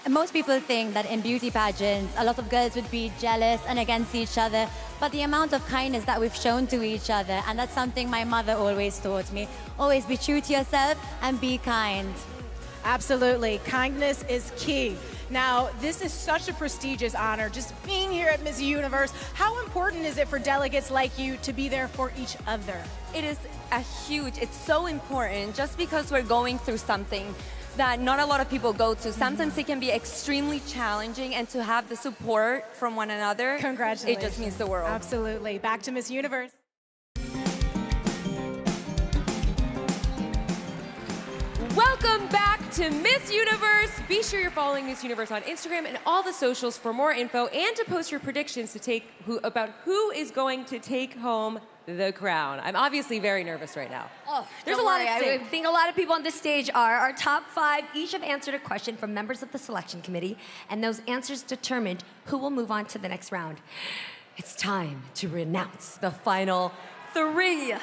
[SPEAKER 1] most people think that in beauty pageants, a lot of girls would be jealous and against each other, but the amount of kindness that we've shown to each other, and that's something my mother always taught me, always be true to yourself and be kind.
[SPEAKER 3] Absolutely, kindness is key. Now, this is such a prestigious honor, just being here at Miss Universe. How important is it for delegates like you to be there for each other?
[SPEAKER 2] It is it's so important, just because we're going through something that not a lot of people go to. Sometimes it can be extremely challenging, and to have the support from one another,
[SPEAKER 3] congratulations.
[SPEAKER 2] It just means the world.
[SPEAKER 3] Absolutely. Back to Miss Universe.
[SPEAKER 6] Welcome back to Miss Universe. Be sure you're following Miss Universe on Instagram and all the socials for more info and to post your predictions about who is going to take home the crown. I'm obviously very nervous right now.
[SPEAKER 2] Oh,
[SPEAKER 6] There's
[SPEAKER 2] don't
[SPEAKER 6] a lot
[SPEAKER 2] worry.
[SPEAKER 6] at
[SPEAKER 2] I
[SPEAKER 6] stake.
[SPEAKER 2] think a lot of people on this stage are. Our top 5 each have answered a question from members of the selection committee, and those answers determined who will move on to the next round. It's time to announce the final 3.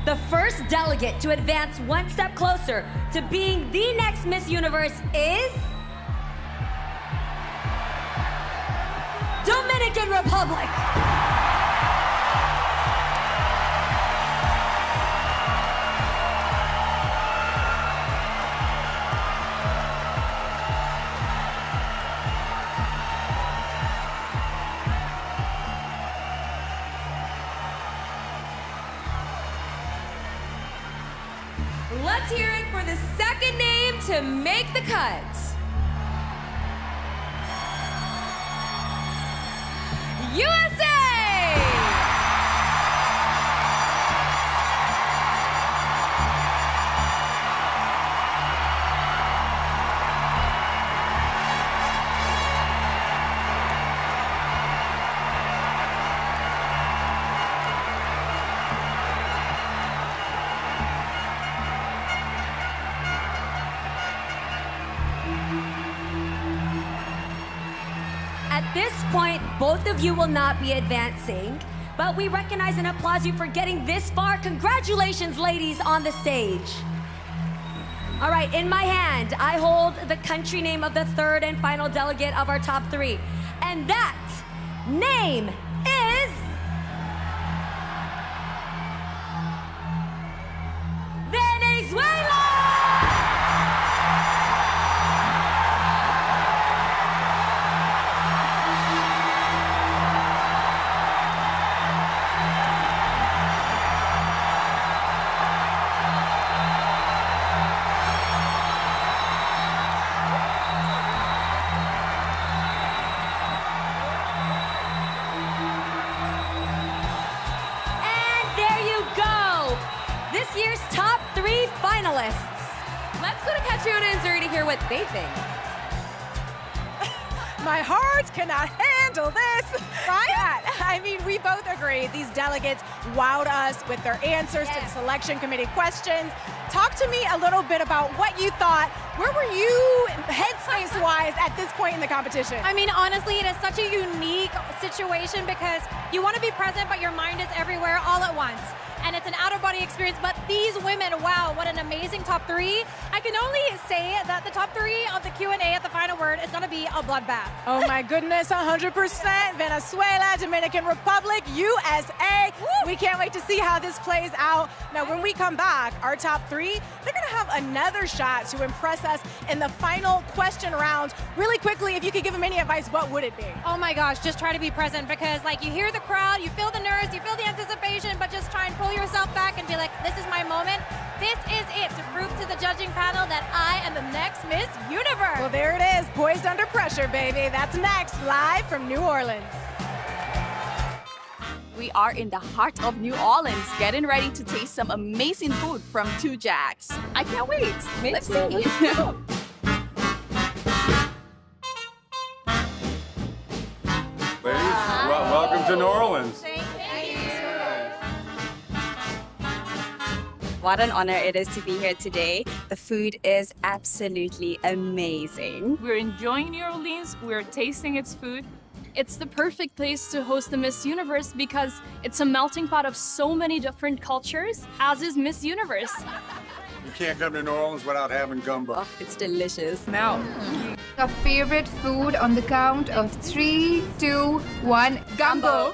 [SPEAKER 2] The first delegate to advance one step closer to being the next Miss Universe is Dominican Republic.
[SPEAKER 6] Let's hear it for the second name to make the cut. USA!
[SPEAKER 2] At this point, both of you will not be advancing, but we recognize and applaud you for getting this far. Congratulations, ladies, on the stage. All right, in my hand, I hold the country name of the third and final delegate of our top 3. And that name is Venezuela! This year's top 3 finalists.
[SPEAKER 6] Let's go to Catriona and Zuri to hear what they think.
[SPEAKER 3] My heart cannot handle this. Right? I mean, we both agree these delegates wowed us with their answers to the selection committee questions. Talk to me a little bit about what you thought. Where were you headspace-wise at this point in the competition?
[SPEAKER 7] I mean, honestly, it is such a unique situation because you want to be present, but your mind is everywhere all at once. And it's an out-of-body experience, but these women, wow, what an amazing top 3. I can only say that the top 3 of the Q&A at the final word is gonna be a bloodbath.
[SPEAKER 3] Oh my goodness, 100%. Venezuela, Dominican Republic, USA. Woo! We can't wait to see how this plays out. Now, when we come back, our top 3, they're gonna have another shot to impress us in the final question round. Really quickly, if you could give them any advice, what would it be?
[SPEAKER 7] Oh my gosh, just try to be present because like you hear the crowd, you feel the nerves, you feel the anticipation, but just try and pull yourself back and be like, this is my moment. This is it to prove to the judging panel that I am the next Miss Universe.
[SPEAKER 3] Well, there it is, poised under pressure, baby. That's next, live from New Orleans.
[SPEAKER 11] We are in the heart of New Orleans, getting ready to taste some amazing food from Two Jacks. I can't wait. Let's see.
[SPEAKER 13] Ladies, welcome to New Orleans.
[SPEAKER 11] What an honor it is to be here today. The food is absolutely amazing.
[SPEAKER 17] We're enjoying New Orleans, we're tasting its food. It's the perfect place to host the Miss Universe because it's a melting pot of so many different cultures, as is Miss Universe.
[SPEAKER 13] You can't come to New Orleans without having gumbo.
[SPEAKER 11] Oh, it's delicious. Now.
[SPEAKER 14] Your favorite food on the count of 3, 2, 1, gumbo.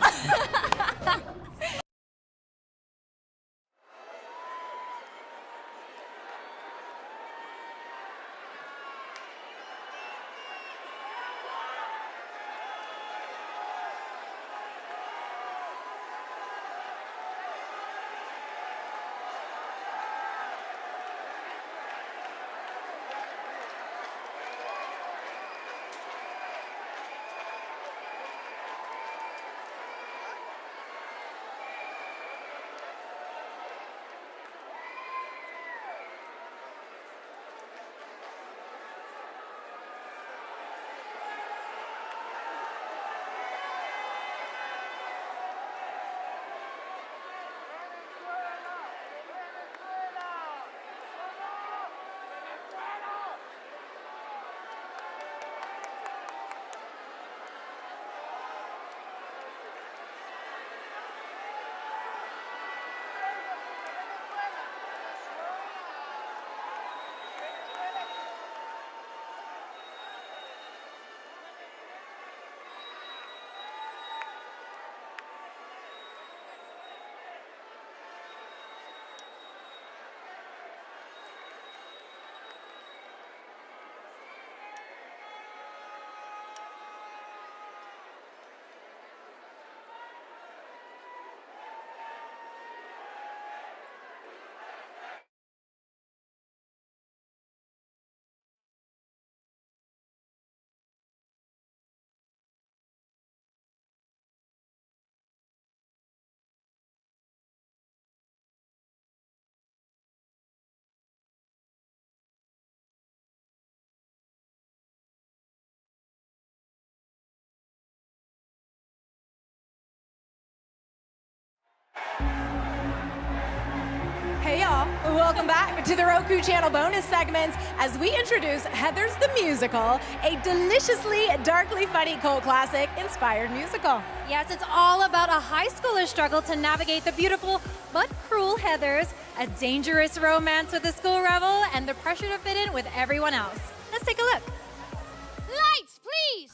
[SPEAKER 3] y'all. Welcome back to the Roku channel bonus segments as we introduce Heathers the Musical, a deliciously, darkly funny cult classic inspired musical.
[SPEAKER 7] Yes, it's all about a high schooler's struggle to navigate the beautiful but cruel Heathers, a dangerous romance with a school rebel, and the pressure to fit in with everyone else. Let's take a look.
[SPEAKER 15] Lights, please!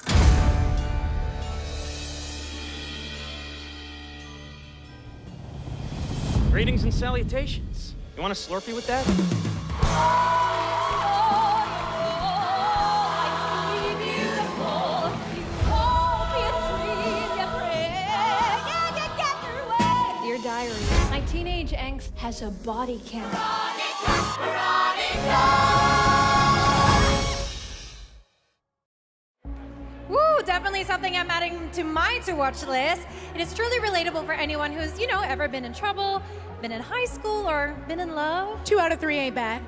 [SPEAKER 18] Greetings and salutations. You want a Slurpee with that?
[SPEAKER 7] Dear Diary, my teenage angst has a body count. Woo, definitely something I'm adding to my to-watch list. It is truly relatable for anyone who's, ever been in trouble, been in high school, or been in love.
[SPEAKER 3] 2 out of 3 ain't bad.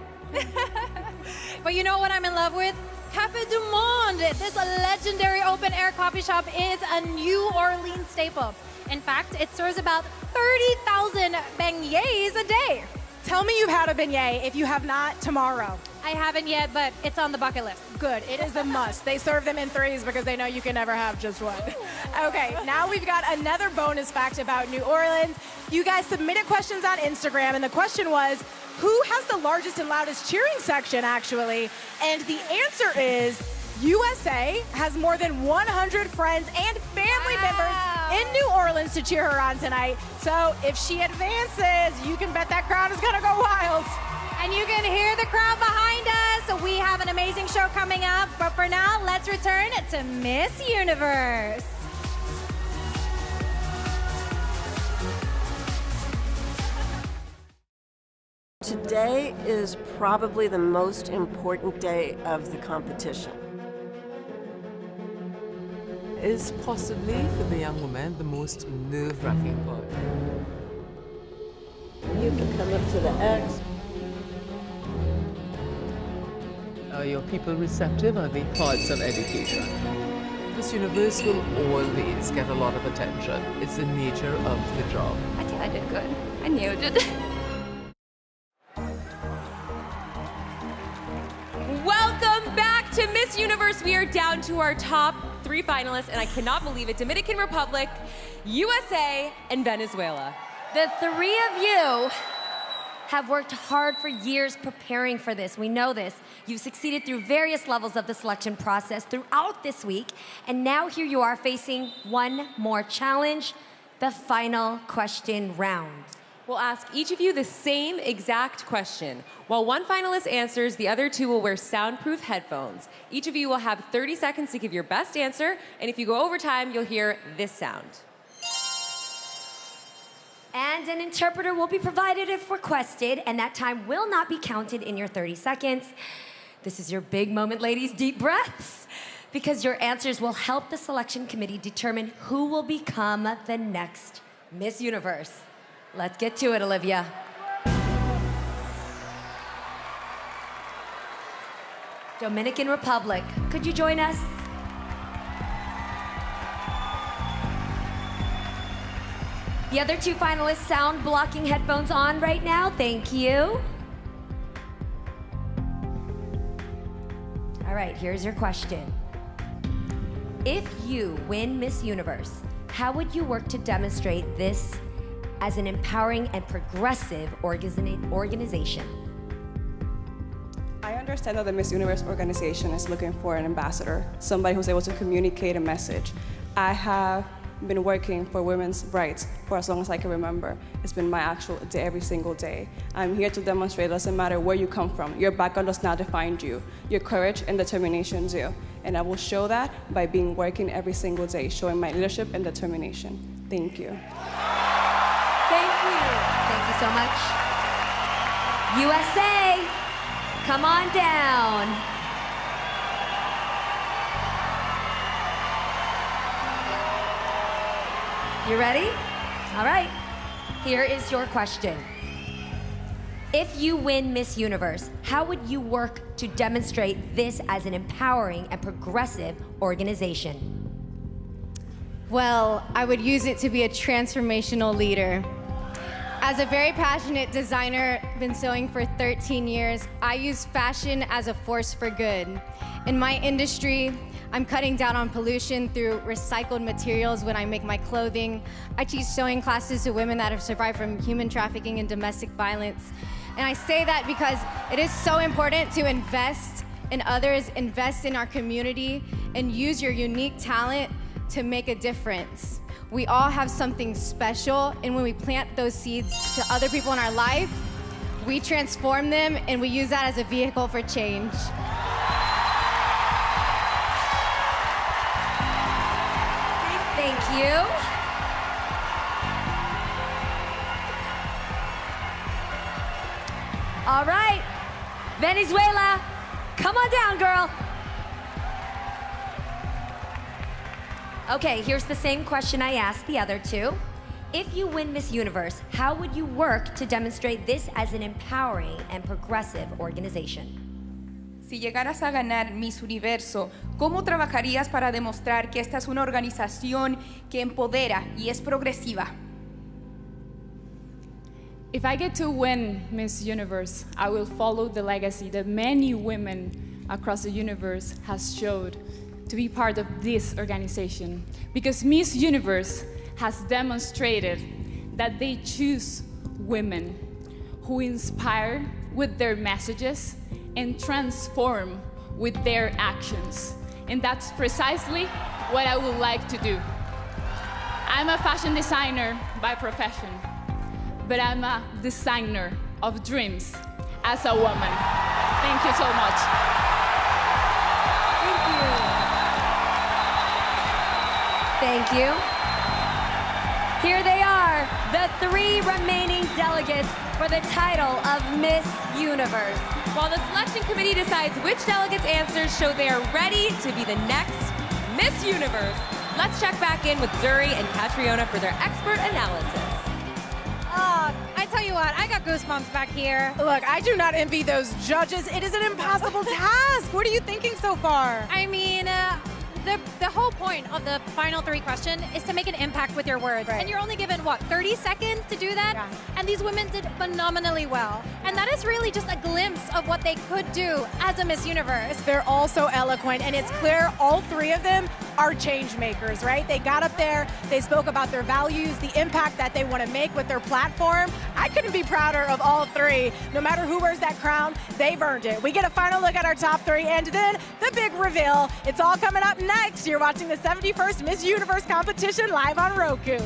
[SPEAKER 7] But you know what I'm in love with? Café du Monde. This legendary open-air coffee shop is a New Orleans staple. In fact, it serves about 30,000 beignets a day.
[SPEAKER 3] Tell me you've had a beignet. If you have not, tomorrow.
[SPEAKER 7] I haven't yet, but it's on the bucket list.
[SPEAKER 3] Good. It is a must. They serve them in 3s because they know you can never have just one. Okay, now we've got another bonus fact about New Orleans. You guys submitted questions on Instagram, and the question was, who has the largest and loudest cheering section, actually? And the answer is USA has more than 100 friends and family members in New Orleans to cheer her on tonight. So if she advances, you can bet that crowd is gonna go wild.
[SPEAKER 7] And you can hear the crowd behind us. We have an amazing show coming up. But for now, let's return to Miss Universe.
[SPEAKER 19] Today is probably the most important day of the competition.
[SPEAKER 20] Is possibly, for the young woman, the most nerve-wracking part.
[SPEAKER 19] You can come up to the X.
[SPEAKER 20] Are your people receptive? Are they parts of education? This universe will always get a lot of attention. It's the nature of the job.
[SPEAKER 6] I think I did good. I nailed it. Welcome back to Miss Universe. We are down to our top 3 finalists, and I cannot believe it. Dominican Republic, USA, and Venezuela.
[SPEAKER 2] The 3 of you have worked hard for years preparing for this. We know this. You've succeeded through various levels of the selection process throughout this week, and now here you are facing one more challenge, the final question round.
[SPEAKER 6] We'll ask each of you the same exact question. While one finalist answers, the other 2 will wear soundproof headphones. Each of you will have 30 seconds to give your best answer, and if you go over time, you'll hear this sound.
[SPEAKER 2] And an interpreter will be provided if requested, and that time will not be counted in your 30 seconds. This is your big moment, ladies. Deep breaths, because your answers will help the selection committee determine who will become the next Miss Universe. Let's get to it, Olivia. Dominican Republic, could you join us? The other 2 finalists, sound blocking headphones on right now. Thank you. All right, here's your question. If you win Miss Universe, how would you work to demonstrate this as an empowering and progressive organization?
[SPEAKER 5] I understand that the Miss Universe organization is looking for an ambassador, somebody who's able to communicate a message. I have been working for women's rights for as long as I can remember. It's been my actual day every single day. I'm here to demonstrate it doesn't matter where you come from. Your background does not define you. Your courage and determination do. And I will show that by being working every single day, showing my leadership and determination. Thank you.
[SPEAKER 2] Thank you. Thank you so much. USA, come on down. You ready? All right. Here is your question. If you win Miss Universe, how would you work to demonstrate this as an empowering and progressive organization?
[SPEAKER 21] Well, I would use it to be a transformational leader. As a very passionate designer, been sewing for 13 years, I use fashion as a force for good. In my industry, I'm cutting down on pollution through recycled materials when I make my clothing. I teach sewing classes to women that have survived from human trafficking and domestic violence. And I say that because it is so important to invest in others, invest in our community, and use your unique talent to make a difference. We all have something special, and when we plant those seeds to other people in our life, we transform them, and we use that as a vehicle for change.
[SPEAKER 2] Thank you. All right, Venezuela, come on down, girl. Okay, here's the same question I asked the other two. If you win Miss Universe, how would you work to demonstrate this as an empowering and progressive organization?
[SPEAKER 16] Si llegaras a ganar Miss Universo, ¿cómo trabajarías para demostrar que esta es una organización que empodera y es progresiva?
[SPEAKER 17] If I get to win Miss Universe, I will follow the legacy that many women across the universe has showed to be part of this organization. Because Miss Universe has demonstrated that they choose women who inspire with their messages and transform with their actions. And that's precisely what I would like to do. I'm a fashion designer by profession, but I'm a designer of dreams as a woman. Thank you so much.
[SPEAKER 2] Thank you. Here they are, the 3 remaining delegates for the title of Miss Universe.
[SPEAKER 6] While the selection committee decides which delegates' answers show they are ready to be the next Miss Universe, let's check back in with Zuri and Catriona for their expert analysis.
[SPEAKER 7] I tell you what, I got goosebumps back here.
[SPEAKER 3] Look, I do not envy those judges. It is an impossible task. What are you thinking so far?
[SPEAKER 7] I mean, the whole point of the final 3 question is to make an impact with your words.
[SPEAKER 3] Right.
[SPEAKER 7] And you're only given, what, 30 seconds to do that?
[SPEAKER 3] Yeah.
[SPEAKER 7] And these women did phenomenally well. And that is really just a glimpse of what they could do as a Miss Universe.
[SPEAKER 3] They're all so eloquent, and it's clear all 3 of them are change makers, right? They got up there, they spoke about their values, the impact that they want to make with their platform. I couldn't be prouder of all 3. No matter who wears that crown, they've earned it. We get a final look at our top 3, and then the big reveal. It's all coming up next. You're watching the 71st Miss Universe competition live on Roku.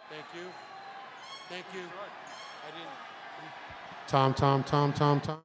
[SPEAKER 22] Thank you. Thank you. I didn't. Tom.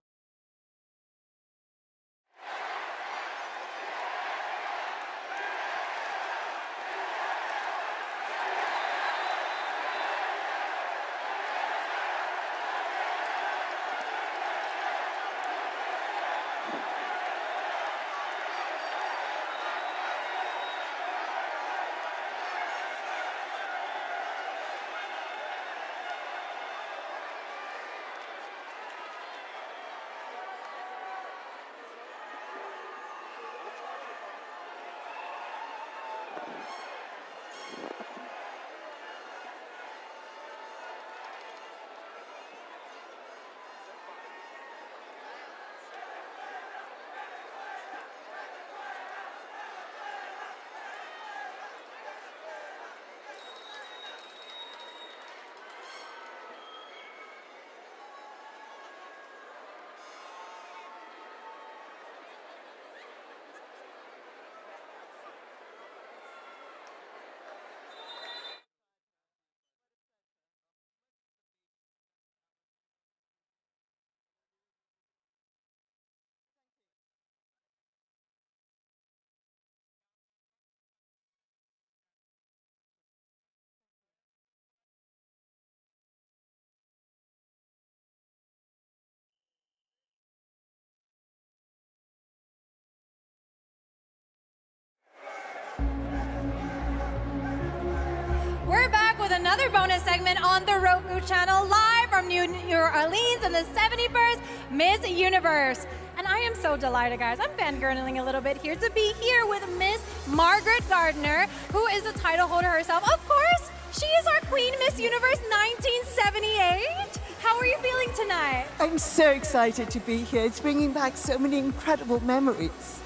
[SPEAKER 7] another bonus segment on the Roku channel, live from New Orleans in the 71st Miss Universe. And I am so delighted, guys. I'm fangirling a little bit here to be here with Miss Margaret Gardner, who is the title holder herself. Of course, she is our Queen Miss Universe 1978. How are you feeling tonight?
[SPEAKER 4] I'm so excited to be here. It's bringing back so many incredible memories.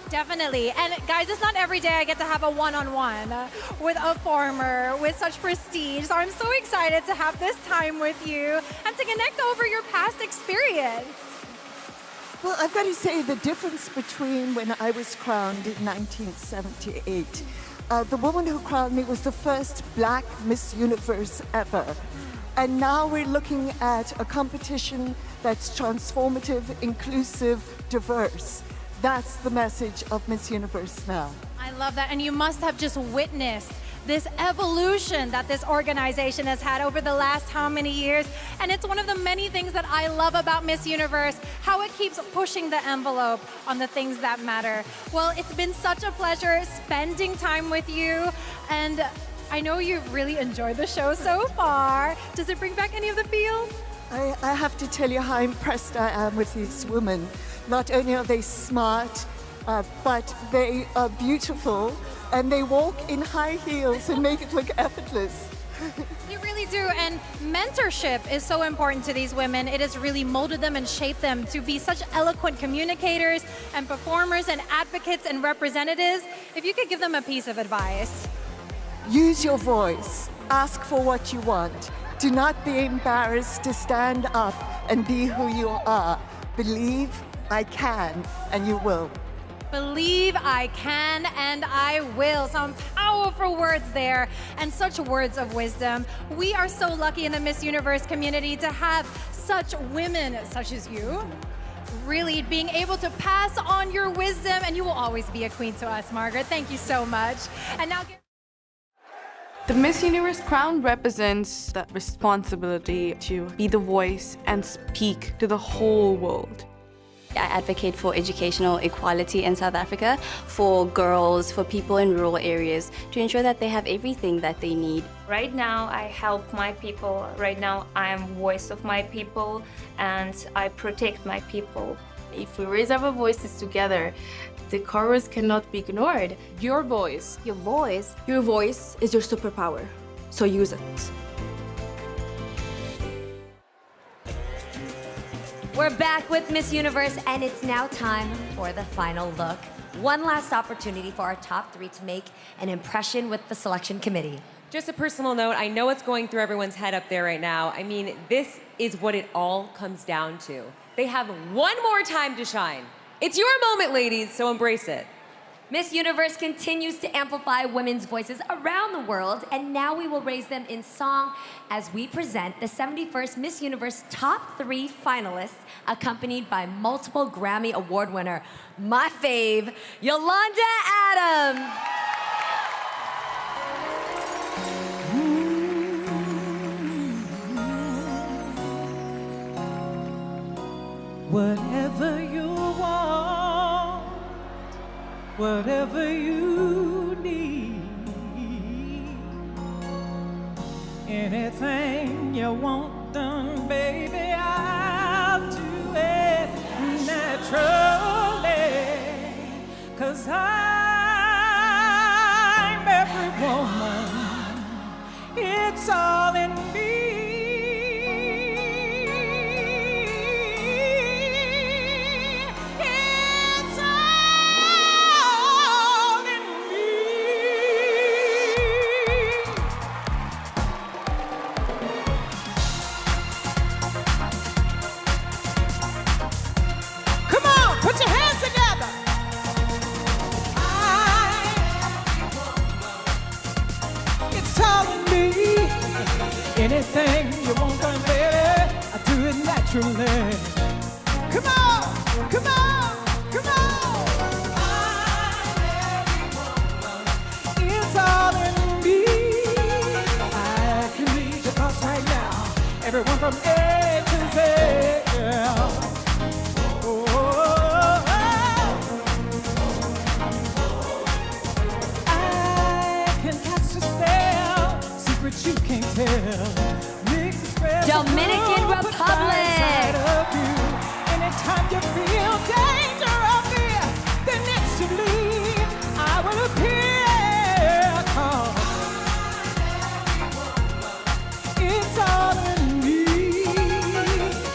[SPEAKER 7] Definitely. And guys, it's not every day I get to have a one-on-one with a former with such prestige. So I'm so excited to have this time with you and to connect over your past experience.
[SPEAKER 4] Well, I've got to say the difference between when I was crowned in 1978. The woman who crowned me was the first Black Miss Universe ever. And now we're looking at a competition that's transformative, inclusive, diverse. That's the message of Miss Universe now.
[SPEAKER 7] I love that. And you must have just witnessed this evolution that this organization has had over the last how many years. And it's one of the many things that I love about Miss Universe, how it keeps pushing the envelope on the things that matter. Well, it's been such a pleasure spending time with you. And I know you've really enjoyed the show so far. Does it bring back any of the feels?
[SPEAKER 4] I have to tell you how impressed I am with these women. Not only are they smart, but they are beautiful, and they walk in high heels and make it look effortless.
[SPEAKER 7] They really do, and mentorship is so important to these women. It has really molded them and shaped them to be such eloquent communicators and performers and advocates and representatives. If you could give them a piece of advice.
[SPEAKER 4] Use your voice. Ask for what you want. Do not be embarrassed to stand up and be who you are. Believe I can, and you will.
[SPEAKER 7] Believe I can and I will. Some powerful words there and such words of wisdom. We are so lucky in the Miss Universe community to have such women such as you, really being able to pass on your wisdom, and you will always be a queen to us, Margaret. Thank you so much. And now
[SPEAKER 8] the Miss Universe crown represents the responsibility to be the voice and speak to the whole world.
[SPEAKER 23] I advocate for educational equality in South Africa, for girls, for people in rural areas, to ensure that they have everything that they need.
[SPEAKER 24] Right now, I help my people. Right now, I am voice of my people, and I protect my people.
[SPEAKER 25] If we raise our voices together, the chorus cannot be ignored.
[SPEAKER 9] Your voice.
[SPEAKER 23] Your voice. Your voice is your superpower, so use it.
[SPEAKER 2] We're back with Miss Universe, and it's now time for the final look. One last opportunity for our top three to make an impression with the selection committee.
[SPEAKER 6] Just a personal note, I know it's going through everyone's head up there right now. I mean, this is what it all comes down to. They have one more time to shine. It's your moment, ladies, so embrace it.
[SPEAKER 2] Miss Universe continues to amplify women's voices around the world, and now we will raise them in song as we present the 71st Miss Universe top 3 finalists, accompanied by multiple Grammy Award winner, my fave, Yolanda Adams.
[SPEAKER 26] Whatever you want, whatever you need, anything you want done, baby, I'll do it naturally, 'cause I'm every woman, it's all in me. Anything you want done, baby, I do it naturally. Come on, come on, come on. It's all in me. I can read your thoughts right now. Everyone from A to Z. Yeah. I can catch the spell, secrets you can't
[SPEAKER 2] Dominican Republic.
[SPEAKER 26] Anytime you feel danger or fear, then instantly I will appear. 'Cause it's all in me.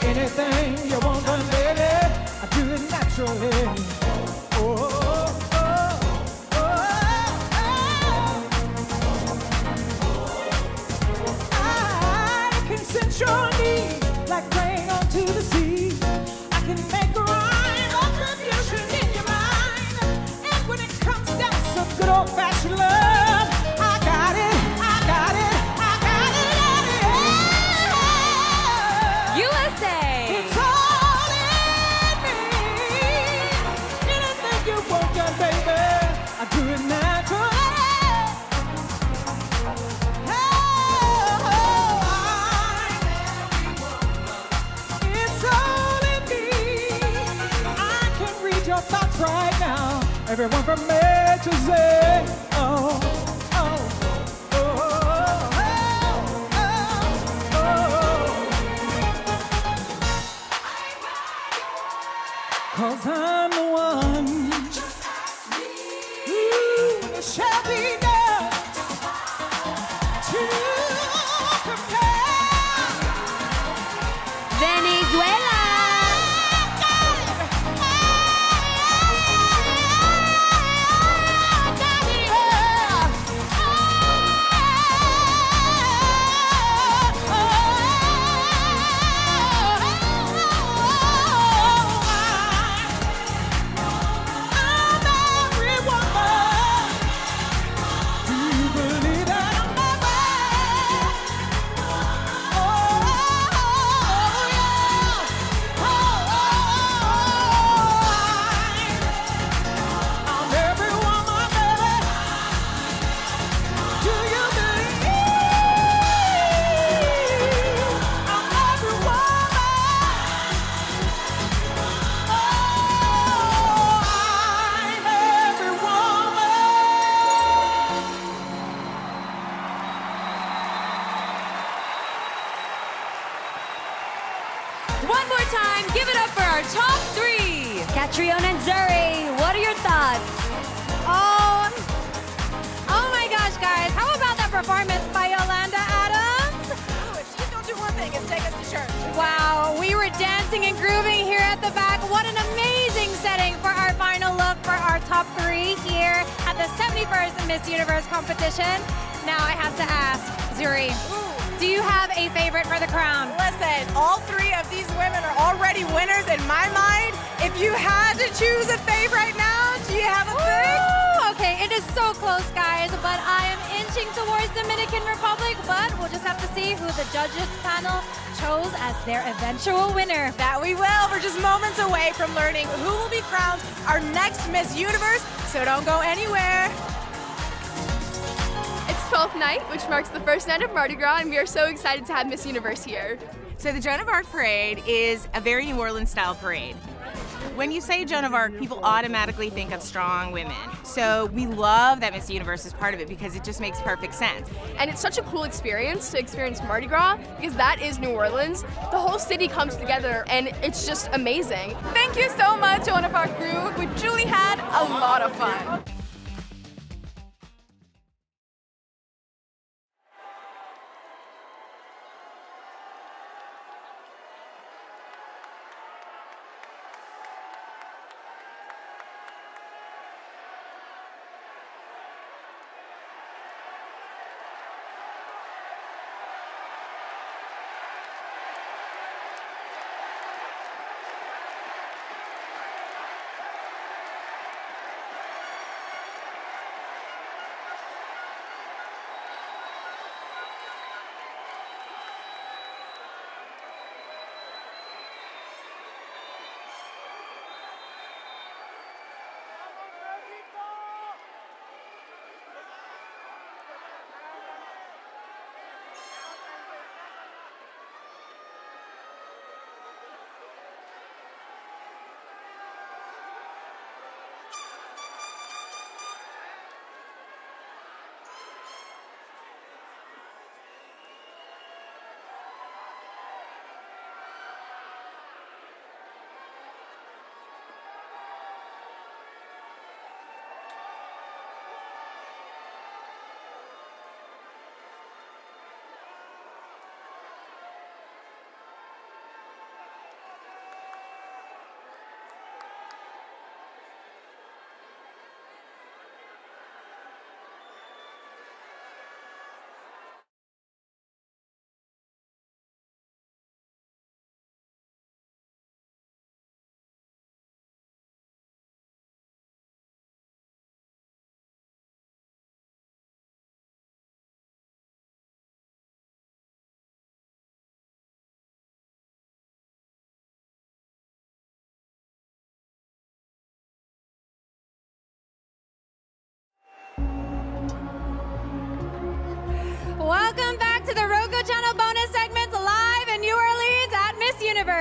[SPEAKER 26] Anything you want, baby, I do it naturally. Your needs like playing onto the sea. I can make a rhyme of confusion in your mind. And when it comes down to some good old-fashioned love, I got it, I got it, I got it,
[SPEAKER 6] USA!
[SPEAKER 26] It's all in me. Anything you want done, baby, I do it naturally. Thoughts right now, everyone from A to Z. Oh, oh, oh, oh, oh, oh. 'Cause I'm the one. Ooh, it shall be done to compare.
[SPEAKER 2] Venezuela.
[SPEAKER 6] One more time, give it up for our top three.
[SPEAKER 2] Catriona and Zuri, what are your thoughts?
[SPEAKER 7] Oh my gosh, guys. How about that performance by Yolanda Adams?
[SPEAKER 3] She's gonna do one thing, is take us to church.
[SPEAKER 7] Wow, we were dancing and grooving here at the back. What an amazing setting for our final look for our top three here at the 71st Miss Universe competition. Now I have to ask, Zuri, do you have a favorite for the crown?
[SPEAKER 3] Listen, all three of these women are already winners in my mind. If you had to choose a fave right now, do you have a pick?
[SPEAKER 7] Okay, it is so close, guys, but I am inching towards Dominican Republic, but we'll just have to see who the judges panel chose as their eventual winner.
[SPEAKER 3] That we will. We're just moments away from learning who will be crowned our next Miss Universe, so don't go anywhere.
[SPEAKER 1] It's 12th night, which marks the first night of Mardi Gras, and we are so excited to have Miss Universe here.
[SPEAKER 10] So the Joan of Arc parade is a very New Orleans style parade. When you say Joan of Arc, people automatically think of strong women. So we love that Miss Universe is part of it because it just makes perfect sense.
[SPEAKER 1] And it's such a cool experience to experience Mardi Gras because that is New Orleans. The whole city comes together and it's just amazing. Thank you so much, Joan of Arc crew. We truly had a lot of fun.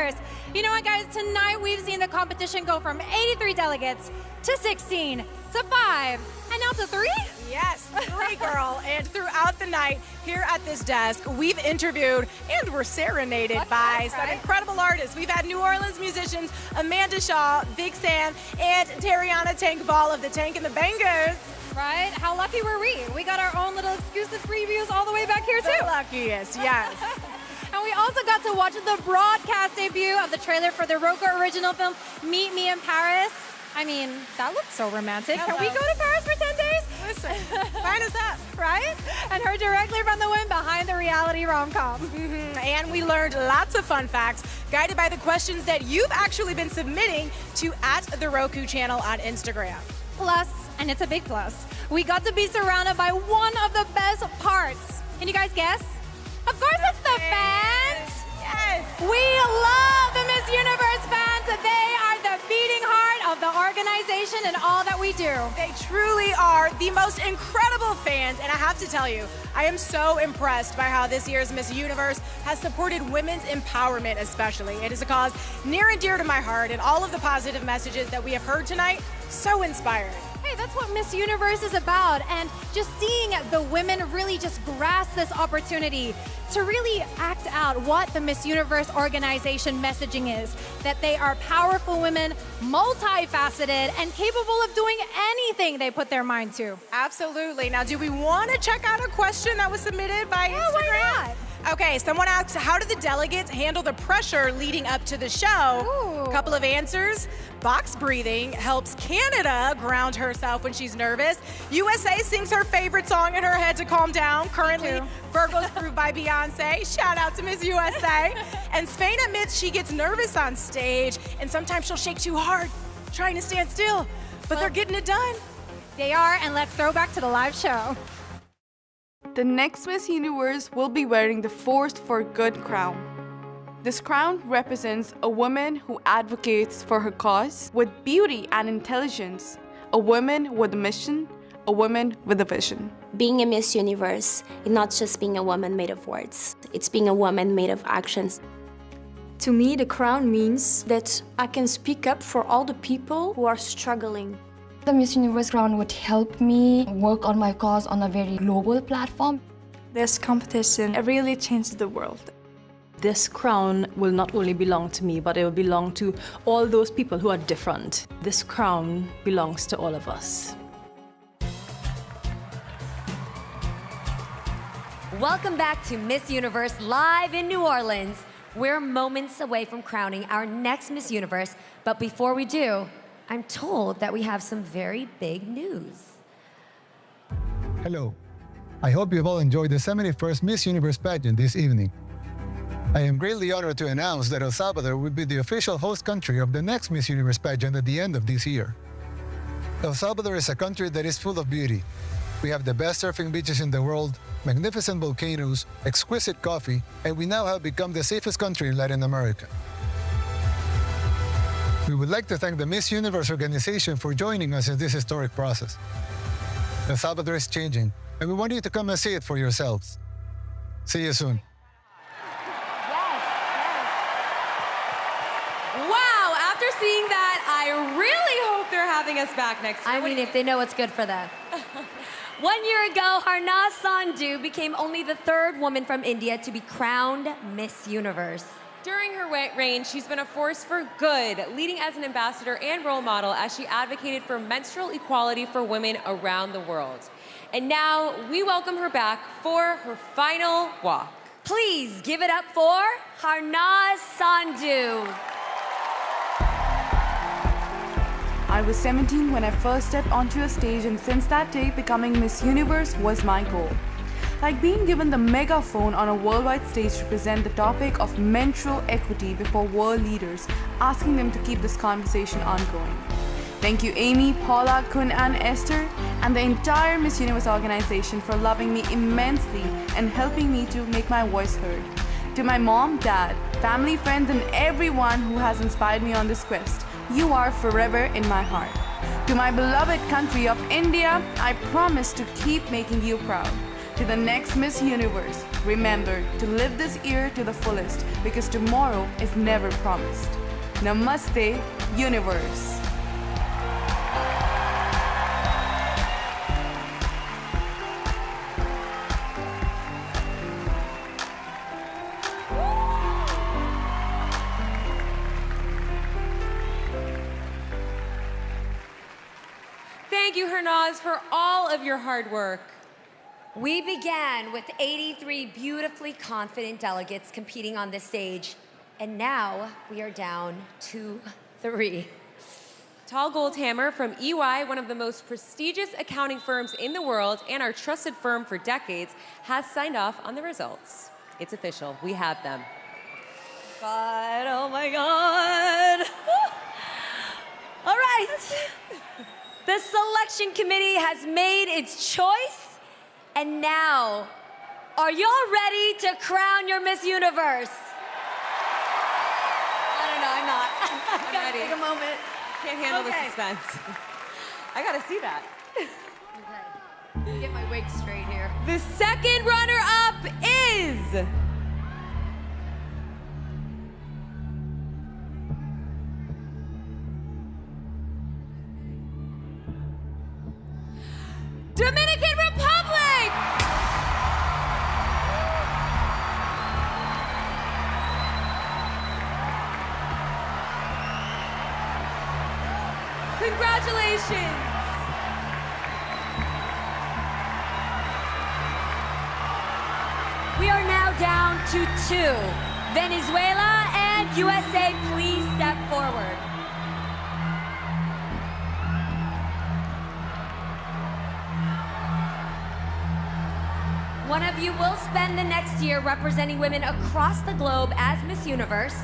[SPEAKER 7] Universe. You know what, guys? Tonight we've seen the competition go from 83 delegates to 16 to 5 and now to 3?
[SPEAKER 3] Yes, 3, girl. And throughout the night here at this desk, we've interviewed and were serenaded by some incredible artists. We've had New Orleans musicians Amanda Shaw, Big Sam, and Tariana Tank Ball of the Tank and the Bangers.
[SPEAKER 7] Right? How lucky were we? We got our own little exclusive previews all the way back here, too.
[SPEAKER 3] The luckiest, yes.
[SPEAKER 7] And we also got to watch the broadcast debut of the trailer for the Roku original film, Meet Me in Paris. I mean, that looked so romantic.
[SPEAKER 3] Hello.
[SPEAKER 7] Can we go to Paris for 10 days?
[SPEAKER 3] Listen, sign us up.
[SPEAKER 7] Right? And heard directly from the wind behind the reality rom-com.
[SPEAKER 3] And we learned lots of fun facts guided by the questions that you've actually been submitting to @the Roku channel on Instagram.
[SPEAKER 7] Plus, and it's a big plus, we got to be surrounded by one of the best parts. Can you guys guess? Of course it's the fans!
[SPEAKER 3] Yes!
[SPEAKER 7] We love the Miss Universe fans. They are the beating heart of the organization and all that we do.
[SPEAKER 3] They truly are the most incredible fans, and I have to tell you, I am so impressed by how this year's Miss Universe has supported women's empowerment especially. It is a cause near and dear to my heart, and all of the positive messages that we have heard tonight, so inspiring.
[SPEAKER 7] Hey, that's what Miss Universe is about, and just seeing the women really just grasp this opportunity to really act out what the Miss Universe organization messaging is, that they are powerful women, multifaceted, and capable of doing anything they put their mind to.
[SPEAKER 3] Absolutely. Now, do we want to check out a question that was submitted by Instagram?
[SPEAKER 7] Why not?
[SPEAKER 3] Okay, someone asked, how did the delegates handle the pressure leading up to the show? A couple of answers. Box breathing helps Canada ground herself when she's nervous. USA sings her favorite song in her head to calm down. Currently, Virgo's Groove by Beyonce. Shout out to Miss USA. And Spain admits she gets nervous on stage, and sometimes she'll shake too hard, trying to stand still. But they're getting it done.
[SPEAKER 7] They are, and let's throw back to the live show.
[SPEAKER 8] The next Miss Universe will be wearing the Force for Good crown. This crown represents a woman who advocates for her cause with beauty and intelligence, a woman with a mission, a woman with a vision.
[SPEAKER 11] Being a Miss Universe is not just being a woman made of words, it's being a woman made of actions. To me, the crown means that I can speak up for all the people who are struggling.
[SPEAKER 12] The Miss Universe crown would help me work on my cause on a very global platform.
[SPEAKER 13] This competition really changed the world.
[SPEAKER 14] This crown will not only belong to me, but it will belong to all those people who are different. This crown belongs to all of us.
[SPEAKER 2] Welcome back to Miss Universe live in New Orleans. We're moments away from crowning our next Miss Universe, but before we do, I'm told that we have some very big news.
[SPEAKER 15] Hello. I hope you've all enjoyed the 71st Miss Universe pageant this evening. I am greatly honored to announce that El Salvador will be the official host country of the next Miss Universe pageant at the end of this year. El Salvador is a country that is full of beauty. We have the best surfing beaches in the world, magnificent volcanoes, exquisite coffee, and we now have become the safest country in Latin America. We would like to thank the Miss Universe organization for joining us in this historic process. El Salvador is changing, and we want you to come and see it for yourselves. See you soon.
[SPEAKER 6] Wow, after seeing that, I really hope they're having us back next year.
[SPEAKER 2] I mean, if they know what's good for them. 1 year ago, Harnaaz Sandhu became only the 3rd woman from India to be crowned Miss Universe.
[SPEAKER 6] During her reign, she's been a force for good, leading as an ambassador and role model as she advocated for menstrual equality for women around the world. And now we welcome her back for her final walk.
[SPEAKER 2] Please give it up for Harnaaz Sandhu.
[SPEAKER 8] I was 17 when I first stepped onto a stage, and since that day, becoming Miss Universe was my goal. Like being given the megaphone on a worldwide stage to present the topic of menstrual equity before world leaders, asking them to keep this conversation ongoing. Thank you Amy, Paula, Kun and Esther, and the entire Miss Universe organization for loving me immensely and helping me to make my voice heard. To my mom, dad, family, friends, and everyone who has inspired me on this quest, you are forever in my heart. To my beloved country of India, I promise to keep making you proud. to the next Miss Universe, remember to live this year to the fullest because tomorrow is never promised. Namaste, Universe.
[SPEAKER 6] Thank you, Harnaaz, for all of your hard work.
[SPEAKER 2] We began with 83 beautifully confident delegates competing on this stage, and now we are down to 3.
[SPEAKER 6] Tal Goldhammer from EY, one of the most prestigious accounting firms in the world and our trusted firm for decades, has signed off on the results. It's official. We have them.
[SPEAKER 2] God, oh my God. All right. The selection committee has made its choice, and now, are y'all ready to crown your Miss Universe? I don't know, I'm not. I gotta take a moment.
[SPEAKER 6] Can't handle the suspense. I gotta see that.
[SPEAKER 2] Okay. Get my wig straight here.
[SPEAKER 6] The second runner-up is... Dominican Republic! Congratulations!
[SPEAKER 2] We are now down to 2. Venezuela and USA, please step forward. One of you will spend the next year representing women across the globe as Miss Universe,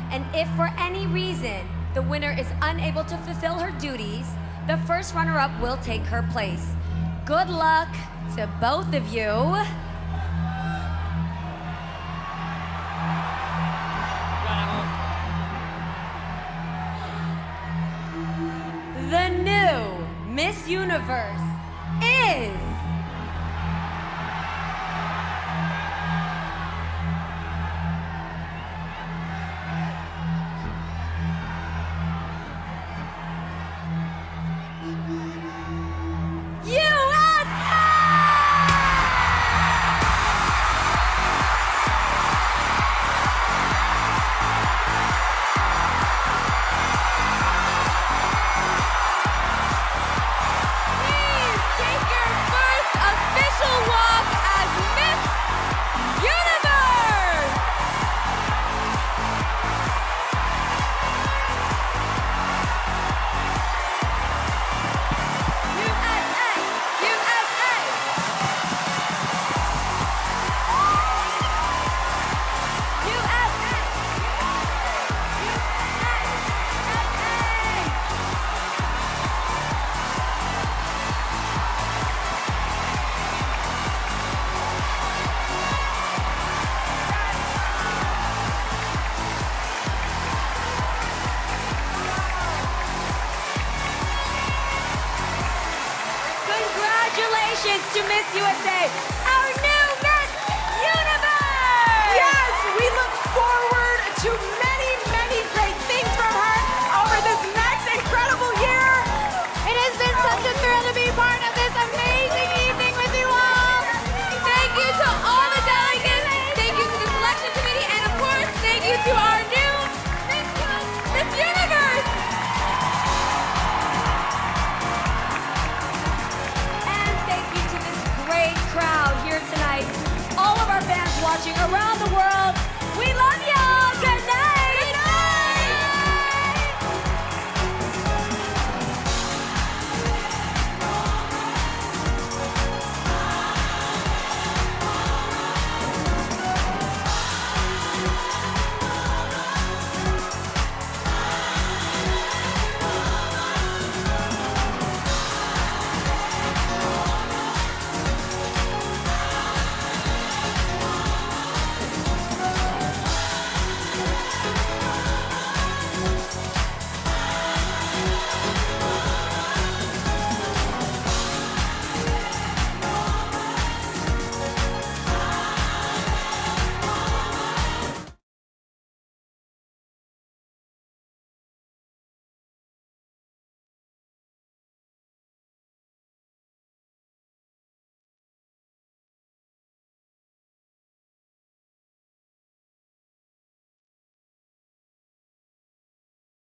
[SPEAKER 2] and if for any reason the winner is unable to fulfill her duties, the first runner-up will take her place. Good luck to both of you. The new Miss Universe is... Congratulations to Miss USA.